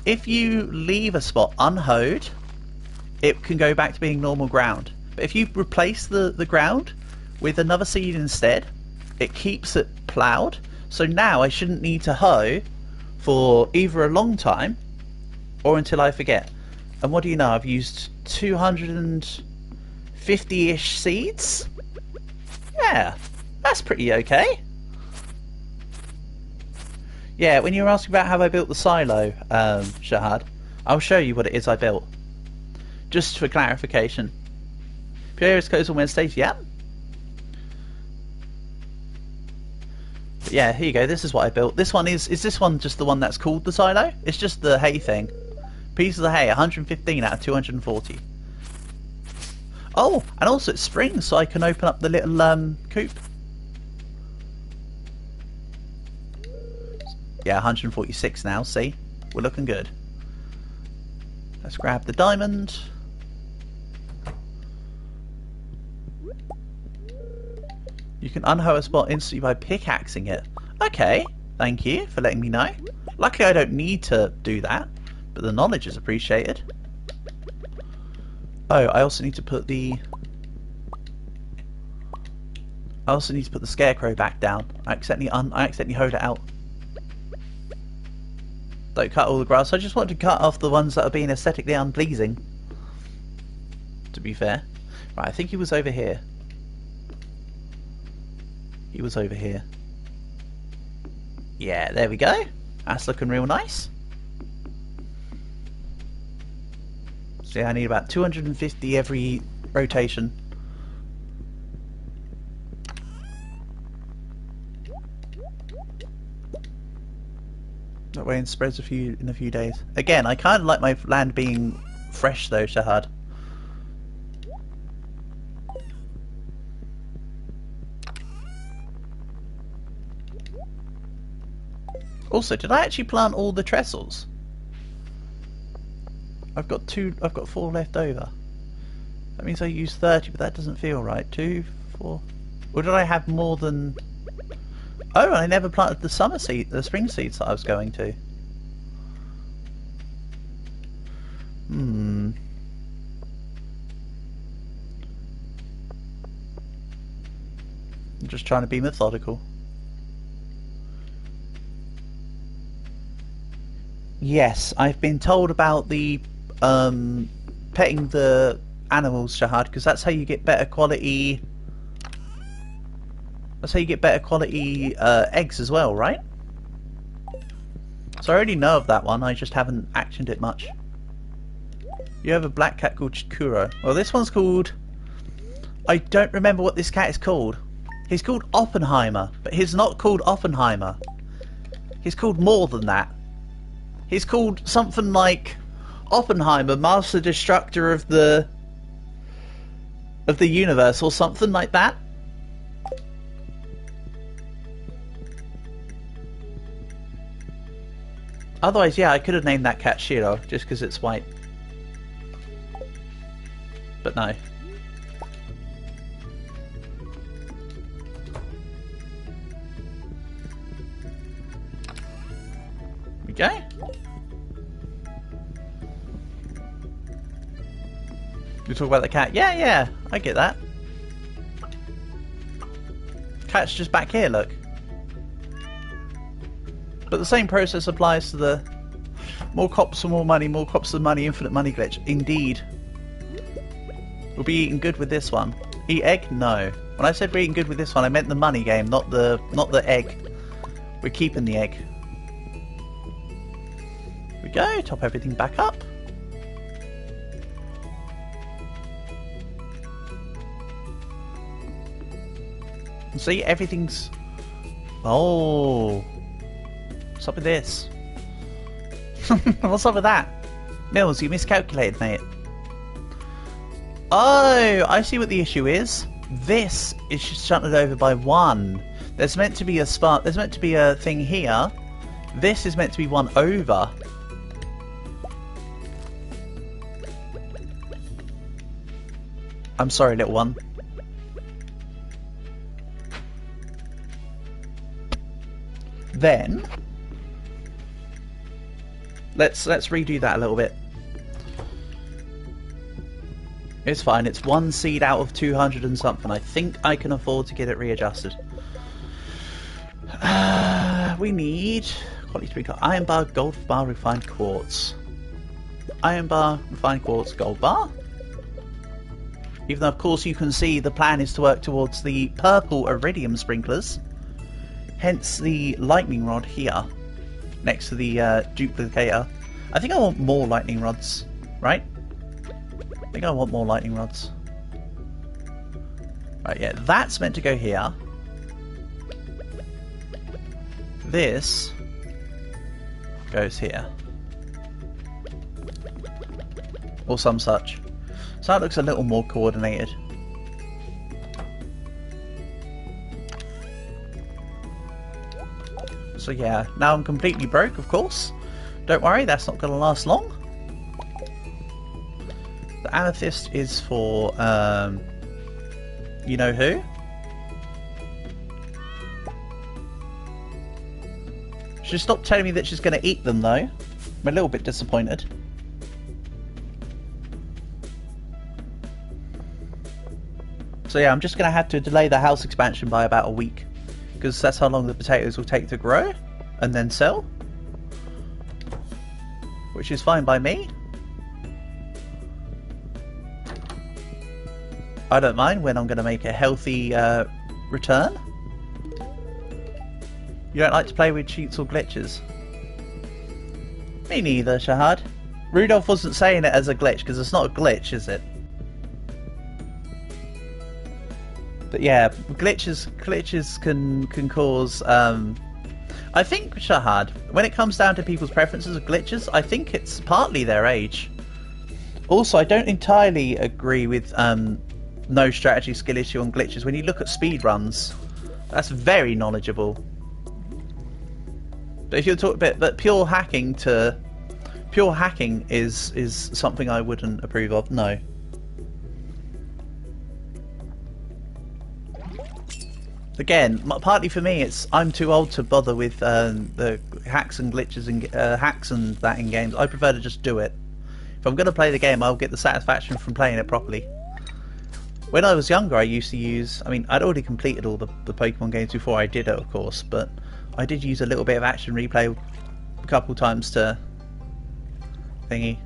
If you leave a spot unhoed, it can go back to being normal ground. But if you replace the ground with another seed instead, it keeps it ploughed. So now I shouldn't need to hoe for either a long time or until I forget. And what do you know? I've used 250-ish seeds? Yeah, that's pretty okay. Yeah, when you were asking about how I built the silo, Shahad, I'll show you what it is I built. Just for clarification. Periodic goes on Wednesdays, yeah. But yeah, here you go, this is what I built. This one is this one just the one that's called the silo? It's just the hay thing. Pieces of hay, 115 out of 240. Oh, and also it's spring, so I can open up the little coop. Yeah, 146 now, see? We're looking good. Let's grab the diamond. You can unhoe a spot instantly by pickaxing it. Okay, thank you for letting me know. Luckily I don't need to do that, but the knowledge is appreciated. Oh, I also need to put the scarecrow back down. I accidentally hoed it out. Don't cut all the grass. I just wanted to cut off the ones that are being aesthetically unpleasing. To be fair. Right, I think he was over here. He was over here. Yeah, there we go. That's looking real nice. So yeah, I need about 250 every rotation. That way it spreads in a few days. Again, I kind of like my land being fresh though, Shahad. Also, did I actually plant all the trestles? I've got 4 left over. That means I used 30, but that doesn't feel right. 2, 4. Or did I have more than? Oh, I never planted the spring seeds that I was going to. I'm just trying to be methodical. Yes, I've been told about the petting the animals, Shahad, because that's how you get better quality. That's how you get better quality eggs as well, right? So I already know of that one. I just haven't actioned it much. You have a black cat called Chikuro. Well, this one's called. I don't remember what this cat is called. He's called Oppenheimer, but he's not called Oppenheimer. He's called more than that. He's called something like Oppenheimer, Master Destructor of the universe, or something like that. Otherwise, yeah, I could have named that cat Shiro, just because it's white. But no. Okay. You talk about the cat? Yeah, I get that. Cat's just back here, look. But the same process applies to the more cops for more money, infinite money glitch. Indeed. We'll be eating good with this one. Eat egg? No. When I said we're eating good with this one, I meant the money game, not the egg. We're keeping the egg. Here we go, top everything back up. See, everything's... Oh. What's up with this? What's up with that? Mills, you miscalculated, mate. Oh, I see what the issue is. This is just shunted over by 1. There's meant to be a spot. There's meant to be a thing here. This is meant to be 1 over. I'm sorry, little one. Then let's redo that a little bit. It's fine. It's 1 seed out of 200 and something. I think I can afford to get it readjusted. We need quality 3 iron bar, gold bar, refined quartz. Iron bar, refined quartz, gold bar. Even though, of course, you can see the plan is to work towards the purple iridium sprinklers. Hence the lightning rod here, next to the duplicator. I think I want more lightning rods, right? I think I want more lightning rods. Right, yeah, that's meant to go here. This goes here. Or some such. So that looks a little more coordinated. So yeah, now I'm completely broke, of course. Don't worry, that's not going to last long. The amethyst is for, you know who? She's stopped telling me that she's going to eat them, though. I'm a little bit disappointed. So yeah, I'm just going to have to delay the house expansion by about a week. Because that's how long the potatoes will take to grow and then sell. Which is fine by me. I don't mind when I'm going to make a healthy return. You don't like to play with cheats or glitches? Me neither, Shahad. Rudolph wasn't saying it as a glitch, because it's not a glitch, is it? But yeah, glitches can cause. I think, Shahad, when it comes down to people's preferences of glitches, I think it's partly their age. Also, I don't entirely agree with no strategy skill issue on glitches. When you look at speedruns, that's very knowledgeable. But if you're talking about but pure hacking is something I wouldn't approve of. No. Again, partly for me, it's I'm too old to bother with the hacks and glitches and hacks and that in games. I prefer to just do it. If I'm going to play the game, I'll get the satisfaction from playing it properly. When I was younger, I used to use... I mean, I'd already completed all the Pokemon games before I did it, of course, but I did use a little bit of action replay a couple times to... thingy.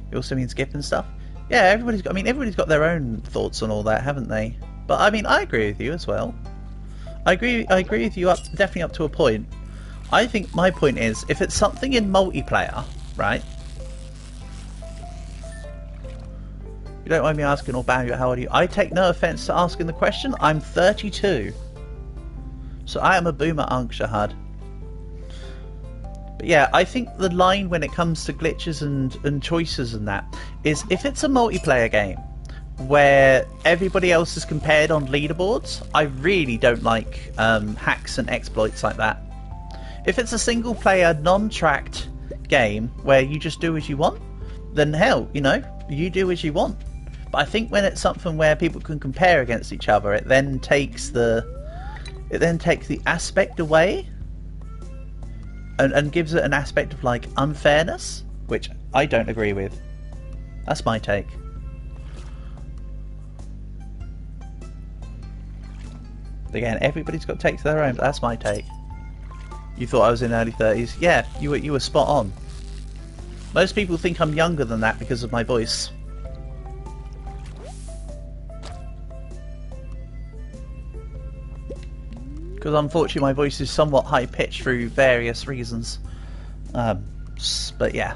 You also mean skip and stuff? Yeah, everybody's got their own thoughts on all that, haven't they? But, I mean, I agree with you as well. I agree with you definitely up to a point. I think my point is, if it's something in multiplayer, right? You don't mind me asking, or Barry, how old are you? I take no offence to asking the question. I'm 32. So I am a boomer, Unc Shahad. But yeah, I think the line when it comes to glitches and choices and that is if it's a multiplayer game where everybody else is compared on leaderboards, I really don't like hacks and exploits like that. If it's a single player, non-tracked game where you just do as you want, then hell, you know, you do as you want. But I think when it's something where people can compare against each other, it then takes the aspect away and gives it an aspect of like unfairness, which I don't agree with. That's my take. Again, everybody's got takes of their own, but that's my take. You thought I was in early 30s? Yeah, you were spot on. Most people think I'm younger than that because of my voice. Because unfortunately my voice is somewhat high-pitched through various reasons. But yeah.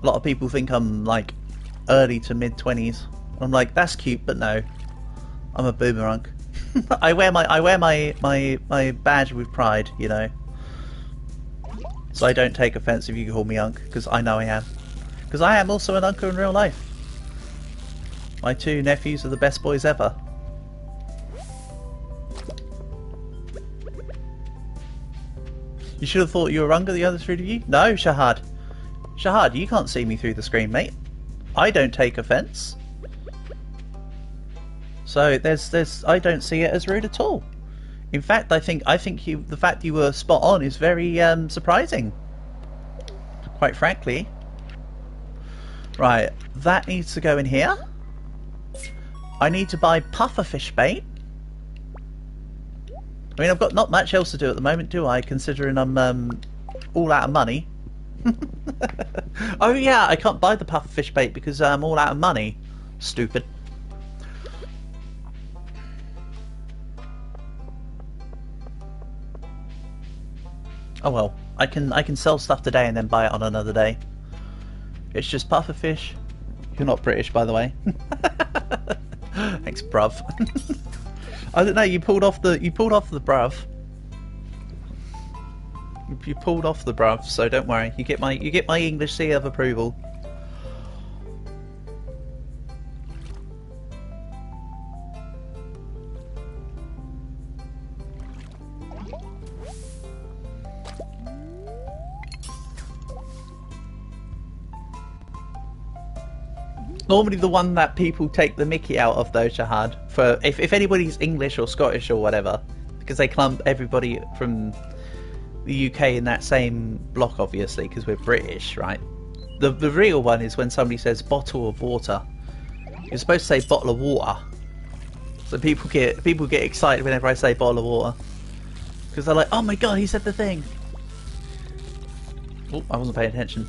A lot of people think I'm like early to mid-20s. I'm like, that's cute, but no, I'm a boomerang. I wear my badge with pride, you know. So I don't take offence if you call me Unc, because I know I am. Because I am also an uncle in real life. My 2 nephews are the best boys ever. You should have thought you were Uncle, the other 3 of you? No, Shahad. Shahad, you can't see me through the screen, mate. I don't take offence. So I don't see it as rude at all. In fact, I think the fact you were spot on is very surprising. Quite frankly. Right, that needs to go in here. I need to buy pufferfish bait. I mean, I've got not much else to do at the moment, do I? Considering I'm all out of money. Oh yeah, I can't buy the pufferfish bait because I'm all out of money. Stupid. Oh well, I can sell stuff today and then buy it on another day. It's just pufferfish. You're not British, by the way. Thanks, bruv. I don't know. You pulled off the bruv. You pulled off the bruv, so don't worry. You get my English seal of approval. Normally the one that people take the mickey out of though, Shahad, for if anybody's English or Scottish or whatever, because they clump everybody from the UK in that same block, obviously, because we're British, right? The real one is when somebody says bottle of water. You're supposed to say bottle of water. So people get excited whenever I say bottle of water, because they're like, oh my god, he said the thing. Oh, I wasn't paying attention.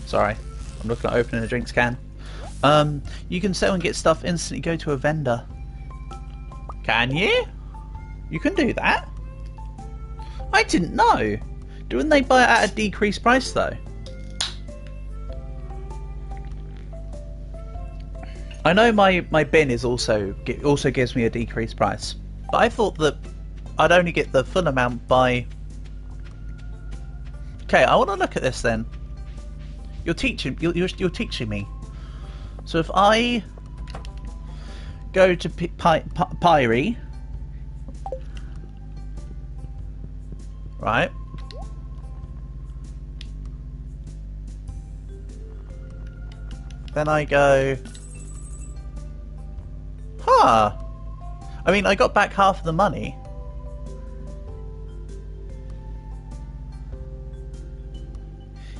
Sorry. I'm looking at opening a drinks can. You can sell and get stuff instantly. Go to a vendor. Can you? You can do that? I didn't know. Don't they buy it at a decreased price though? I know my bin is also gives me a decreased price, but I thought that I'd only get the full amount by. Okay, I want to look at this then. You're teaching me. So if I go to Pyre, right? Then I go, huh? I mean, I got back half of the money.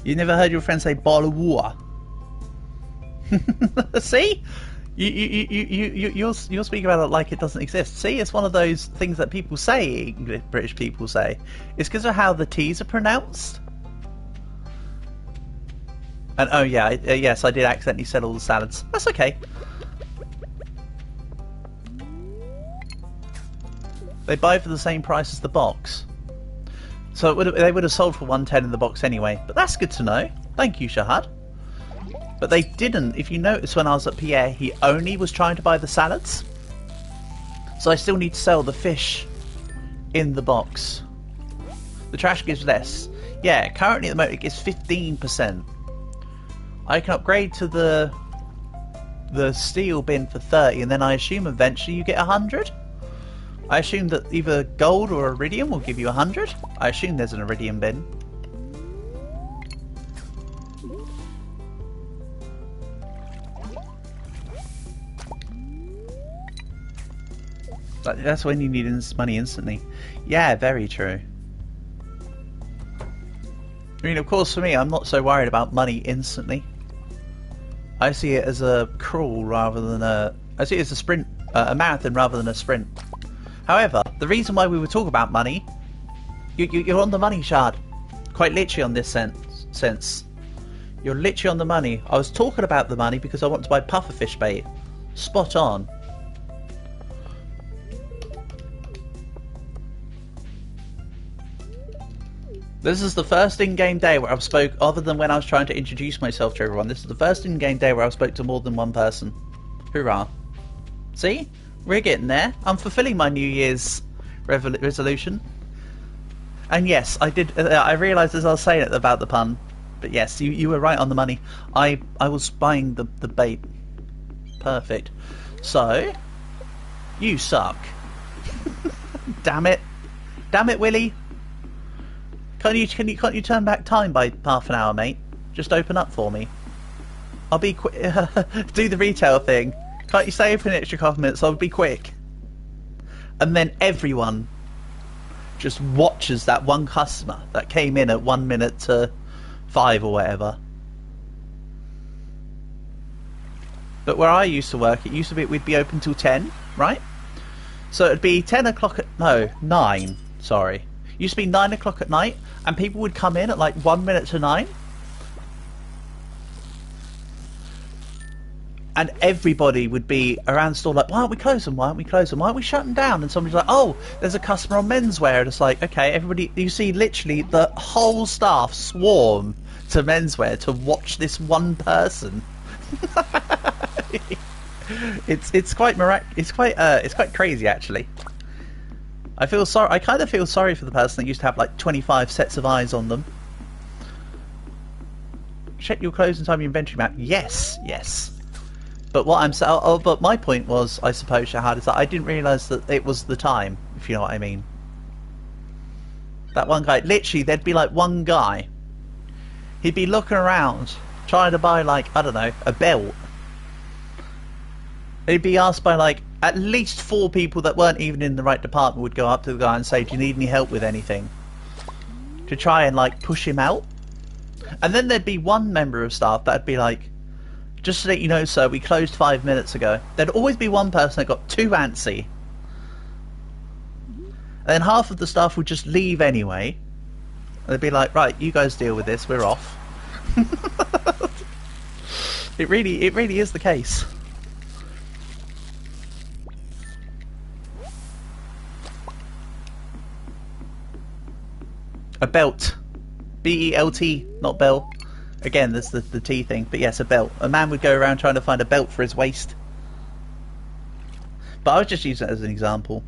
You never heard your friend say bottle of water? See? You'll speak about it like it doesn't exist. See, it's one of those things that people say, English, British people say. It's because of how the T's are pronounced. And oh yeah, yes, I did accidentally sell all the salads. That's okay. They buy for the same price as the box. So they would have sold for 110 in the box anyway. But that's good to know. Thank you, Shahad. But they didn't. If you notice, when I was at Pierre, he only was trying to buy the salads. So I still need to sell the fish in the box. The trash gives less. Yeah, currently at the moment it gives 15%. I can upgrade to the steel bin for 30, and then I assume eventually you get 100. I assume that either gold or iridium will give you 100. I assume there's an iridium bin. That's when you need money instantly. Yeah, very true. I mean, of course, for me, I'm not so worried about money instantly. I see it as a crawl rather than a... I see it as a sprint, a marathon rather than a sprint. However, the reason why we were talking about money, you're on the money, Shard. Quite literally on this sense. You're literally on the money. I was talking about the money because I want to buy pufferfish bait. Spot on. This is the first in-game day where I've spoke, other than when I was trying to introduce myself to everyone, this is the first in-game day where I've spoke to more than one person. Hoorah. See? We're getting there. I'm fulfilling my New Year's resolution. And yes, I did. I realised as I was saying it about the pun, but yes, you were right on the money. I was buying the bait. Perfect. So, you suck. Damn it, Willie. Can't you turn back time by half an hour, mate? Just open up for me. I'll be quick. Do the retail thing. Can't you stay open an extra couple minutes? I'll be quick. And then everyone just watches that one customer that came in at 1 minute to 5 or whatever. But where I used to work, it used to be we'd be open till 10, right? So it'd be 10 o'clock at... No, 9, sorry. It used to be 9 o'clock at night, and people would come in at like 1 minute to 9. And everybody would be around the store like, why aren't we closing? Why aren't we closing? Why aren't we shutting down? And somebody's like, oh, there's a customer on menswear. And it's like, okay, everybody, you see literally the whole staff swarm to menswear to watch this one person. It's quite it's quite crazy actually. I feel sorry. I kind of feel sorry for the person that used to have like 25 sets of eyes on them. Check your closing time, your inventory map. Yes. But what I'm saying, but my point was, I suppose, Shahad, is that I didn't realise that it was the time, if you know what I mean. That one guy, literally, there'd be like one guy. He'd be looking around, trying to buy like, I don't know, a belt. He'd be asked by like, at least 4 people that weren't even in the right department would go up to the guy and say, do you need any help with anything? To try and like push him out. And then there'd be one member of staff that'd be like, just to let you know, sir, we closed 5 minutes ago. There'd always be one person that got too antsy. And then half of the staff would just leave anyway. And they'd be like, right, you guys deal with this, we're off. It really is the case. A belt. B-E-L-T, not bell. Again, there's the T thing, but yes, a belt. A man would go around trying to find a belt for his waist. But I was just using it as an example.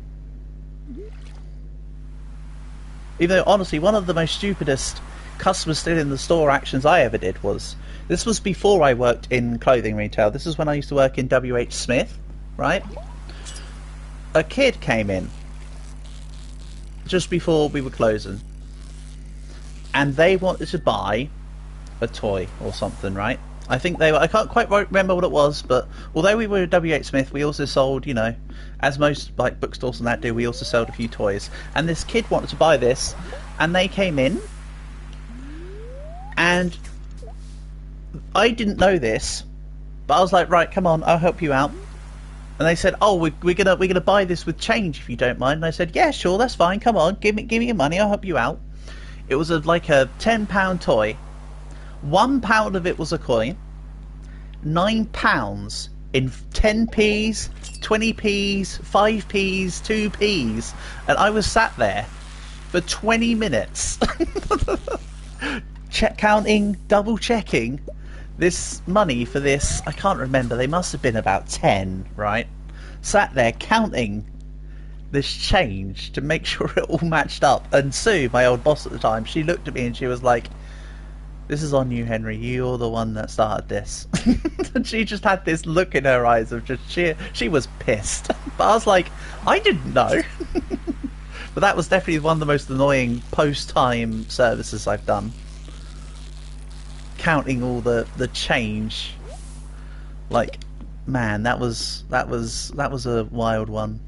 Even though, honestly, one of the most stupidest customer still in the store actions I ever did was... This was before I worked in clothing retail. This is when I used to work in WH Smith, right? A kid came in just before we were closing. And they wanted to buy a toy or something, right? I think they were, I can't quite remember what it was, but although we were at WH Smith, we also sold, you know, as most like bookstores and that do, we also sold a few toys. And this kid wanted to buy this, and they came in, and I didn't know this, but I was like, right, come on, I'll help you out. And they said, oh, we're gonna buy this with change if you don't mind. And I said, yeah, sure, that's fine. Come on, give me your money, I'll help you out. It was like a £10 toy. £1 of it was a coin. £9 in 10p's, 20p's, 5p's, 2p's, and I was sat there for 20 minutes, counting, double checking this money for this. I can't remember. They must have been about 10, right? Sat there counting this change to make sure it all matched up. And Sue, my old boss at the time, she looked at me and she was like, this is on you, Henry, you're the one that started this. And she just had this look in her eyes of just she was pissed. But I was like, I didn't know. But that was definitely one of the most annoying post-time services I've done, counting all the change. Like, man, that was a wild one.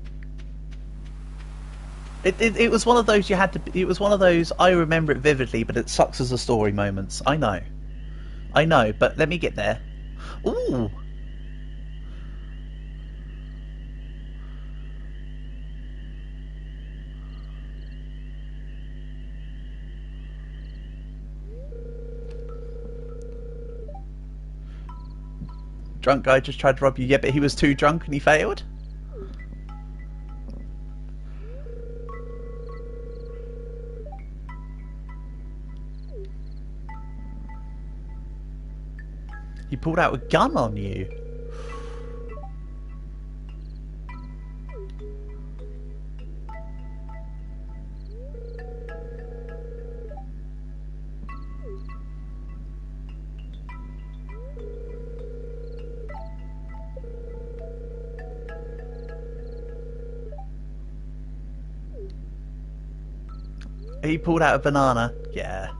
It was one of those you had to. It was one of those I remember it vividly, but it sucks as a story moments. I know, but let me get there. Ooh. Drunk guy just tried to rob you. Yeah, but he was too drunk and he failed. He pulled out a gun on you. He pulled out a banana. Yeah.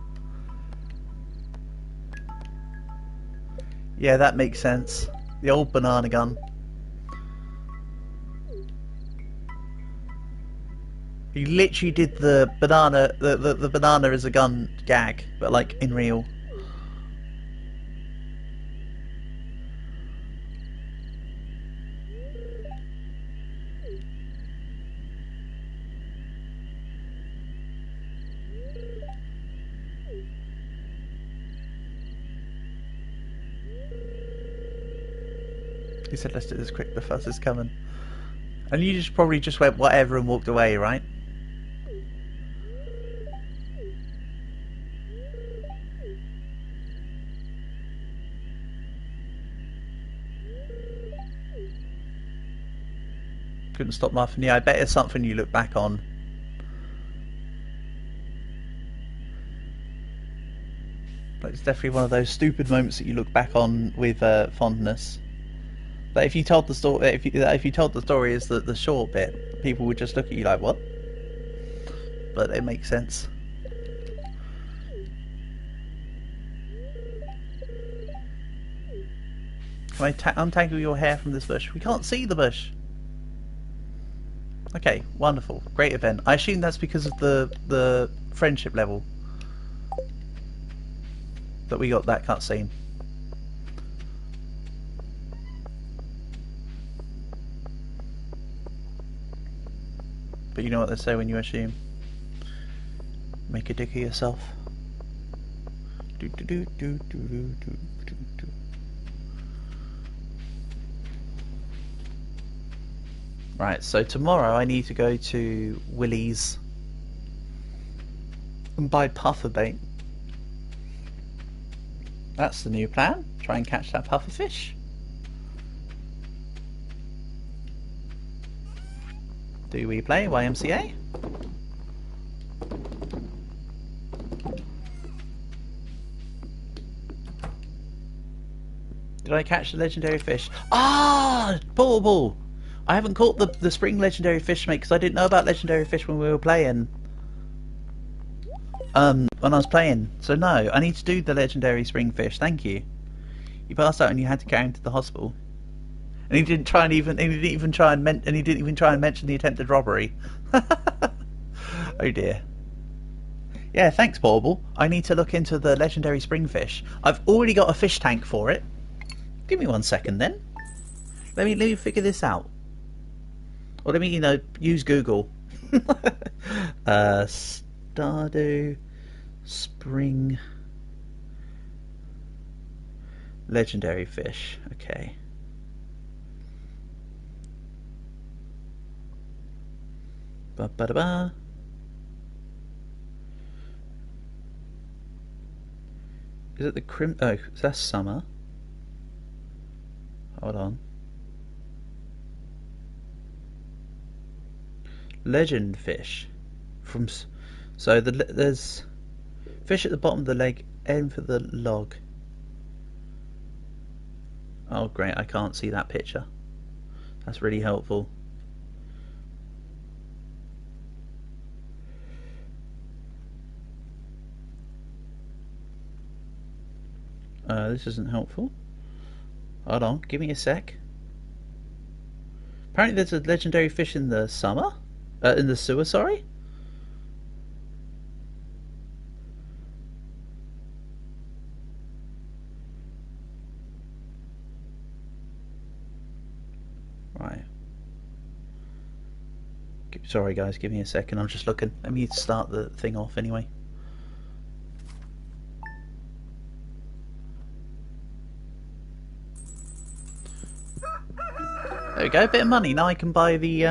Yeah, that makes sense. The old banana gun. He literally did the banana, the banana as a gun gag, but like in real. He said, let's do this quick, the fuss is coming. And you just probably just went whatever and walked away, right? Couldn't stop laughing. Yeah, I bet it's something you look back on. But it's definitely one of those stupid moments that you look back on with fondness. But if you told the story, if you told the story as the short bit, people would just look at you like, what? But it makes sense. Can I untangle your hair from this bush? We can't see the bush. Okay, wonderful, great event. I assume that's because of the friendship level that we got that cutscene. But you know what they say when you assume. Make a dick of yourself. Do do do do do do do do do. Right, so tomorrow I need to go to Willie's and buy puffer bait. That's the new plan. Try and catch that puffer fish. Do we play YMCA? Did I catch the legendary fish? Ah, portable! I haven't caught the spring legendary fish, mate, because I didn't know about legendary fish when we were playing. When I was playing. So no, I need to do the legendary spring fish. Thank you. You passed out and you had to carry him to the hospital. And he didn't even try and mention the attempted robbery. Oh dear. Yeah, thanks, Portable. I need to look into the legendary springfish. I've already got a fish tank for it. Give me 1 second then. Let me figure this out. Or let me, use Google. Stardew spring legendary fish. Okay. Ba ba da ba. Is it the oh, that's summer. Hold on. Legend fish. So there's fish at the bottom of the lake. Aim for the log. Oh great! I can't see that picture. That's really helpful. This isn't helpful. Hold on, give me a sec. Apparently there's a legendary fish in the summer? In the sewer, sorry? Right. Sorry guys, give me a second, I'm just looking. Let me start the thing off anyway. There we go, bit of money. Now I can buy the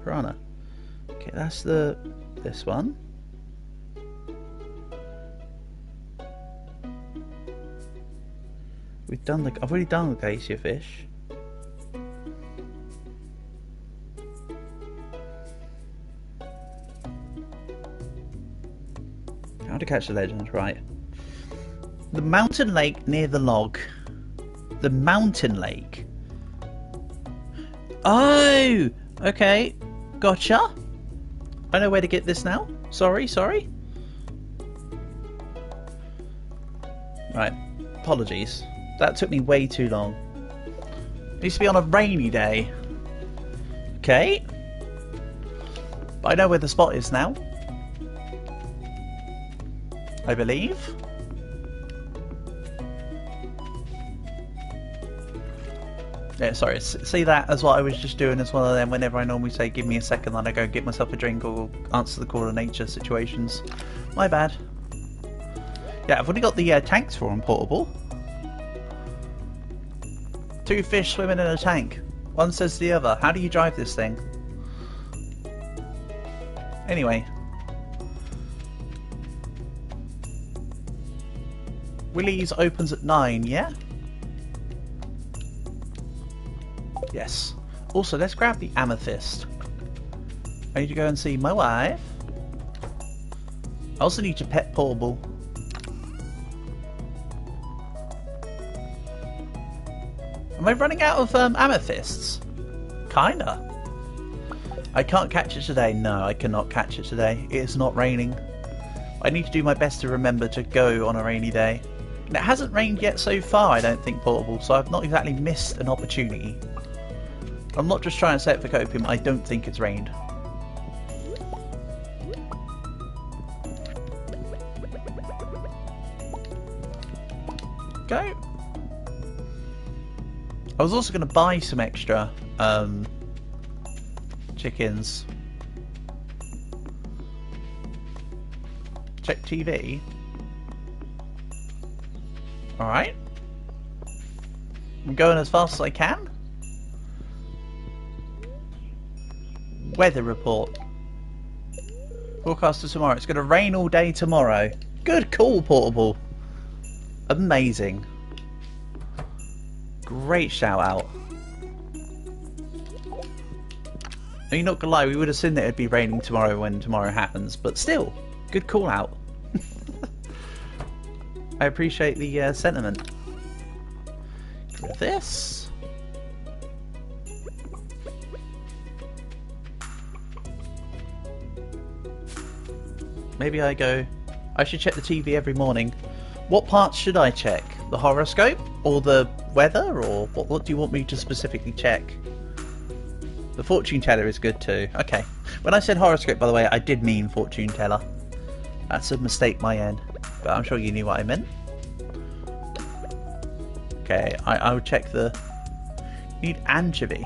piranha. Okay, that's this one. We've done the. I've already done the glacier fish. How to catch the legend, right? The mountain lake near the log. The mountain lake. Oh, okay, gotcha. I know where to get this now. Sorry. Right, apologies. That took me way too long. It needs to be on a rainy day. Okay. But I know where the spot is now. I believe. Yeah, sorry. See that as what I was just doing as one of them. Whenever I normally say, give me a second, then I go get myself a drink or answer the call of nature situations. My bad. Yeah, I've already got the tanks for them portable. 2 fish swimming in a tank. One says to the other. How do you drive this thing? Anyway. Willie's opens at 9, yeah? Yes. Also, let's grab the amethyst. I need to go and see my wife. I also need your pet portable. Am I running out of amethysts? Kinda. I can't catch it today. No, I cannot catch it today. It is not raining. I need to do my best to remember to go on a rainy day. And it hasn't rained yet so far, I don't think, portable, so I've not exactly missed an opportunity. I'm not just trying to set it for copium, I don't think it's rained. Go! I was also going to buy some extra chickens. Check TV. Alright. I'm going as fast as I can. Weather report. Forecast for tomorrow. It's going to rain all day tomorrow. Good call, portable. Amazing. Great shout out. Now, you're not gonna lie, we would have seen that it'd be raining tomorrow when tomorrow happens, but still, good call out. I appreciate the sentiment. Get rid of this. Maybe I should check the TV every morning. What parts should I check? The horoscope? Or the weather? Or what do you want me to specifically check? The fortune teller is good too. Okay. When I said horoscope, by the way, I did mean fortune teller. That's a mistake my end. But I'm sure you knew what I meant. Okay, I will check the... Need anchovy.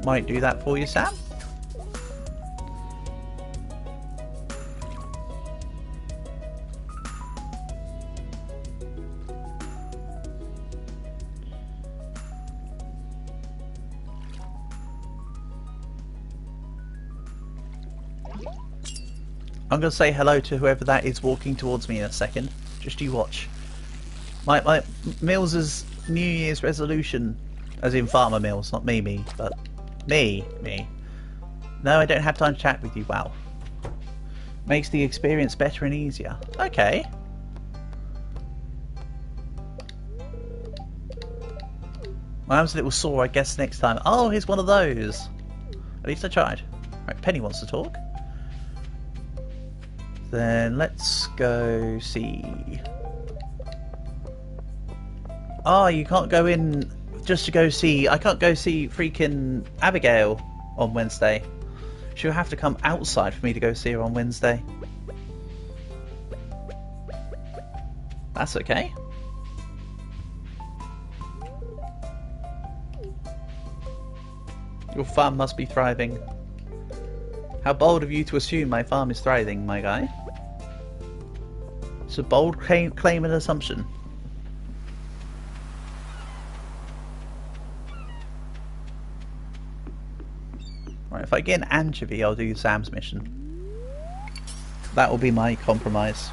Might do that for you, Sam. I'm going to say hello to whoever that is walking towards me in a second. Just you watch. My Mills's New Year's resolution, as in Farmer Mills, not me, but me. No, I don't have time to chat with you. Wow. Makes the experience better and easier. Okay. My arm's a little sore, I guess next time. Oh, here's one of those. At least I tried. Right, Penny wants to talk. Then let's go see. Oh, you can't go in just to go see. I can't go see freaking Abigail on Wednesday. She'll have to come outside for me to go see her on Wednesday. That's okay. Your farm must be thriving. How bold of you to assume my farm is thriving, my guy. It's a bold claim and assumption. Right, if I get an anchovy, I'll do Sam's mission. That will be my compromise.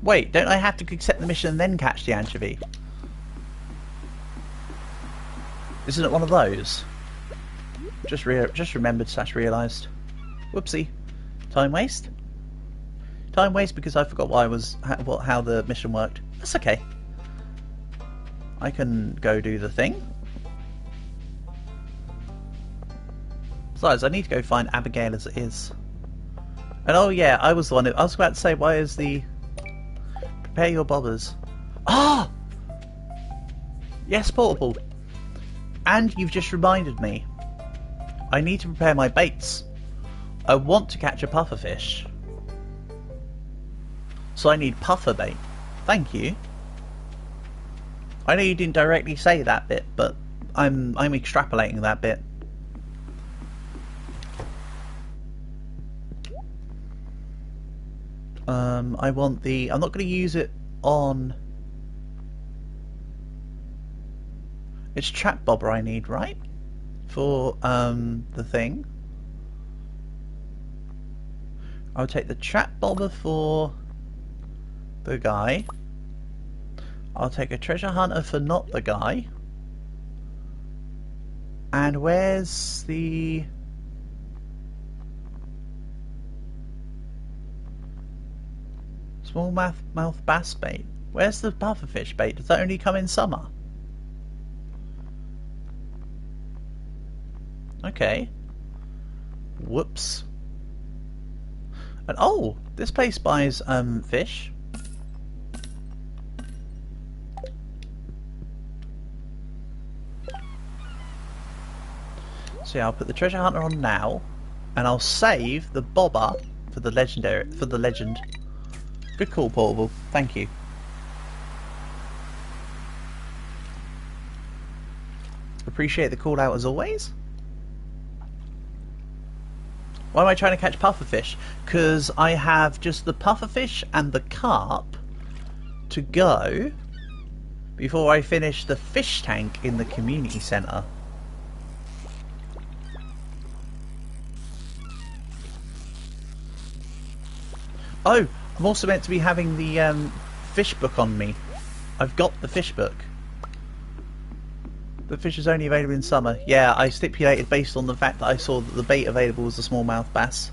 Wait, don't I have to accept the mission and then catch the anchovy? Isn't it one of those? Just remembered / realised. Whoopsie. Time waste? Time waste because I forgot how the mission worked. That's okay. I can go do the thing. Besides, I need to go find Abigail as it is. And oh yeah, I was about to say, why is the... Prepare your bobbers. Ah! Yes, portable. And you've just reminded me. I need to prepare my baits. I want to catch a pufferfish. So I need puffer bait. Thank you. I know you didn't directly say that bit, but I'm extrapolating that bit. I want the... I'm not going to use it on... It's trap bobber I need, right? For the thing. I'll take the trap bobber for the guy. I'll take a treasure hunter for not the guy. And where's the... Smallmouth bass bait? Where's the pufferfish bait? Does that only come in summer? Okay. Whoops. And oh, this place buys fish. So yeah, I'll put the treasure hunter on now, and I'll save the bobber for the legend. Good call, portable. Thank you. Appreciate the call out as always. Why am I trying to catch pufferfish? Because I have just the pufferfish and the carp to go before I finish the fish tank in the community centre. Oh, I'm also meant to be having the fish book on me. I've got the fish book. The fish is only available in summer. Yeah, I stipulated based on the fact that I saw that the bait available was the smallmouth bass.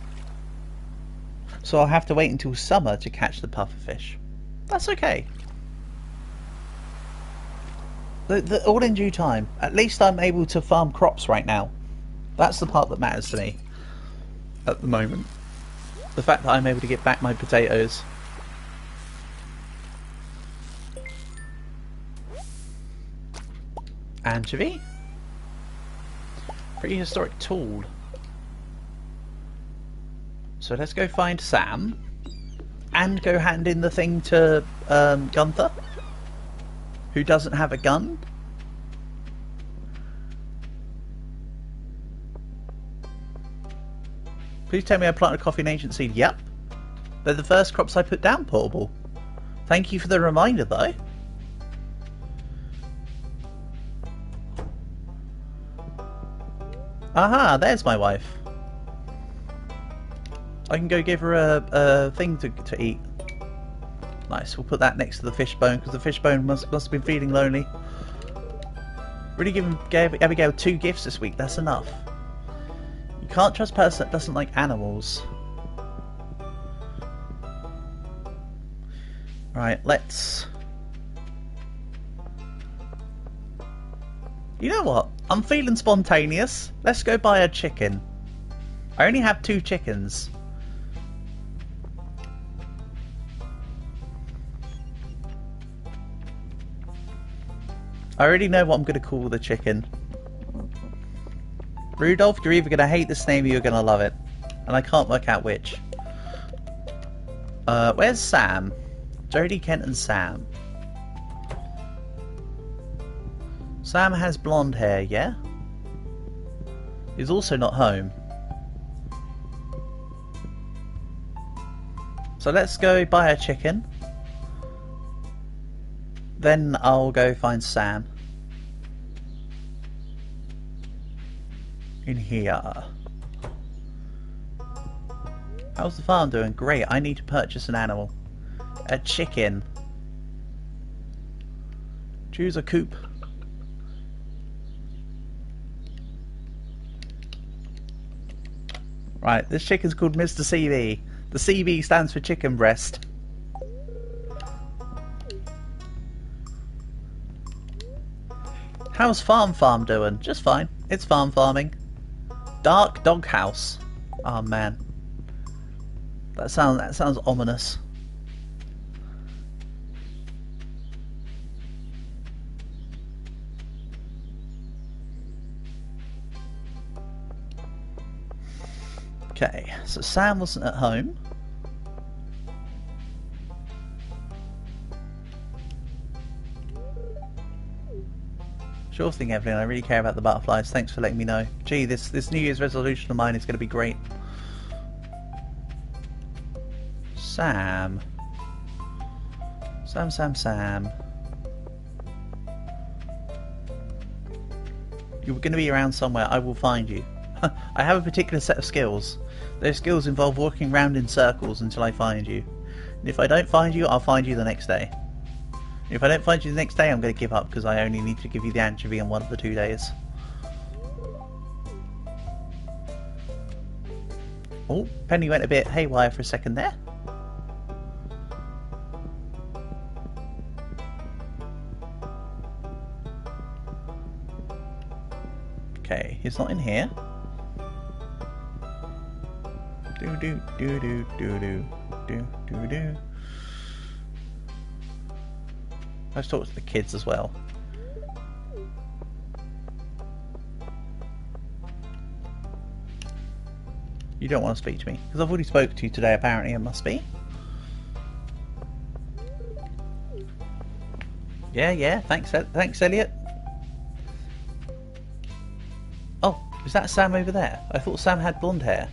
So I'll have to wait until summer to catch the pufferfish. That's okay. All in due time. At least I'm able to farm crops right now. That's the part that matters to me at the moment. The fact that I'm able to get back my potatoes. Anchovy? Prehistoric tool. So let's go find Sam. And go hand in the thing to Gunther. Who doesn't have a gun. Please tell me I planted coffee and ancient seed. Yep. They're the first crops I put down, portable. Thank you for the reminder, though. Aha, there's my wife. I can go give her a thing to eat. Nice, we'll put that next to the fish bone, because the fish bone must have been feeling lonely. Really gave Abigail 2 gifts this week, that's enough. You can't trust a person that doesn't like animals. Right, let's... You know what? I'm feeling spontaneous. Let's go buy a chicken. I only have 2 chickens. I already know what I'm going to call the chicken. Rudolph, you're either going to hate this name or you're going to love it. And I can't work out which. Where's Sam? Jodie, Kent and Sam. Sam has blonde hair, yeah? He's also not home. So let's go buy a chicken. Then I'll go find Sam. In here. How's the farm doing? Great, I need to purchase an animal. A chicken. Choose a coop. Right, this chicken's called Mr. CV. The CV stands for chicken breast. How's farm doing? Just fine. It's farming. Dark doghouse. Oh man. That sounds ominous. Okay, so Sam wasn't at home. Sure thing, Evelyn. I really care about the butterflies. Thanks for letting me know. Gee, this New Year's resolution of mine is going to be great. Sam. Sam. You're going to be around somewhere. I will find you. I have a particular set of skills. Those skills involve walking around in circles until I find you. And if I don't find you, I'll find you the next day. If I don't find you the next day, I'm going to give up because I only need to give you the anchovy on one of the 2 days. Oh, Penny went a bit haywire for a second there. Okay, he's not in here. Do. Let's talk to the kids as well. You don't want to speak to me because I've already spoken to you today. Apparently, it must be. Yeah. Thanks, Elliot. Oh, is that Sam over there? I thought Sam had blonde hair.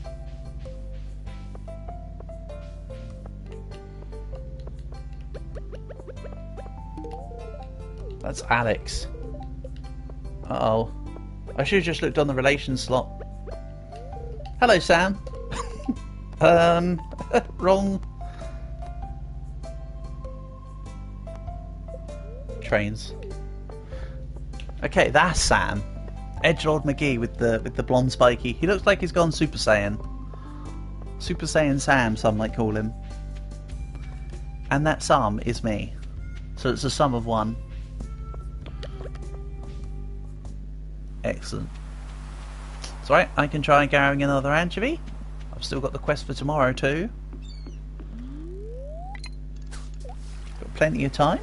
That's Alex. Uh-oh. I should have just looked on the relations slot. Hello, Sam. Wrong. Trains. Okay, that's Sam. Edgelord McGee with the blonde spiky. He looks like he's gone Super Saiyan. Super Saiyan Sam, some might call him. And that sum is me. So it's a sum of one. Excellent. It's alright, I can try gathering another anchovy. I've still got the quest for tomorrow too. Got plenty of time.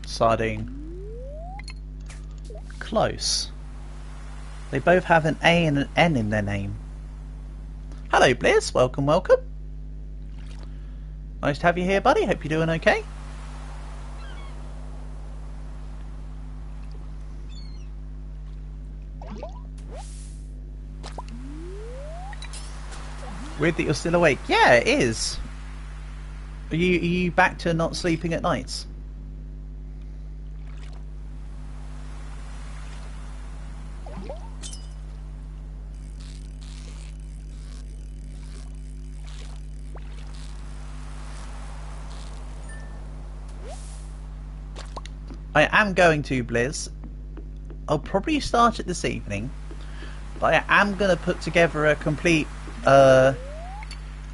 Sardine. Close. They both have an A and an N in their name. Hello, Bliss. Welcome. Nice to have you here, buddy. Hope you're doing okay. Weird that you're still awake. Yeah, it is. Are you back to not sleeping at nights? I am going to, Blizz. I'll probably start it this evening, but I am going to put together a complete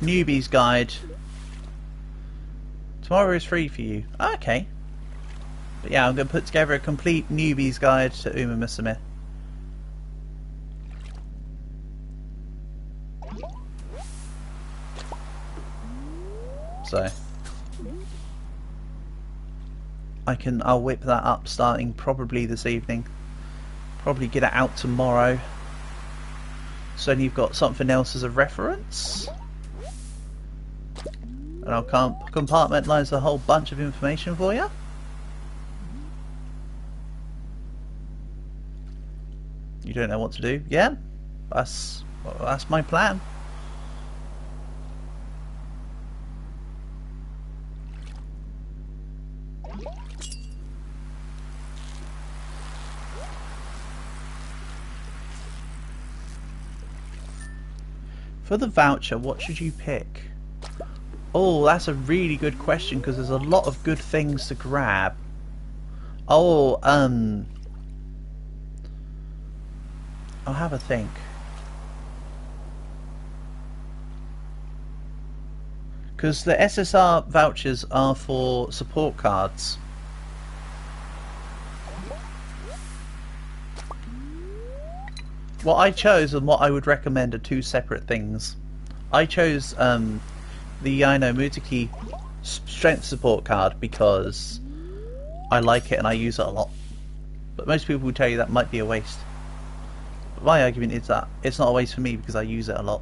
newbie's guide. Tomorrow is free for you. Okay. But yeah, I'm going to put together a complete newbie's guide to Uma Musume. So I'll whip that up starting probably this evening. Probably get it out tomorrow. So then you've got something else as a reference. And I'll compartmentalise a whole bunch of information for you. You don't know what to do? Yeah, that's my plan. For the voucher, what should you pick? Oh, that's a really good question because there's a lot of good things to grab. Oh, I'll have a think. Because the SSR vouchers are for support cards. What I chose and what I would recommend are two separate things. I chose the Yaino Mutaki strength support card because I like it and I use it a lot. But most people will tell you that might be a waste. But my argument is that it's not a waste for me because I use it a lot.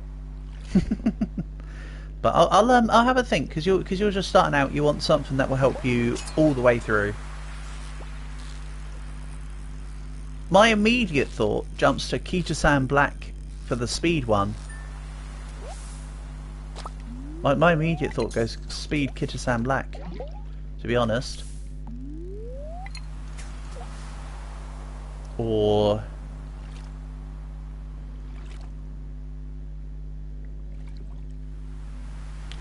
But I'll have a think because you're just starting out. You want something that will help you all the way through. My immediate thought jumps to Kita-san Black for the speed one. My immediate thought goes speed Kita-san Black, to be honest. Or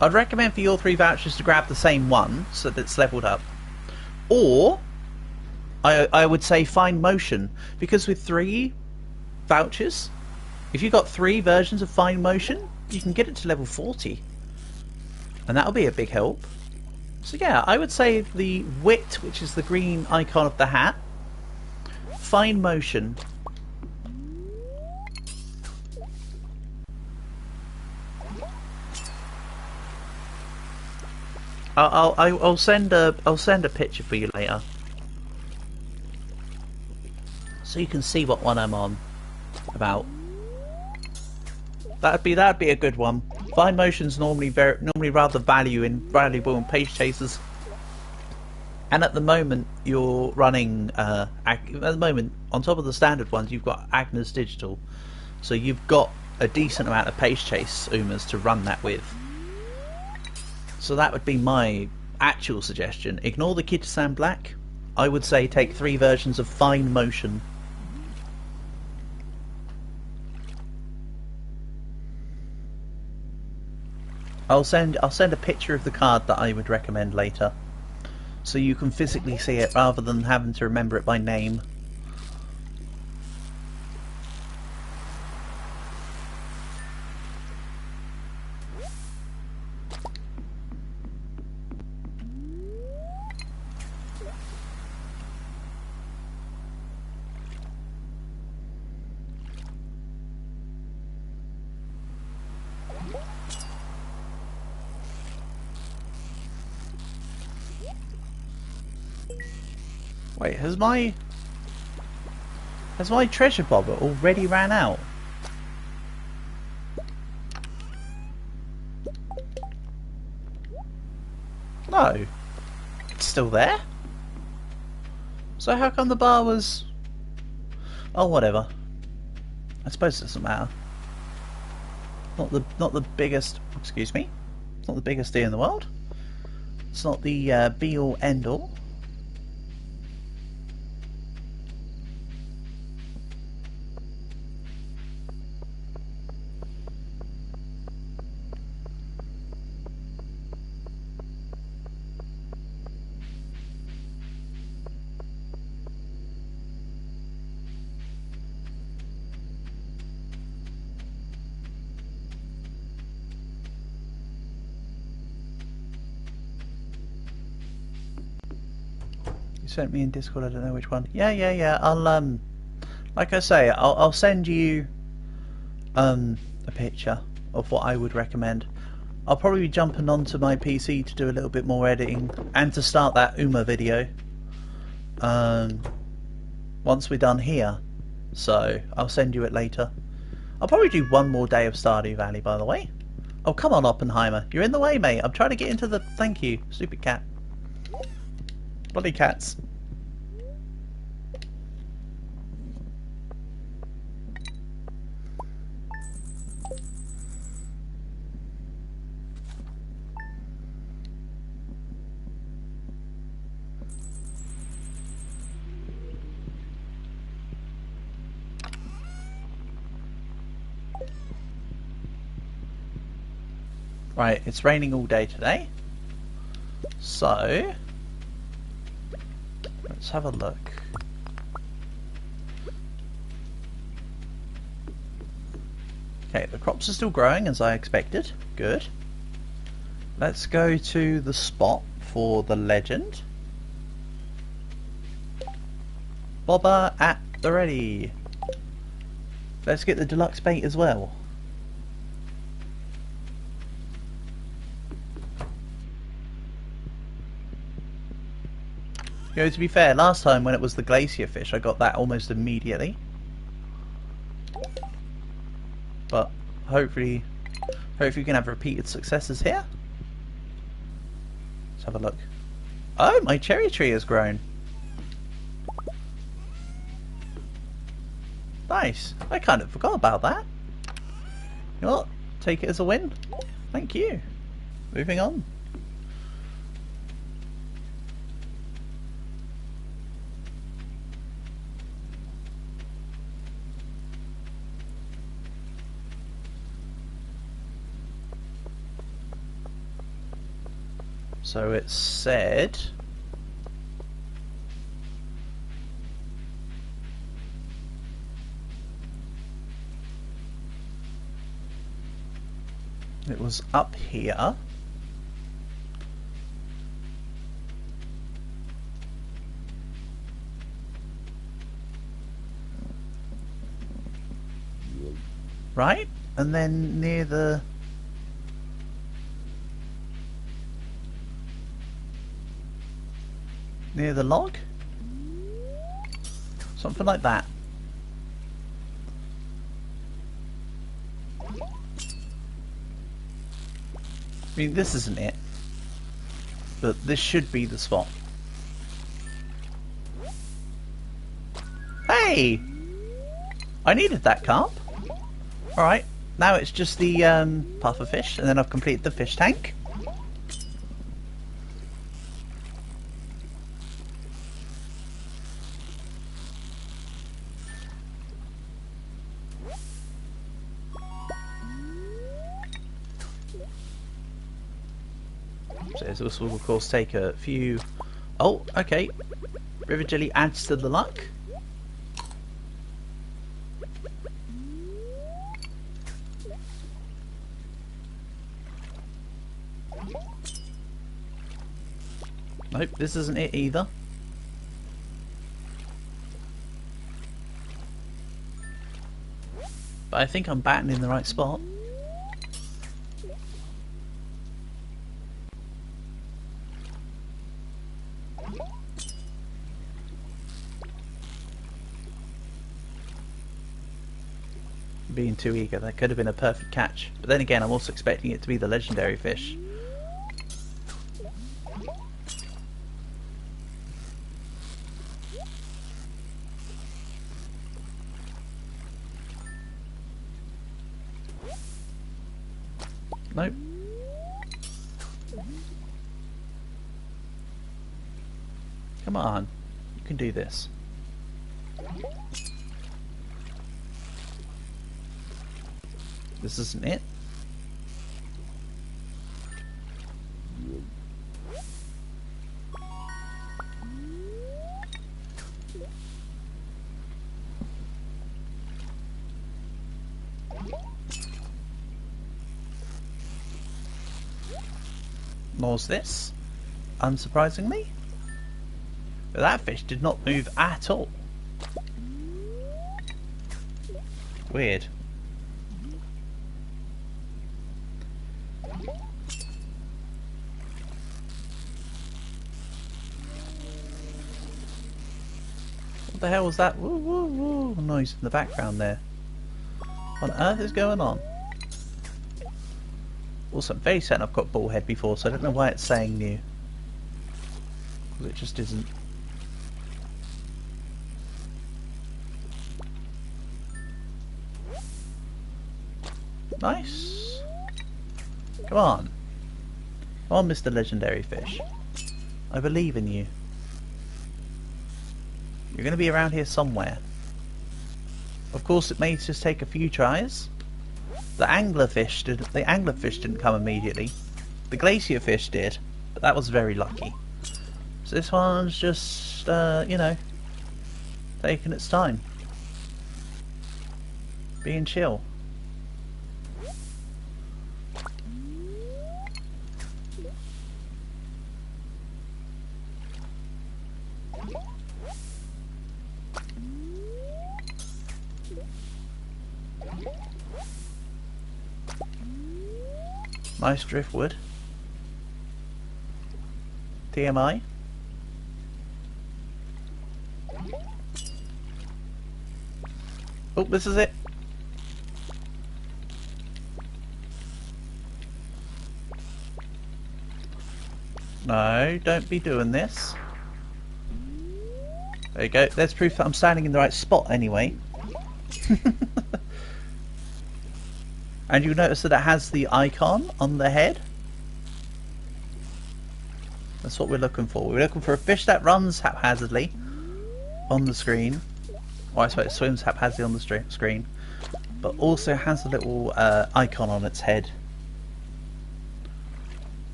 I'd recommend for your 3 vouchers to grab the same one so that it's leveled up. Or I would say Fine Motion, because with 3 vouchers, if you've got 3 versions of Fine Motion, you can get it to level 40. And that'll be a big help. So yeah, I would say the Wit, which is the green icon of the hat, Fine Motion. I'll send a picture for you later, so you can see what one I'm on about. That'd be a good one. Fine Motion's normally rather valuable in page chasers. And at the moment you're running at the moment on top of the standard ones you've got Agnes Digital, so you've got a decent amount of page chase Umas to run that with. So that would be my actual suggestion. Ignore the Kita-san Black. I would say take 3 versions of Fine Motion. I'll send a picture of the card that I would recommend later, so you can physically see it rather than having to remember it by name. Wait, has my treasure bobber already ran out? No. It's still there? So how come the bar was... Oh, whatever. I suppose it doesn't matter. Not the biggest... Excuse me? It's not the biggest deal in the world. It's not the be-all, end-all. sent me in Discord. I don't know which one. Yeah. I'll like I say, I'll send you a picture of what I would recommend. I'll probably be jumping onto my PC to do a little bit more editing and to start that Uma video once we're done here. So I'll send you it later. I'll probably do one more day of Stardew Valley, by the way. Oh, come on, Oppenheimer. You're in the way, mate. I'm trying to get into the... Thank you. Stupid cat. Bloody cats. Right, it's raining all day today. So... let's have a look. Okay, the crops are still growing as I expected. Good. Let's go to the spot for the legend. Bobber at the ready. Let's get the deluxe bait as well. You know, to be fair, last time when it was the glacier fish, I got that almost immediately. But hopefully we can have repeated successes here. Let's have a look. Oh, my cherry tree has grown. Nice. I kind of forgot about that. You know what? Take it as a win. Thank you. Moving on. So it said it was up here. Right? And then near the log? Something like that. I mean, this isn't it, but this should be the spot. Hey! I needed that carp. Alright, now it's just the puffer fish, and then I've completed the fish tank. So this will of course take a few... Oh, okay. River jelly adds to the luck. Nope, this isn't it either. But I think I'm batting in the right spot. Being too eager, that could have been a perfect catch. But then again, I'm also expecting it to be the legendary fish. Nope. Come on, you can do this. This isn't it. Nor's this, unsurprisingly. But that fish did not move at all. Weird. What the hell was that woo woo woo noise in the background there? What on earth is going on? Also, I'm very certain I've got bullhead before, so I don't know why it's saying new. Because it just isn't. Nice. Come on. Come on, Mr. Legendary Fish. I believe in you. You're going to be around here somewhere. Of course, it may just take a few tries. The anglerfish didn't come immediately. The glacier fish did, but that was very lucky. So this one's just, you know, taking its time. Being chill. Nice driftwood. TMI. Oh, this is it. No, don't be doing this. There you go. There's proof that I'm standing in the right spot anyway. And you'll notice that it has the icon on the head. That's what we're looking for. We're looking for a fish that runs haphazardly on the screen. Or I suppose it swims haphazardly on the screen. But also has a little icon on its head.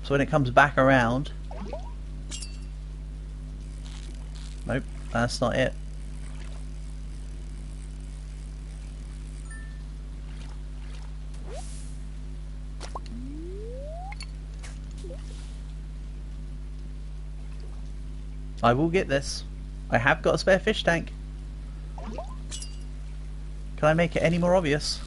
So when it comes back around... Nope, that's not it. I will get this. I have got a spare fish tank. Can I make it any more obvious?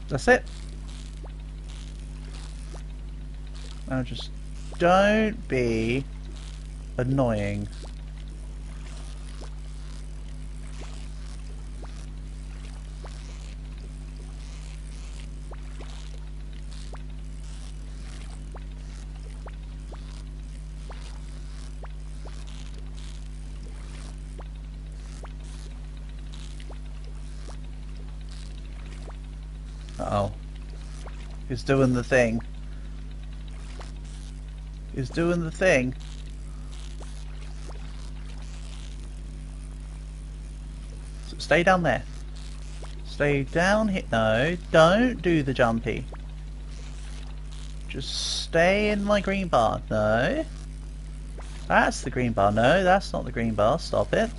That's it. Now just don't be annoying. Uh-oh. He's doing the thing. He's doing the thing. So stay down there. Stay down here. No, don't do the jumpy. Just stay in my green bar. No. That's the green bar. No, that's not the green bar. Stop it.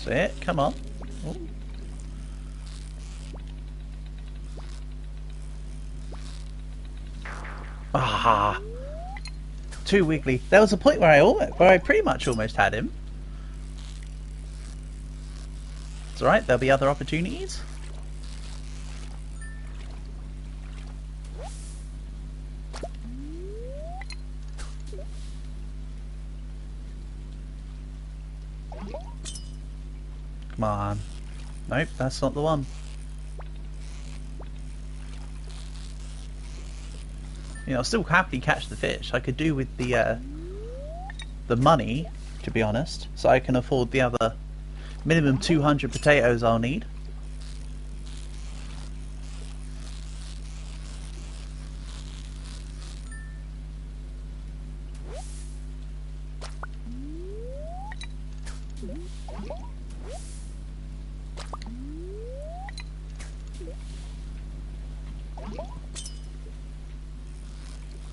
That's it. Come on. Oh. Ah, too wiggly. There was a point where I pretty much almost had him. It's alright, there'll be other opportunities. Come on. Nope, that's not the one. You know, I'll still happily catch the fish. I could do with the money, to be honest, so I can afford the other minimum 200 potatoes I'll need.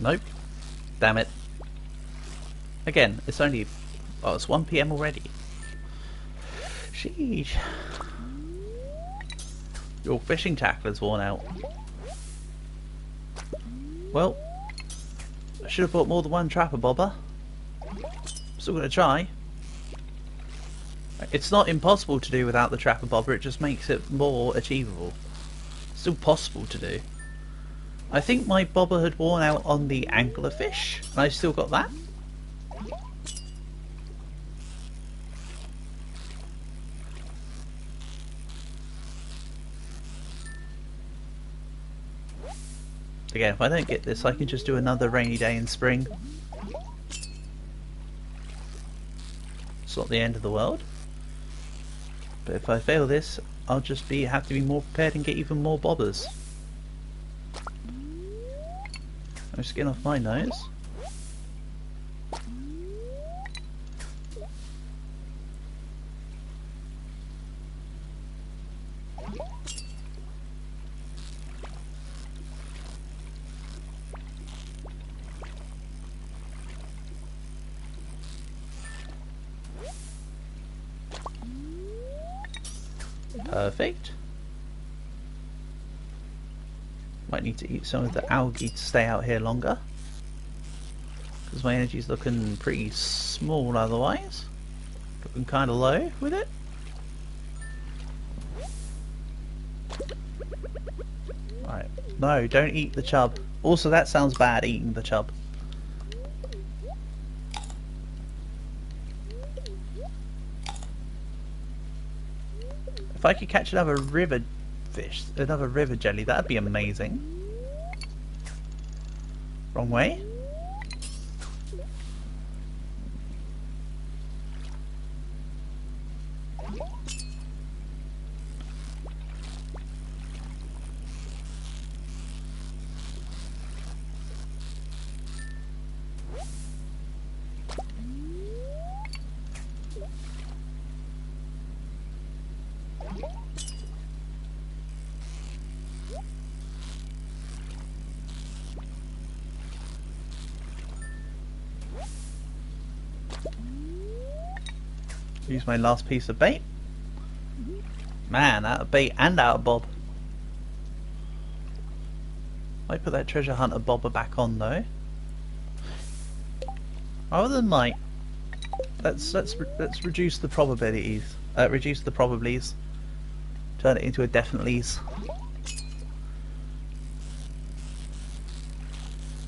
Nope. Damn it. Again, it's only... Oh, it's 1 PM already. Sheesh. Your fishing tackler's worn out. Well, I should have bought more than one trapper bobber. Still gonna try. It's not impossible to do without the trapper bobber, it just makes it more achievable. Still possible to do. I think my bobber had worn out on the anglerfish, and I still got that. Again, if I don't get this, I can just do another rainy day in spring. It's not the end of the world. But if I fail this, I'll just have to be more prepared and get even more bobbers. No skin off my nose. Perfect. Might need to eat some of the algae to stay out here longer, because my energy's looking pretty small otherwise. Looking kind of low with it. Right. No, don't eat the chub. Also, that sounds bad, eating the chub. If I could catch another river fish, another river jelly, that'd be amazing. Wrong way. Use my last piece of bait. Man, out of bait and out of bob. I put that treasure hunter bobber back on though. Rather than might, let's reduce the probabilities. Reduce the probablys. Turn it into a definitelys.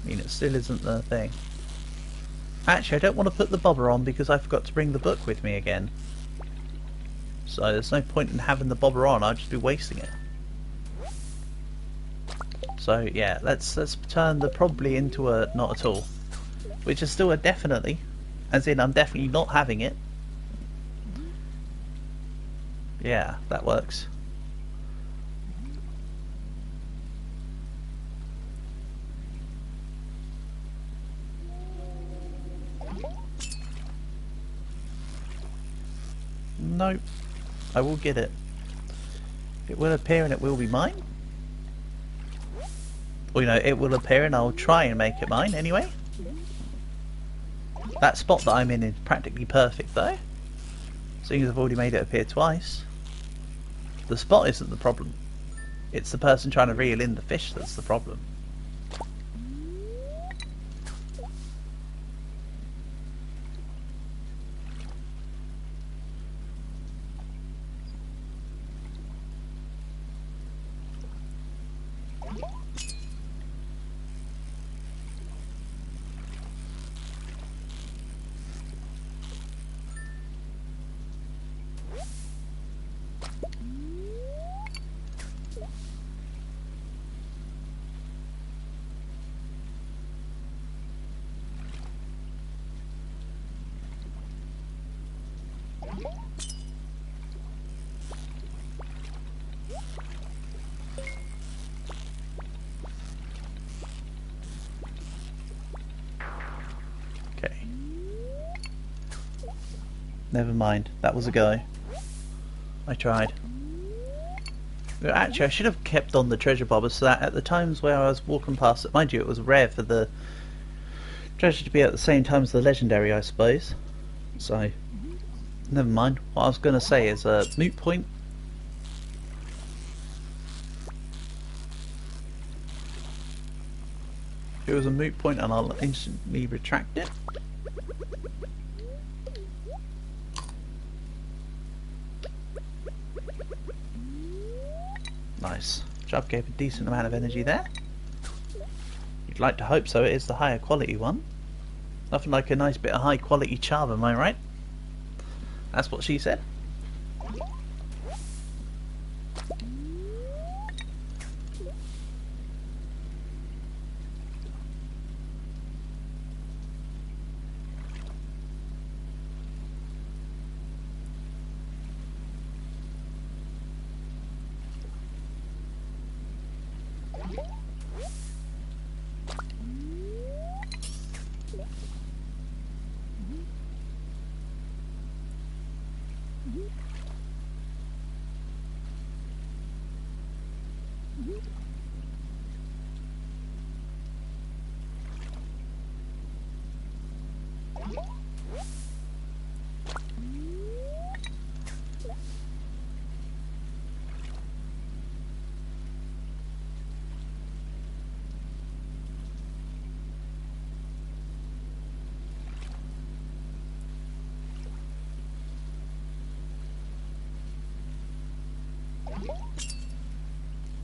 I mean, it still isn't the thing. Actually, I don't want to put the bobber on because I forgot to bring the book with me again. So there's no point in having the bobber on, I'd just be wasting it. So yeah, let's turn the probably into a not at all. Which is still a definitely. As in, I'm definitely not having it. Yeah, that works. Nope. I will get it. It will appear and it will be mine. Or, you know, it will appear and I'll try and make it mine anyway. That spot that I'm in is practically perfect though. Seeing as I've already made it appear twice. The spot isn't the problem. It's the person trying to reel in the fish that's the problem. Never mind, that was a go. I tried. Actually, I should have kept on the treasure bobber so that at the times where I was walking past it, mind you, it was rare for the Treasure to be at the same time as the legendary, I suppose. So, never mind. What I was going to say is a moot point. It was a moot point and I'll instantly retract it. Nice. Job gave a decent amount of energy there. You'd like to hope so, it is the higher quality one. Nothing like a nice bit of high quality charm, am I right? That's what she said.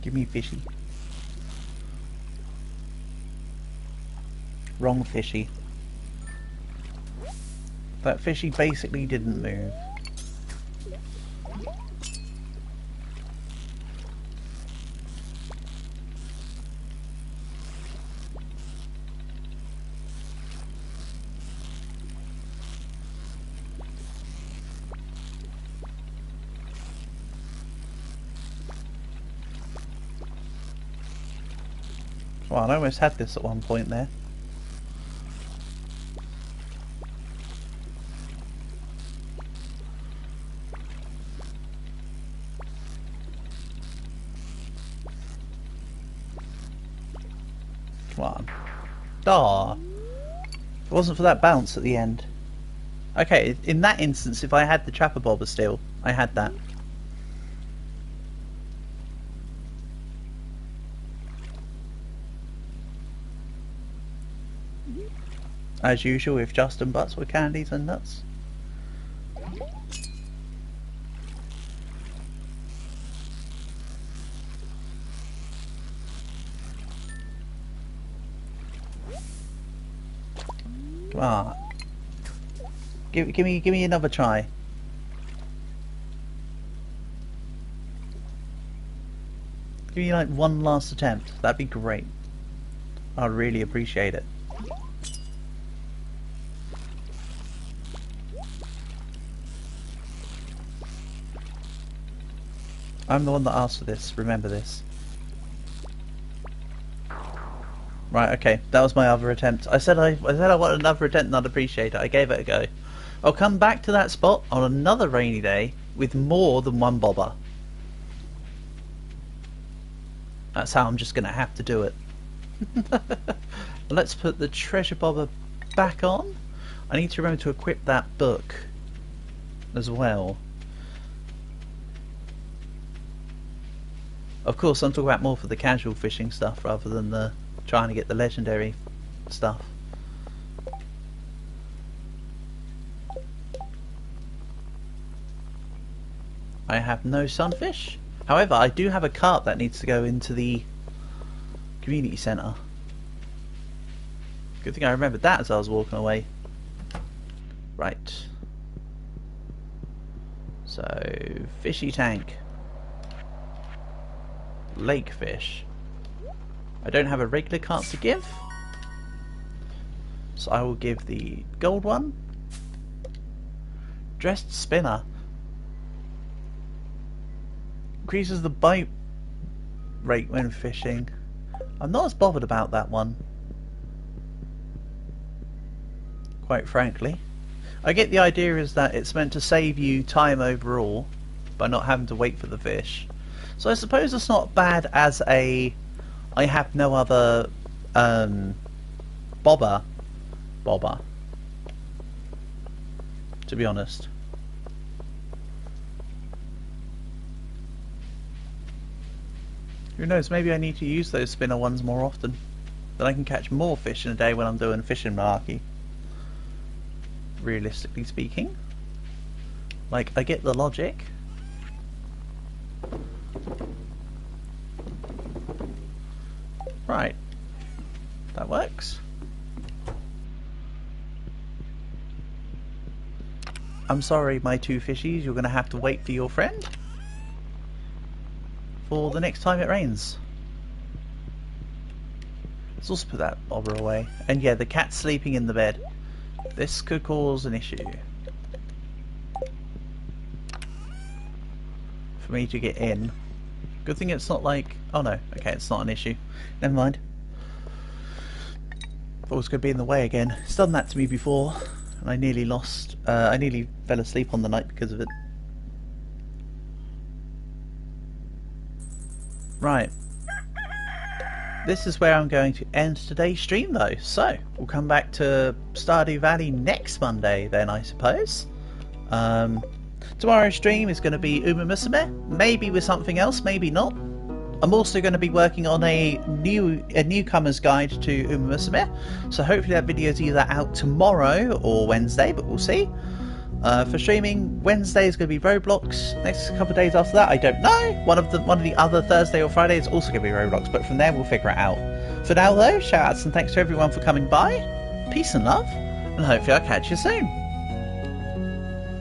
Give me fishy. Wrong fishy. That fishy basically didn't move. Well, I almost had this at one point there. Come on. Ah, if it wasn't for that bounce at the end. Okay, in that instance, if I had the trapper bobber still, I had that. As usual with Justin Butts with candies and nuts. Come on. Give me another try. Give me like one last attempt. That'd be great. I'd really appreciate it. I'm the one that asked for this, remember this. Right, okay, that was my other attempt. I said I wanted another attempt and I'd appreciate it. I gave it a go. I'll come back to that spot on another rainy day with more than one bobber. That's how I'm just going to have to do it. Let's put the treasure bobber back on. I need to remember to equip that book as well. Of course, I'm talking about more for the casual fishing stuff rather than the trying to get the legendary stuff. I have no sunfish. However, I do have a carp that needs to go into the community centre. Good thing I remembered that as I was walking away. Right. So, fishy tank. Lake fish. I don't have a regular carp to give, so I will give the gold one. Dressed spinner. Increases the bite rate when fishing. I'm not as bothered about that one, quite frankly. I get the idea is that it's meant to save you time overall by not having to wait for the fish. So I suppose it's not bad as a I have no other bobber bother, to be honest. Who knows, maybe I need to use those spinner ones more often. Then I can catch more fish in a day when I'm doing fishing malarkey. Realistically speaking. Like, I get the logic. Right. That works. I'm sorry, my two fishies, you're going to have to wait for your friend for the next time it rains. Let's also put that bobber away. And yeah, the cat's sleeping in the bed. This could cause an issue for me to get in. Good thing it's not like... oh no, okay, it's not an issue. Never mind. Thought it was going to be in the way again. It's done that to me before, and I nearly lost... I nearly fell asleep on the night because of it. Right. This is where I'm going to end today's stream though, so we'll come back to Stardew Valley next Monday then, I suppose. Tomorrow's stream is going to be Uma Musume, maybe with something else, maybe not. I'm also going to be working on a newcomer's guide to Uma Musume, so hopefully that video is either out tomorrow or Wednesday, but we'll see. For streaming, Wednesday is going to be Roblox. Next couple of days after that, I don't know. One of the other Thursday or Friday is also going to be Roblox, but from there we'll figure it out. For now though, shout outs and thanks to everyone for coming by. Peace and love, and hopefully I'll catch you soon.